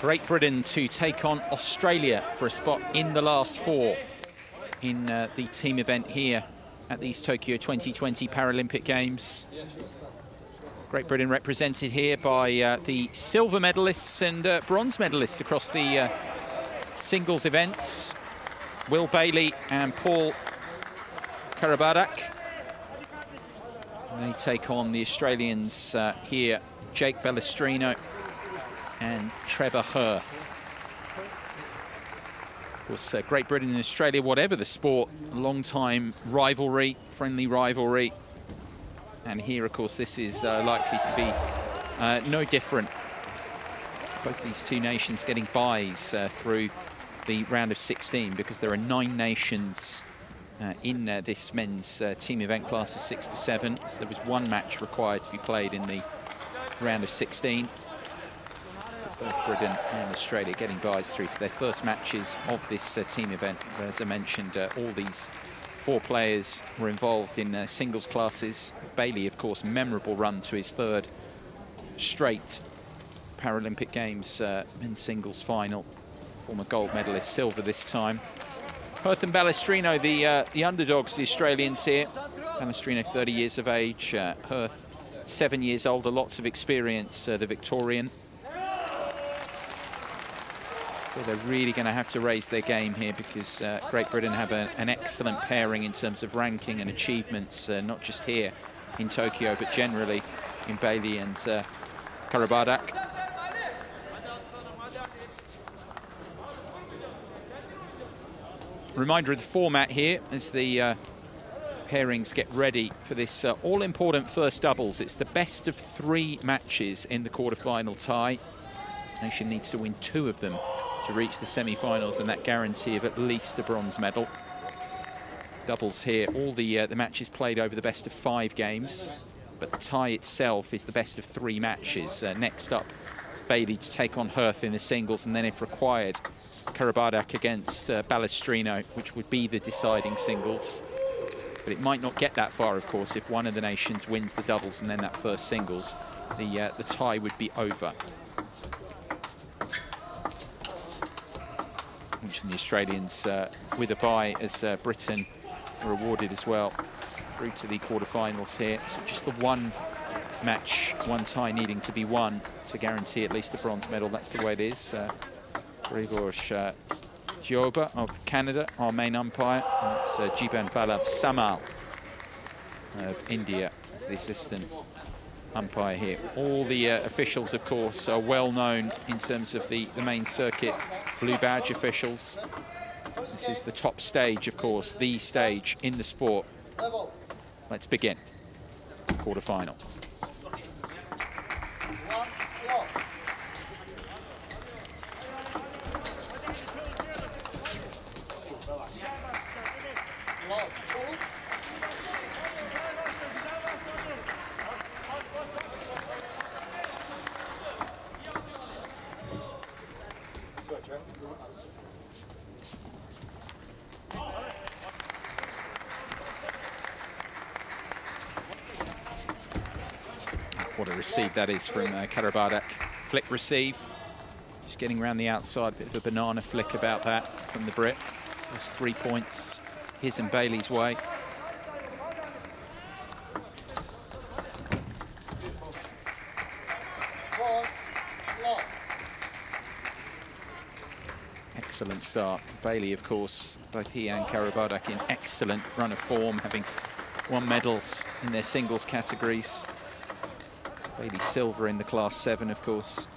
Great Britain to take on Australia for a spot in the last 4 in the team event here at these Tokyo 2020 Paralympic Games. Great Britain represented here by the silver medalists and bronze medalists across the singles events. Will Bailey and Paul Karabadak. They take on the Australians here, Jake Bellestrino and Trevor Hirth. Of course, Great Britain and Australia, whatever the sport, a long-time rivalry, friendly rivalry. And here, of course, this is likely to be no different. Both these two nations getting byes through the round of 16 because there are 9 nations in this men's team event class of 6 to 7. So there was 1 match required to be played in the round of 16. Both Britain and Australia getting byes through to their first matches of this team event. As I mentioned, all these 4 players were involved in singles classes. Bailey, of course, memorable run to his 3rd straight Paralympic Games men's singles final. Former gold medalist, silver this time. Hirth and Bellestrino, the underdogs, the Australians here. Bellestrino, 30 years of age. Hirth, 7 years older, lots of experience, the Victorian. So they're really going to have to raise their game here because Great Britain have an excellent pairing in terms of ranking and achievements, not just here in Tokyo, but generally in Bailey and Karabadak. Reminder of the format here as the pairings get ready for this all-important first doubles. It's the best of 3 matches in the quarter-final tie. The nation needs to win 2 of them to reach the semi-finals and that guarantee of at least a bronze medal. Doubles here, all the matches played over the best of 5 games, but the tie itself is the best of 3 matches. Next up, Bailey to take on Hirth in the singles, and then if required, Karabadak against Bellestrino, which would be the deciding singles. But it might not get that far, of course, if one of the nations wins the doubles and then that first singles, the tie would be over. Mentioned the Australians with a bye as Britain were awarded as well through to the quarterfinals here. So just the 1 match, 1 tie needing to be won to guarantee at least the bronze medal. That's the way it is. Gregor Gioba of Canada, our main umpire. It's Jiban Balav Samal of India as the assistant umpire here. All the officials, of course, are well known in terms of the main circuit, blue badge officials. This is the top stage, of course, the stage in the sport. Let's begin. Quarter-final. What a receive that is from Karabadak. Flick receive. Just getting around the outside. A bit of a banana flick about that from the Brit. First 3 points his and Bailey's way. Excellent start. Bailey, of course, both he and Karabadak in excellent run of form, having won medals in their singles categories. Bailey silver in the class 7, of course.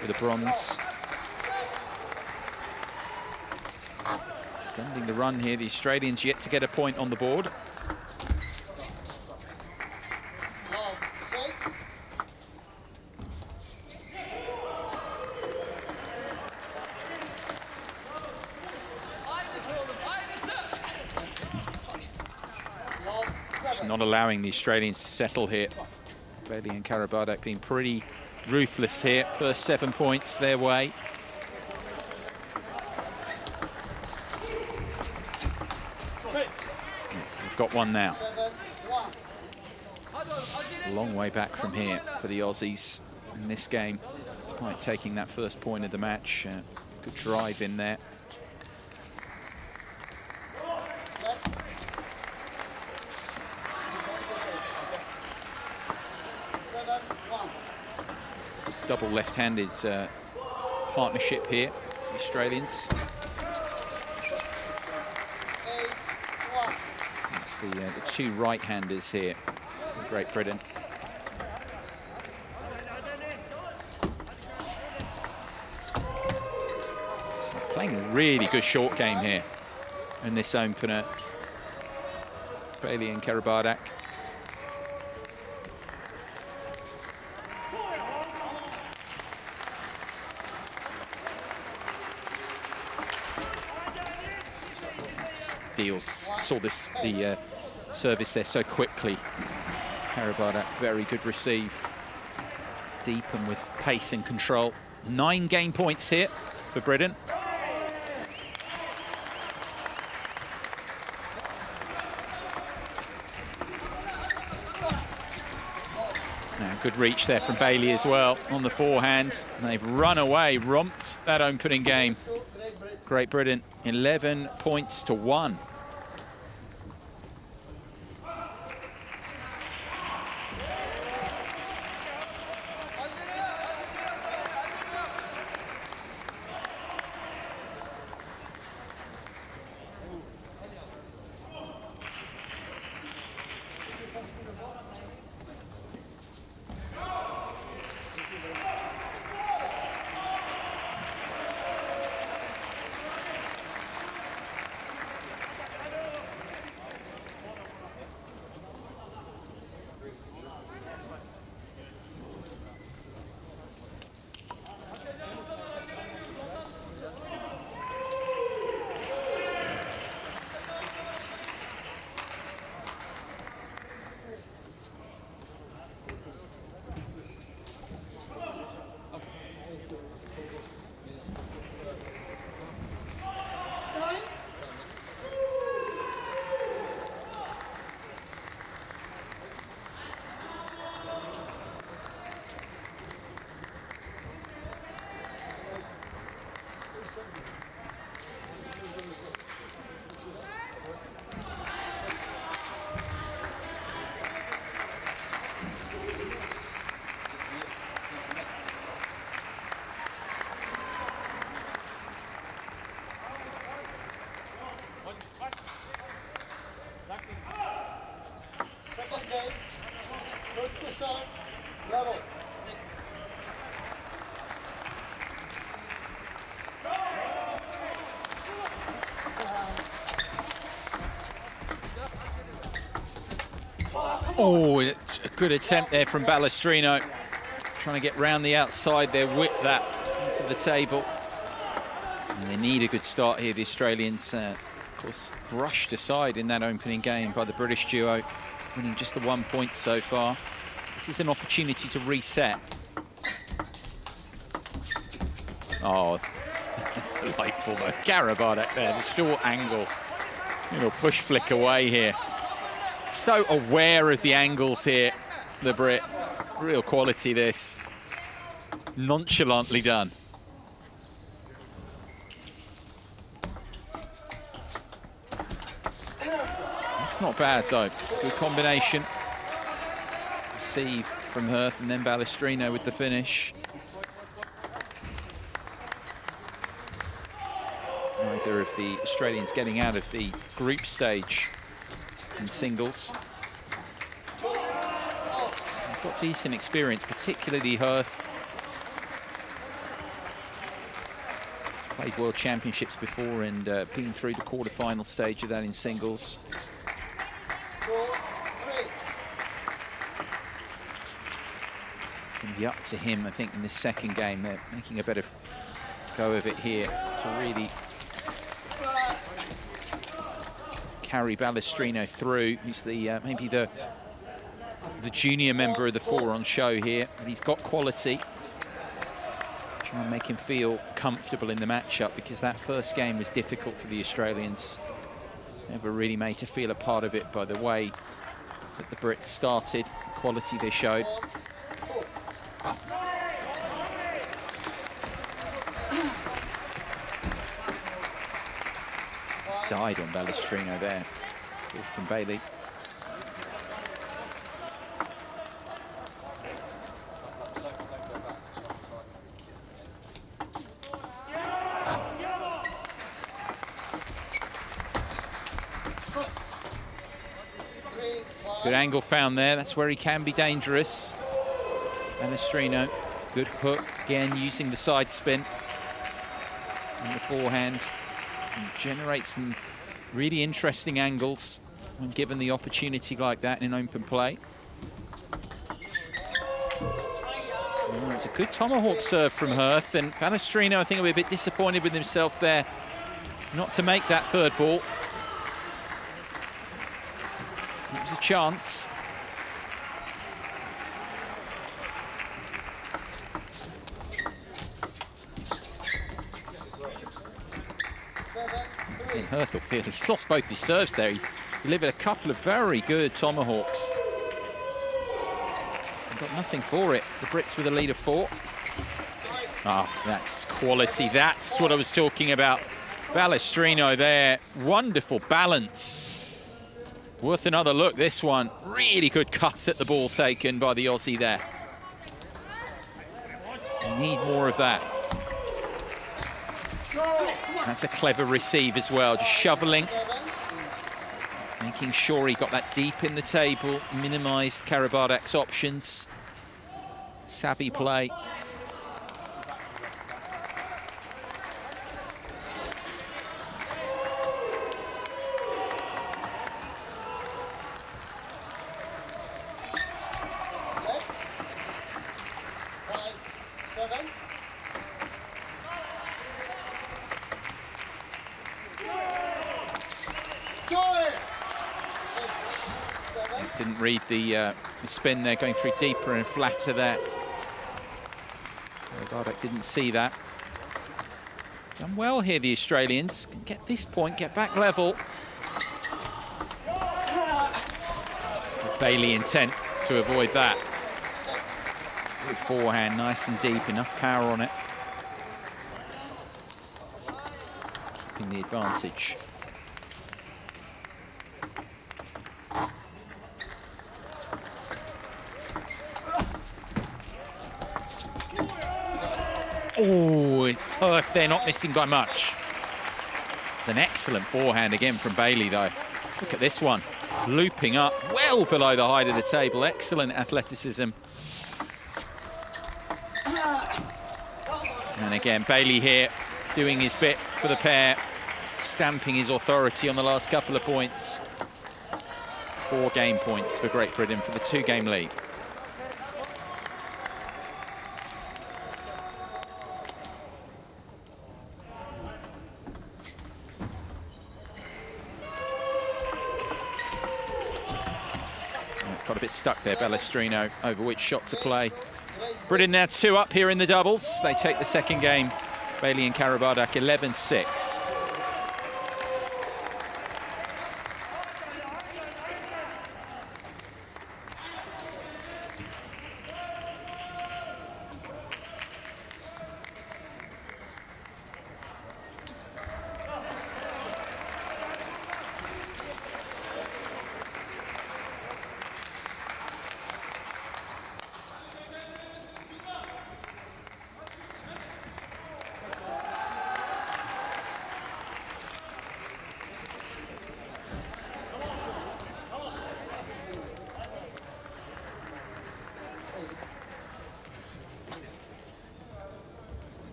With a bronze. Extending the run here, the Australians yet to get a point on the board. Not allowing the Australians to settle here. Bailey and Karabadak being pretty ruthless here. First 7 points their way. got one now. A long way back from here for the Aussies in this game, despite taking that first point of the match. Good drive in there. It's double left-handed partnership here, the Australians. It's the two right-handers here from Great Britain. Playing a really good short game here in this opener. Bailey and Karabardak. Saw this the service there so quickly. Karabardak, very good receive. Deep and with pace and control. 9 game points here for Britain. Good reach there from Bailey as well on the forehand. And they've run away, romped that opening game. Great Britain, 11 points to 1. Oh, a good attempt there from Balestrino. Trying to get round the outside there, whip that into the table. And they need a good start here, the Australians. Of course, brushed aside in that opening game by the British duo, winning just the 1 point so far. This is an opportunity to reset. Oh, it's delightful though. Karabardak there, the short angle. Little push flick away here. So aware of the angles here, the Brit. Real quality this. Nonchalantly done. That's not bad though. Good combination. Receive from Hirth and then Balestrino with the finish. Neither of the Australians getting out of the group stage in singles. They've got decent experience, particularly Hirth. He's played World Championships before and been through the quarterfinal stage of that in singles. Going to be up to him, I think, in this second game. They're making a better go of it here to really carry Balestrino through. He's the maybe the junior member of the four on show here, but he's got quality. Try and make him feel comfortable in the matchup because that first game was difficult for the Australians. Never really made to feel a part of it by the way that the Brits started, the quality they showed. Died on Balestrino there. Ball from Bailey. Good angle found there. That's where he can be dangerous. Balestrino, good hook. Again, using the side spin and the forehand. And generate some really interesting angles when given the opportunity like that in open play. Oh, it's a good tomahawk serve from Hirth, and Balestrino, I think, will be a bit disappointed with himself there not to make that third ball. It was a chance. And Hirth will feel he's lost both his serves there. He delivered a couple of very good tomahawks. And got nothing for it. The Brits with a lead of 4. Ah, that's quality. That's what I was talking about. Balestrino there. Wonderful balance. Worth another look, this one. Really good cuts at the ball taken by the Aussie there. You need more of that. That's a clever receive as well, just shoveling. Making sure he got that deep in the table, minimised Karabardak's options. Savvy play. Didn't read the spin there, going through deeper and flatter there. Karabardak didn't see that. Done well here, the Australians. Can get this point, get back level. Bailey intent to avoid that. Good forehand, nice and deep, enough power on it. Keeping the advantage. Oh, Hirth there, not missing by much. An excellent forehand again from Bailey, though. Look at this one, looping up well below the height of the table. Excellent athleticism. And again, Bailey here doing his bit for the pair, stamping his authority on the last couple of points. 4 game points for Great Britain for the 2-game lead. Got a bit stuck there, Balestrino, over which shot to play. Britain now 2 up here in the doubles. They take the second game. Bailey and Karabardak 11-6.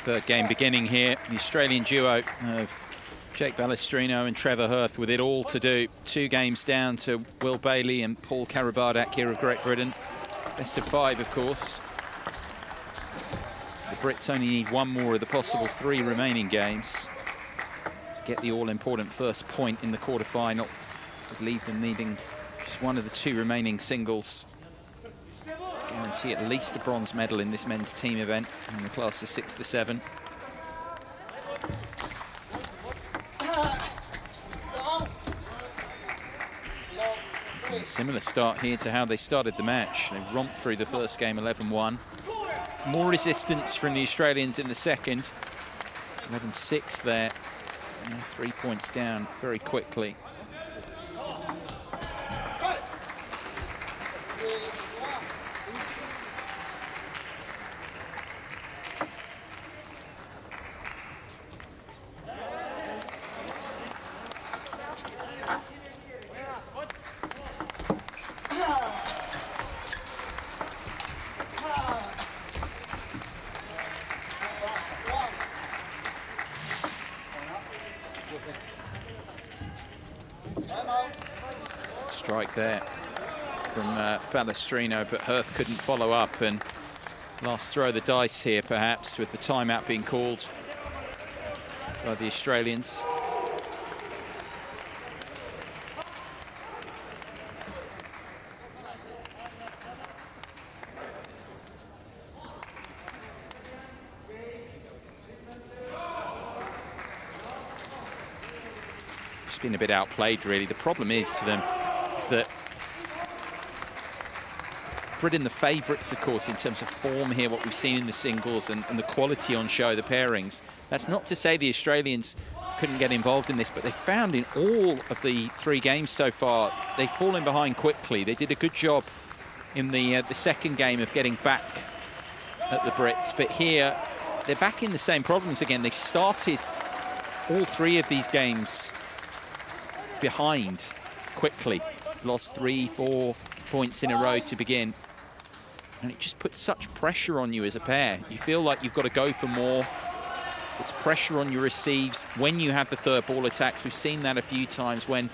Third game beginning here. The Australian duo of Jake Balestrino and Trevor Hirth with it all to do. 2 games down to Will Bailey and Paul Karabardak here of Great Britain. Best of 5, of course. So the Brits only need 1 more of the possible 3 remaining games to get the all-important first point in the quarterfinal. Would leave them needing just 1 of the 2 remaining singles. Guarantee at least a bronze medal in this men's team event in the class of 6 to 7. A similar start here to how they started the match. They romped through the first game 11-1. More resistance from the Australians in the second. 11-6 there. Now 3 points down very quickly. Strike there from Balestrino, but Hirth couldn't follow up, and last throw of the dice here perhaps with the timeout being called by the Australians. Just been a bit outplayed really. The problem is for them is that Britain the favourites, of course, in terms of form here, what we've seen in the singles and the quality on show, the pairings. That's not to say the Australians couldn't get involved in this, but they found in all of the 3 games so far, they've fallen behind quickly. They did a good job in the second game of getting back at the Brits, but here they're back in the same problems again. They've started all 3 of these games behind quickly, lost 3-4 points in a row to begin, and it just puts such pressure on you as a pair. You feel like you've got to go for more. It's pressure on your receives when you have the third ball attacks. We've seen that a few times when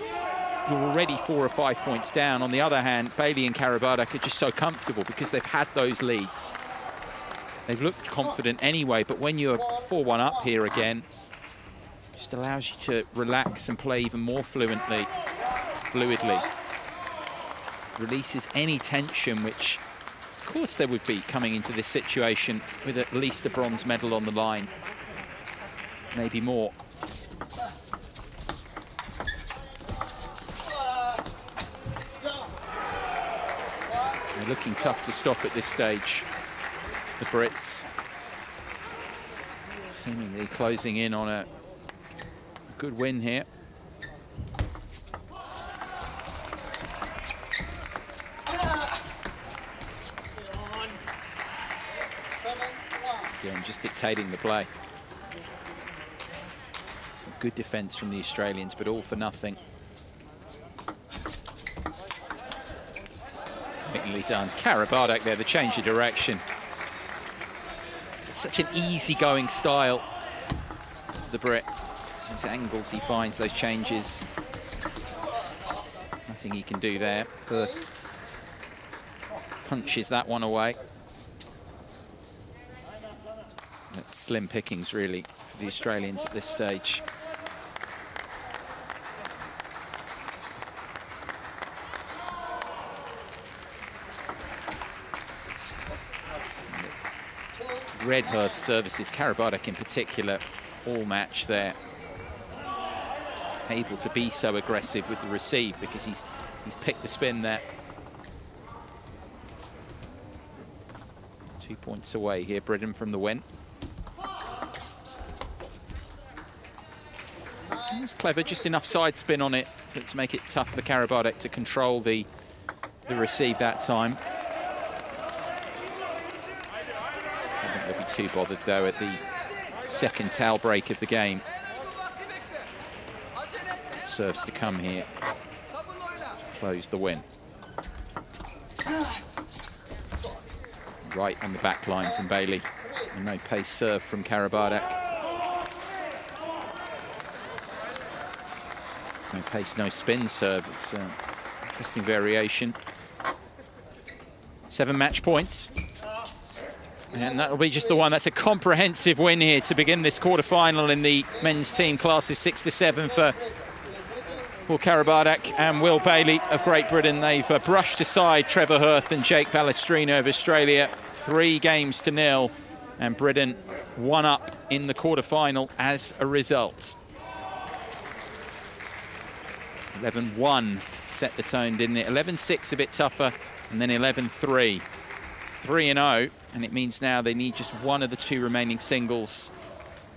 you're already 4 or 5 points down. On the other hand, Bailey and Karabardak are just so comfortable because they've had those leads. They've looked confident anyway, but when you're 4-1 up here again, just allows you to relax and play even more fluidly. Releases any tension, which of course there would be coming into this situation with at least a bronze medal on the line, maybe more. They're looking tough to stop at this stage, the Brits. Seemingly closing in on a good win here. Again, just dictating the play. Some good defense from the Australians, but all for nothing. Neatly done. Karabardak there, the change of direction. It's such an easy-going style, the Brit. Those angles he finds, those changes. Nothing he can do there. Hirth punches that one away. That's slim pickings, really, for the Australians at this stage. Red Hirth services, Karabardak in particular, all match there. Able to be so aggressive with the receive because he's picked the spin there. 2 points away here, Britain, from the win. It was clever, just enough side spin on it to make it tough for Karabardak to control the receive that time. I don't think they'll be too bothered though at the second towel break of the game. Serves to come here to close the win. Right on the back line from Bailey. And no pace serve from Karabardak. No pace, no spin serve. It's an interesting variation. 7 match points. And that'll be just the one. That's a comprehensive win here to begin this quarter-final in the men's team classes 6 to 7 for Will Karabardak and Will Bailey of Great Britain. They've brushed aside Trevor Hirth and Jake Palestrino of Australia. 3 games to 0, and Britain 1 up in the quarter-final as a result. 11-1 set the tone, didn't it? 11-6 a bit tougher, and then 11-3. 3-0, and it means now they need just one of the 2 remaining singles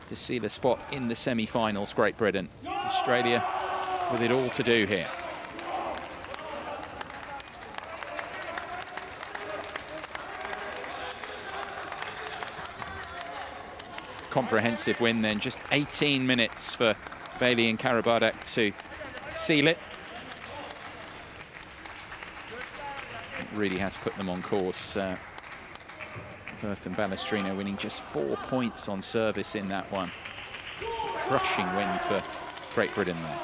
to seal a spot in the semi-finals. Great Britain. Australia with it all to do here. Comprehensive win then, just 18 minutes for Bailey and Karabardak to seal it. It really has put them on course. Hirth and Palestrino winning just 4 points on service in that one. Crushing win for Great Britain there.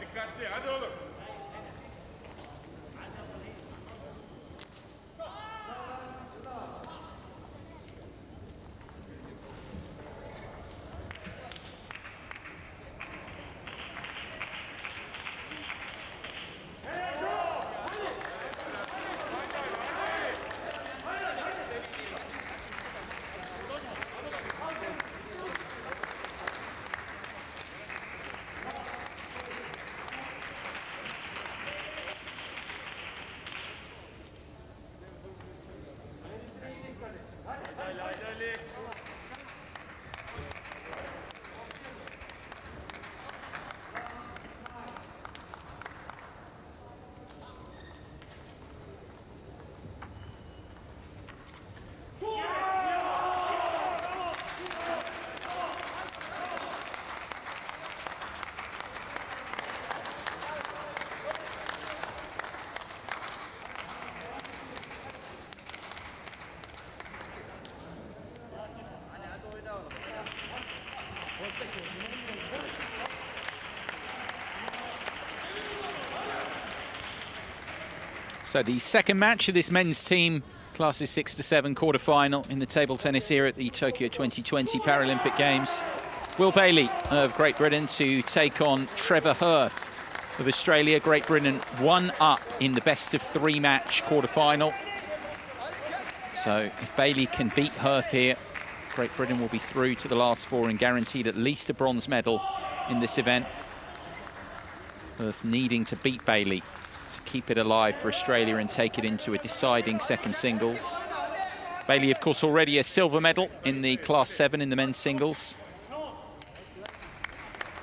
Dikkatli, hadi oğlum. So the second match of this men's team classes 6 to 7 quarter-final in the table tennis here at the Tokyo 2020 Paralympic Games. Will Bailey of Great Britain to take on Trevor Hirth of Australia. Great Britain 1 up in the best-of-3 match quarter-final. So if Bailey can beat Hirth here, Great Britain will be through to the last 4 and guaranteed at least a bronze medal in this event. Hirth needing to beat Bailey to keep it alive for Australia and take it into a deciding second singles. Bailey, of course, already a silver medal in the Class 7 in the men's singles.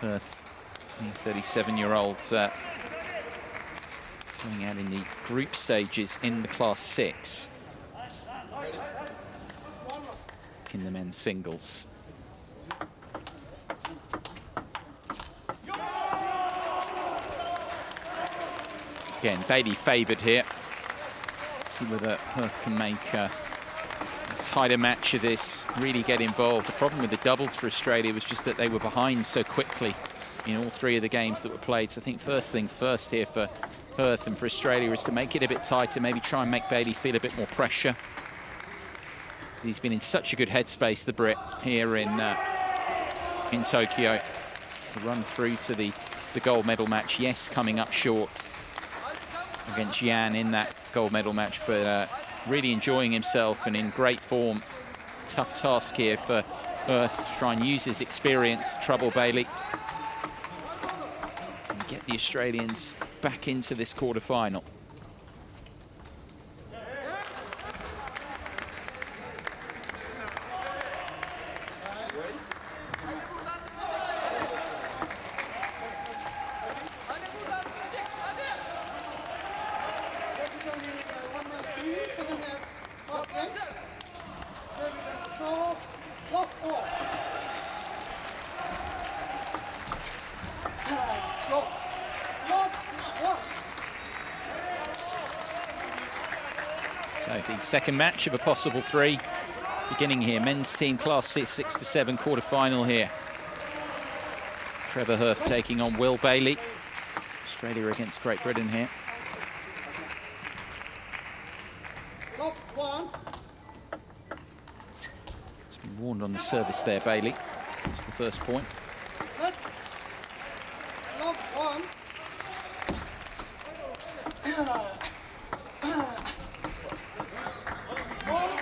Hirth, the 37-year-old, going out in the group stages in the Class 6 in the men's singles. Again, Bailey favoured here. See whether Hurth can make a tighter match of this, really get involved. The problem with the doubles for Australia was just that they were behind so quickly in all 3 of the games that were played. So I think first thing first here for Hurth and for Australia is to make it a bit tighter, maybe try and make Bailey feel a bit more pressure. Because he's been in such a good headspace, the Brit, here in Tokyo. The run through to the gold medal match, yes, coming up short against Lien in that gold medal match, but really enjoying himself and in great form. Tough task here for Hurth to try and use his experience to trouble Bailey and get the Australians back into this quarter-final. So the second match of a possible 3 beginning here. Men's team class 6 to 7 quarter-final here. Trevor Hurth taking on Will Bailey. Australia against Great Britain here. He's been warned on the service there, Bailey. That's the first point.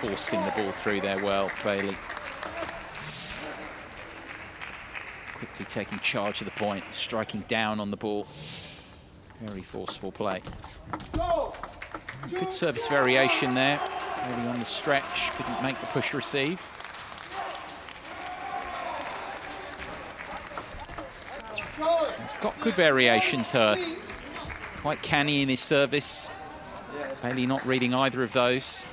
Forcing the ball through there well, Bailey. Quickly taking charge of the point, striking down on the ball. Very forceful play. Good service variation there. Bailey on the stretch, couldn't make the push receive. He's got good variations, Hurth. Quite canny in his service. Bailey not reading either of those.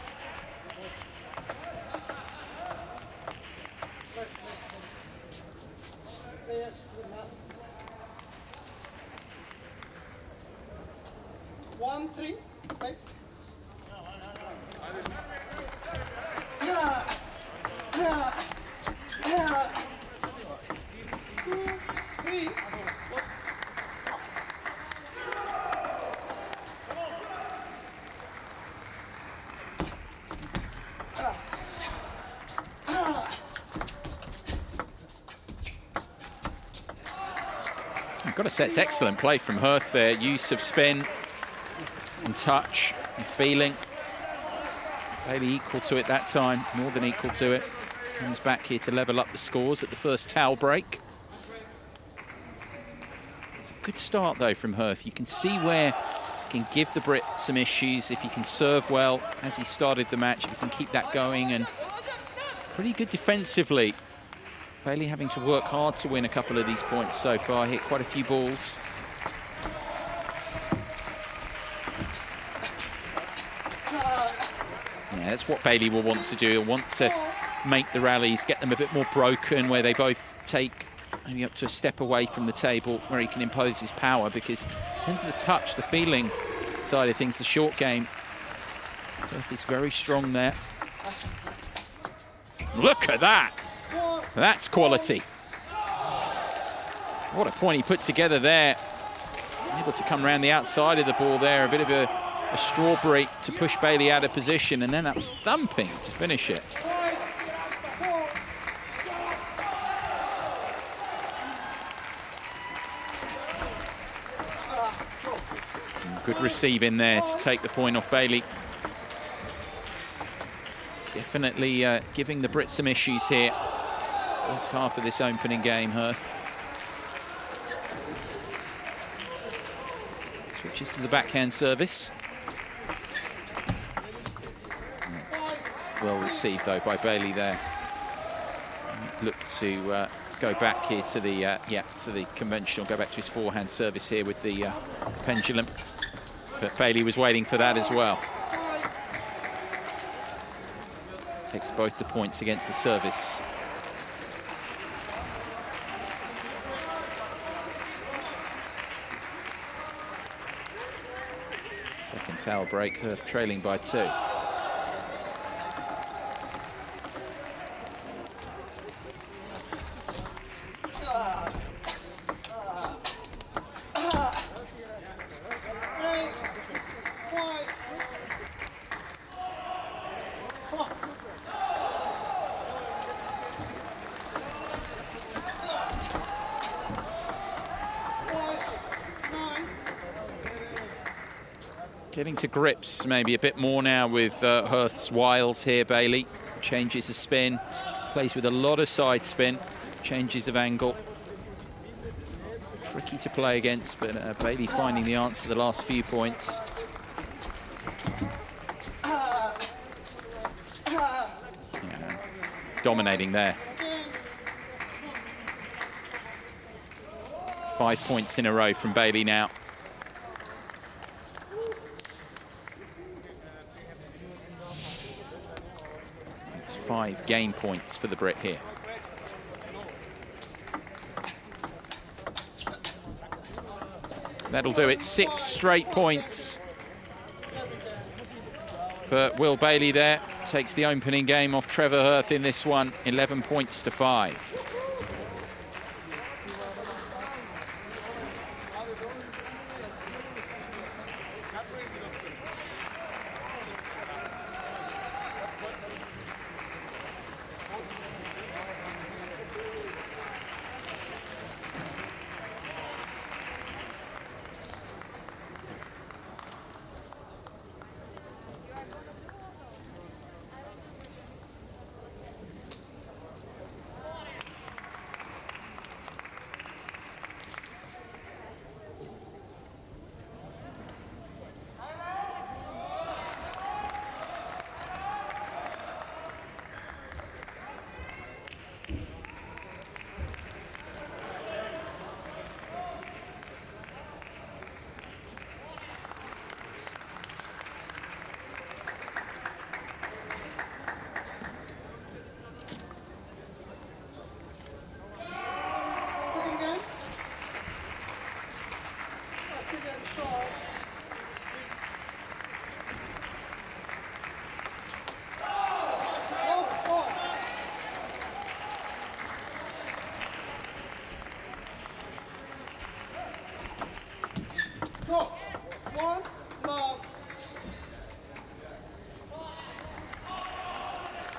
Got to say, it's excellent play from Hurth there. Use of spin and touch and feeling. Bailey equal to it that time, more than equal to it. Comes back here to level up the scores at the first towel break. It's a good start though from Hurth. You can see where he can give the Brit some issues if he can serve well as he started the match. If he can keep that going, and pretty good defensively. Bailey having to work hard to win a couple of these points so far. Hit quite a few balls. Yeah, that's what Bailey will want to do. He'll want to make the rallies, get them a bit more broken, where they both take maybe up to a step away from the table, where he can impose his power, because in terms of the touch, the feeling side of things, the short game, Hurth is very strong there. Look at that! That's quality. What a point he put together there. Able to come around the outside of the ball there. A bit of a strawberry to push Bailey out of position, and then that was thumping to finish it. Good receive in there to take the point off Bailey. Definitely giving the Brits some issues here. First half of this opening game, Hurth. Switches to the backhand service. That's well received though by Bailey there. Look to go back here to the to the conventional, go back to his forehand service here with the pendulum. But Bailey was waiting for that as well. Takes both the points against the service. Second towel break, Hurth trailing by 2. Getting to grips maybe a bit more now with Hurth's wiles here, Bailey. Changes of spin, plays with a lot of side spin, changes of angle. Tricky to play against, but Bailey finding the answer the last few points. Yeah, dominating there. 5 points in a row from Bailey now. It's 5 game points for the Brit here. That'll do it. 6 straight points for Will Bailey there. Takes the opening game off Trevor Hurth in this one. 11 points to 5.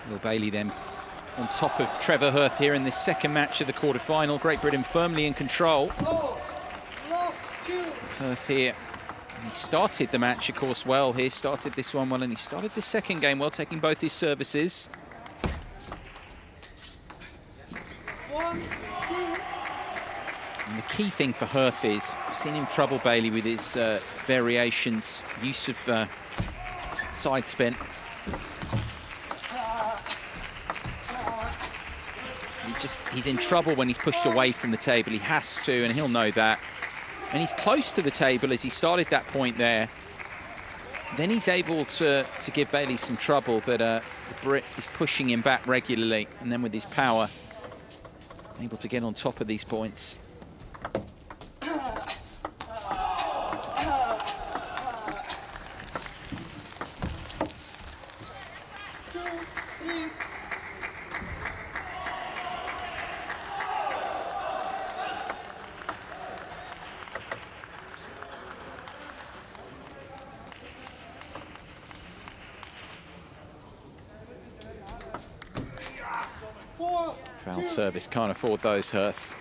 Will Bailey then on top of Trevor Hurth here in this second match of the quarterfinal. Great Britain firmly in control. Hurth here, he started the match, of course, well here, started this one well, and he started the second game well, taking both his services. And the key thing for Hurth is, I've seen him trouble Bailey with his variations, use of side spin. He's in trouble when he's pushed away from the table. He has to, and he'll know that. And he's close to the table as he started that point there. Then he's able to give Bailey some trouble, but the Brit is pushing him back regularly. And then with his power, able to get on top of these points. Foul service, can't afford those, Hurth.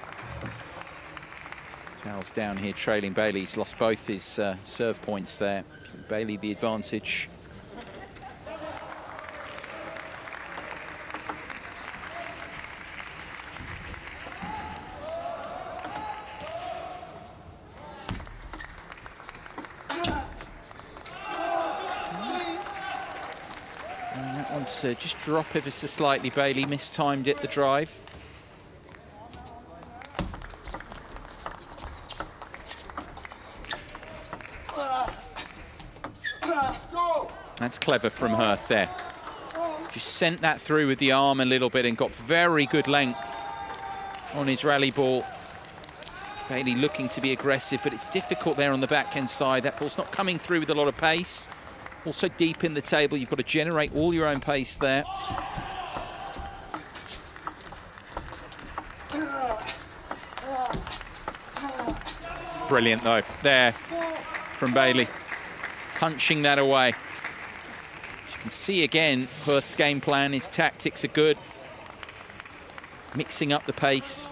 Towels down here, trailing Bailey. He's lost both his serve points there. Bailey the advantage. And that one to just drop ever so slightly. Bailey mistimed it, the drive. That's clever from Hurth there. Just sent that through with the arm a little bit and got very good length on his rally ball. Bailey looking to be aggressive, but it's difficult there on the backhand side. That ball's not coming through with a lot of pace. Also deep in the table, you've got to generate all your own pace there. Brilliant though, there from Bailey, punching that away. As you can see again, Hurth's game plan, his tactics are good. Mixing up the pace.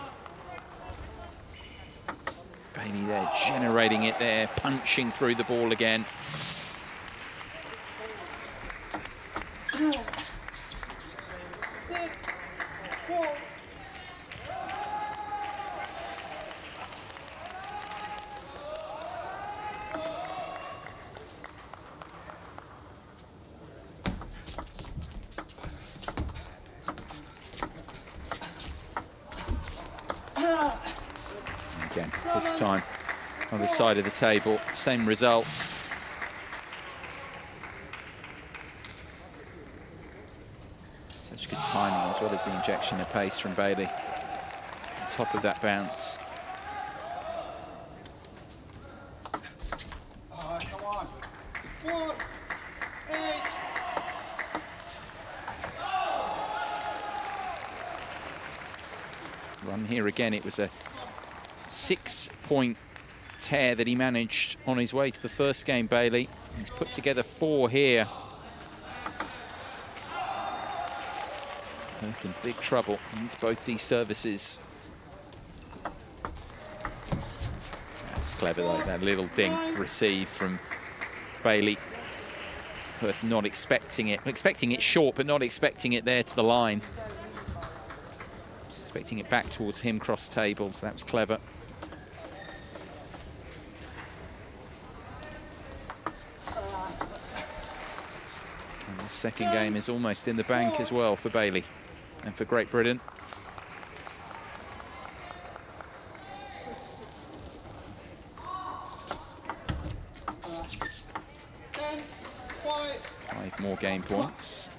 Bailey there, generating it there, punching through the ball again. Again, this time on the side of the table, same result. Such good timing as well as the injection of pace from Bailey. On top of that bounce. Come on. 4, 8. Run here again, it was a 6-point tear that he managed on his way to the first game, Bailey. He's put together 4 here. Both in big trouble. Needs both these services. That's clever though, that little dink receive from Bailey. Hurth not expecting it. Expecting it short, but not expecting it there to the line. Expecting it back towards him cross table, so that was clever. And the second game is almost in the bank as well for Bailey and for Great Britain. Five more game points.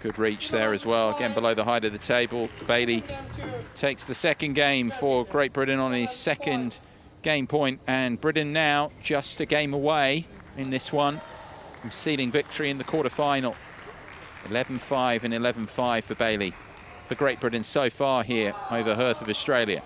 Good reach there as well, again below the height of the table. Bailey takes the second game for Great Britain on his second game point, and Britain now just a game away in this one from sealing victory in the quarterfinal. 11-5 and 11-5 for Bailey, for Great Britain so far here over Hurth of Australia.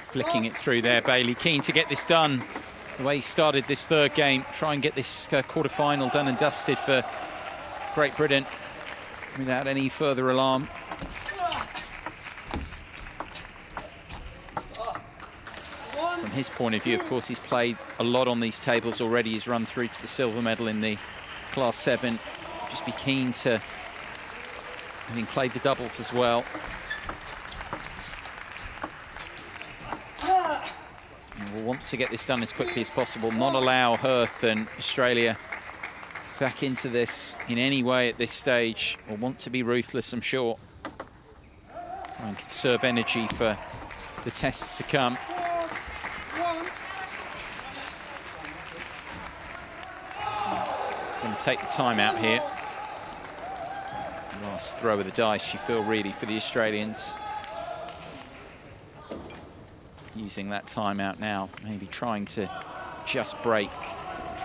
Flicking it through there, Bailey keen to get this done. The way he started this third game, try and get this quarter-final done and dusted for Great Britain without any further alarm. From his point of view, of course, he's played a lot on these tables already. He's run through to the silver medal in the Class 7. Just be keen to, having played the doubles as well. will want to get this done as quickly as possible, not allow Hirth and Australia back into this in any way at this stage, or want to be ruthless, I'm sure. Try and conserve energy for the tests to come. Going to take the time out here. Last throw of the dice, you feel, really, for the Australians. Using that timeout now, maybe trying to just try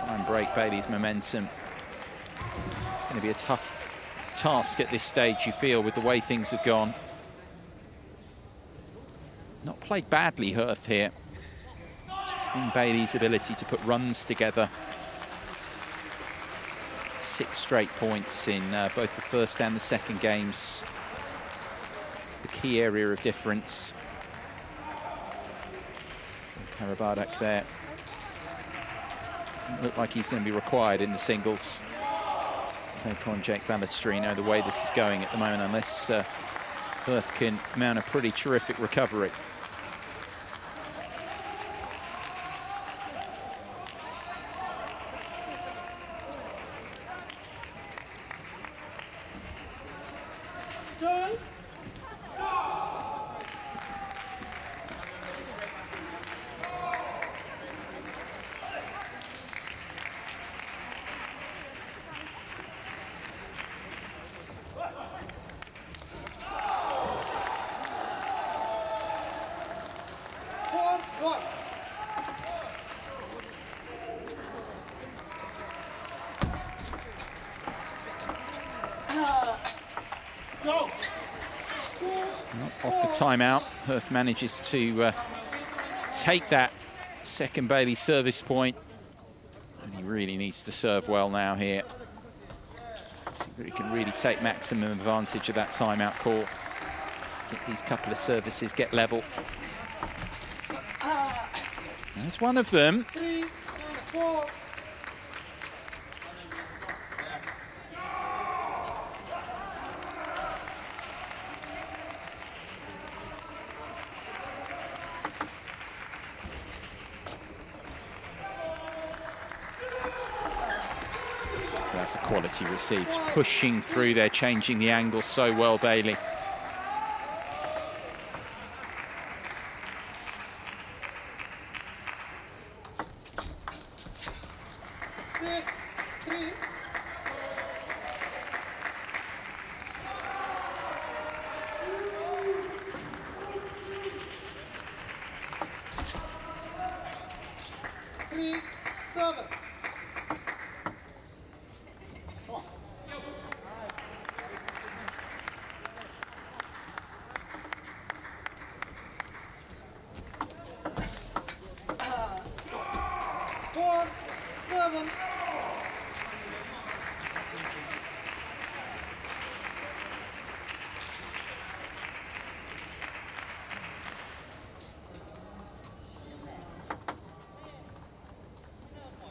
and break Bailey's momentum. It's going to be a tough task at this stage, you feel, with the way things have gone. Not played badly, Hirth, here. It's just been Bailey's ability to put runs together. 6 straight points in both the first and the second games. The key area of difference. Karabadak there. Doesn't look like he's going to be required in the singles. Take on Jake Balestrino the way this is going at the moment, unless Hirth can mount a pretty terrific recovery. Off the timeout, Hirth manages to take that second Bailey service point, and he really needs to serve well now here. See that he can really take maximum advantage of that timeout call. Get these couple of services, get level. There's one of them. 3, 4. That's a quality receive. Just pushing through there, changing the angle so well, Bailey.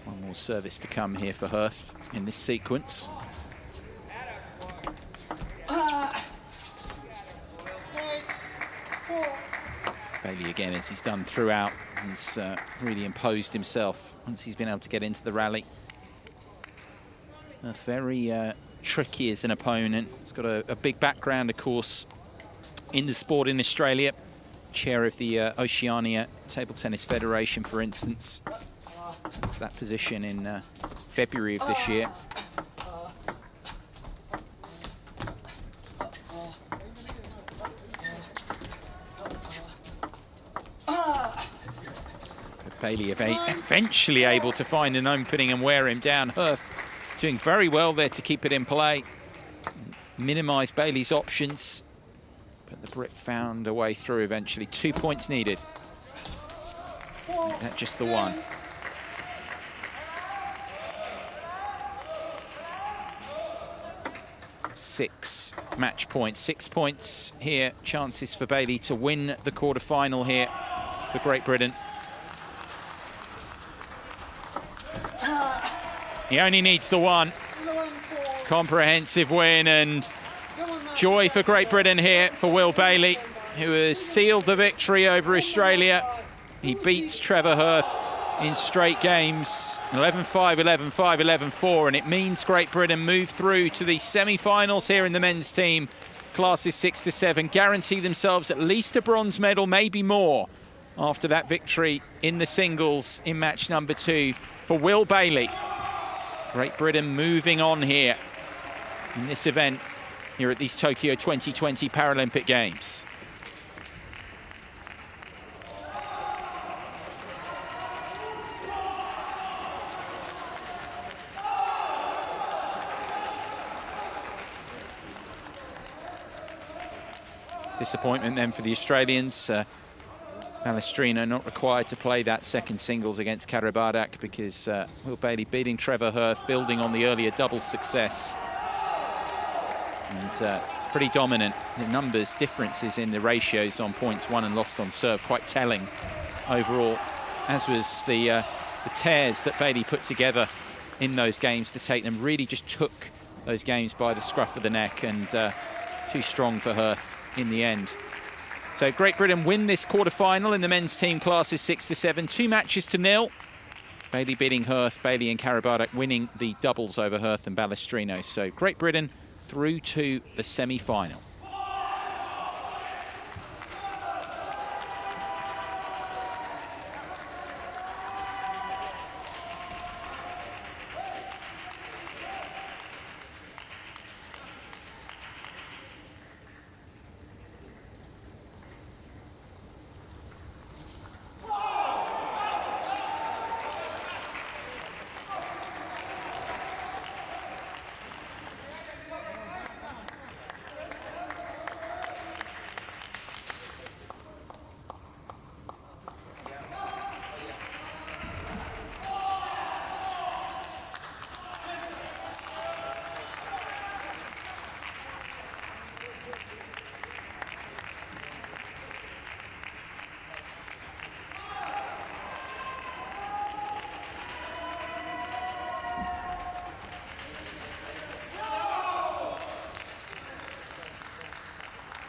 One more service to come here for Hirth in this sequence. Bailey again, as he's done throughout, has really imposed himself once he's been able to get into the rally. Very tricky as an opponent. He's got a big background, of course, in the sport in Australia. Chair of the Oceania Table Tennis Federation, for instance. To that position in February of this year. But Bailey eventually able to find an opening and wear him down. Hirth doing very well there to keep it in play. Minimise Bailey's options. But the Brit found a way through eventually. 2 points needed. That's just the one. 6 match points, 6 points here. Chances for Bailey to win the quarterfinal here for Great Britain. He only needs the one. Comprehensive win, and joy for Great Britain here for Will Bailey, who has sealed the victory over Australia He beats Trevor Hirth in straight games, 11-5, 11-5, 11-4, and it means Great Britain move through to the semi-finals here in the men's team, classes 6 to 7, guarantee themselves at least a bronze medal, maybe more, after that victory in the singles in match number 2 for Will Bailey. Great Britain moving on here in this event here at these Tokyo 2020 Paralympic Games. Disappointment then for the Australians. Palestrina not required to play that second singles against Karabardak because Will Bailey beating Trevor Hirth, building on the earlier double success. And pretty dominant. The numbers, differences in the ratios on points won and lost on serve, quite telling overall, as was the tears that Bailey put together in those games to take them. Really just took those games by the scruff of the neck, and too strong for Hirth in the end. So Great Britain win this quarter-final in the men's team classes 6 to 7, 2 matches to 0. Bailey beating Hirth, Bailey and Karabardak winning the doubles over Hirth and Palestrino. So Great Britain through to the semi-final.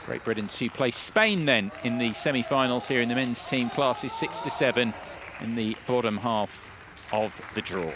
Great Britain to play Spain then in the semi-finals here in the men's team classes 6 to 7 in the bottom half of the draw.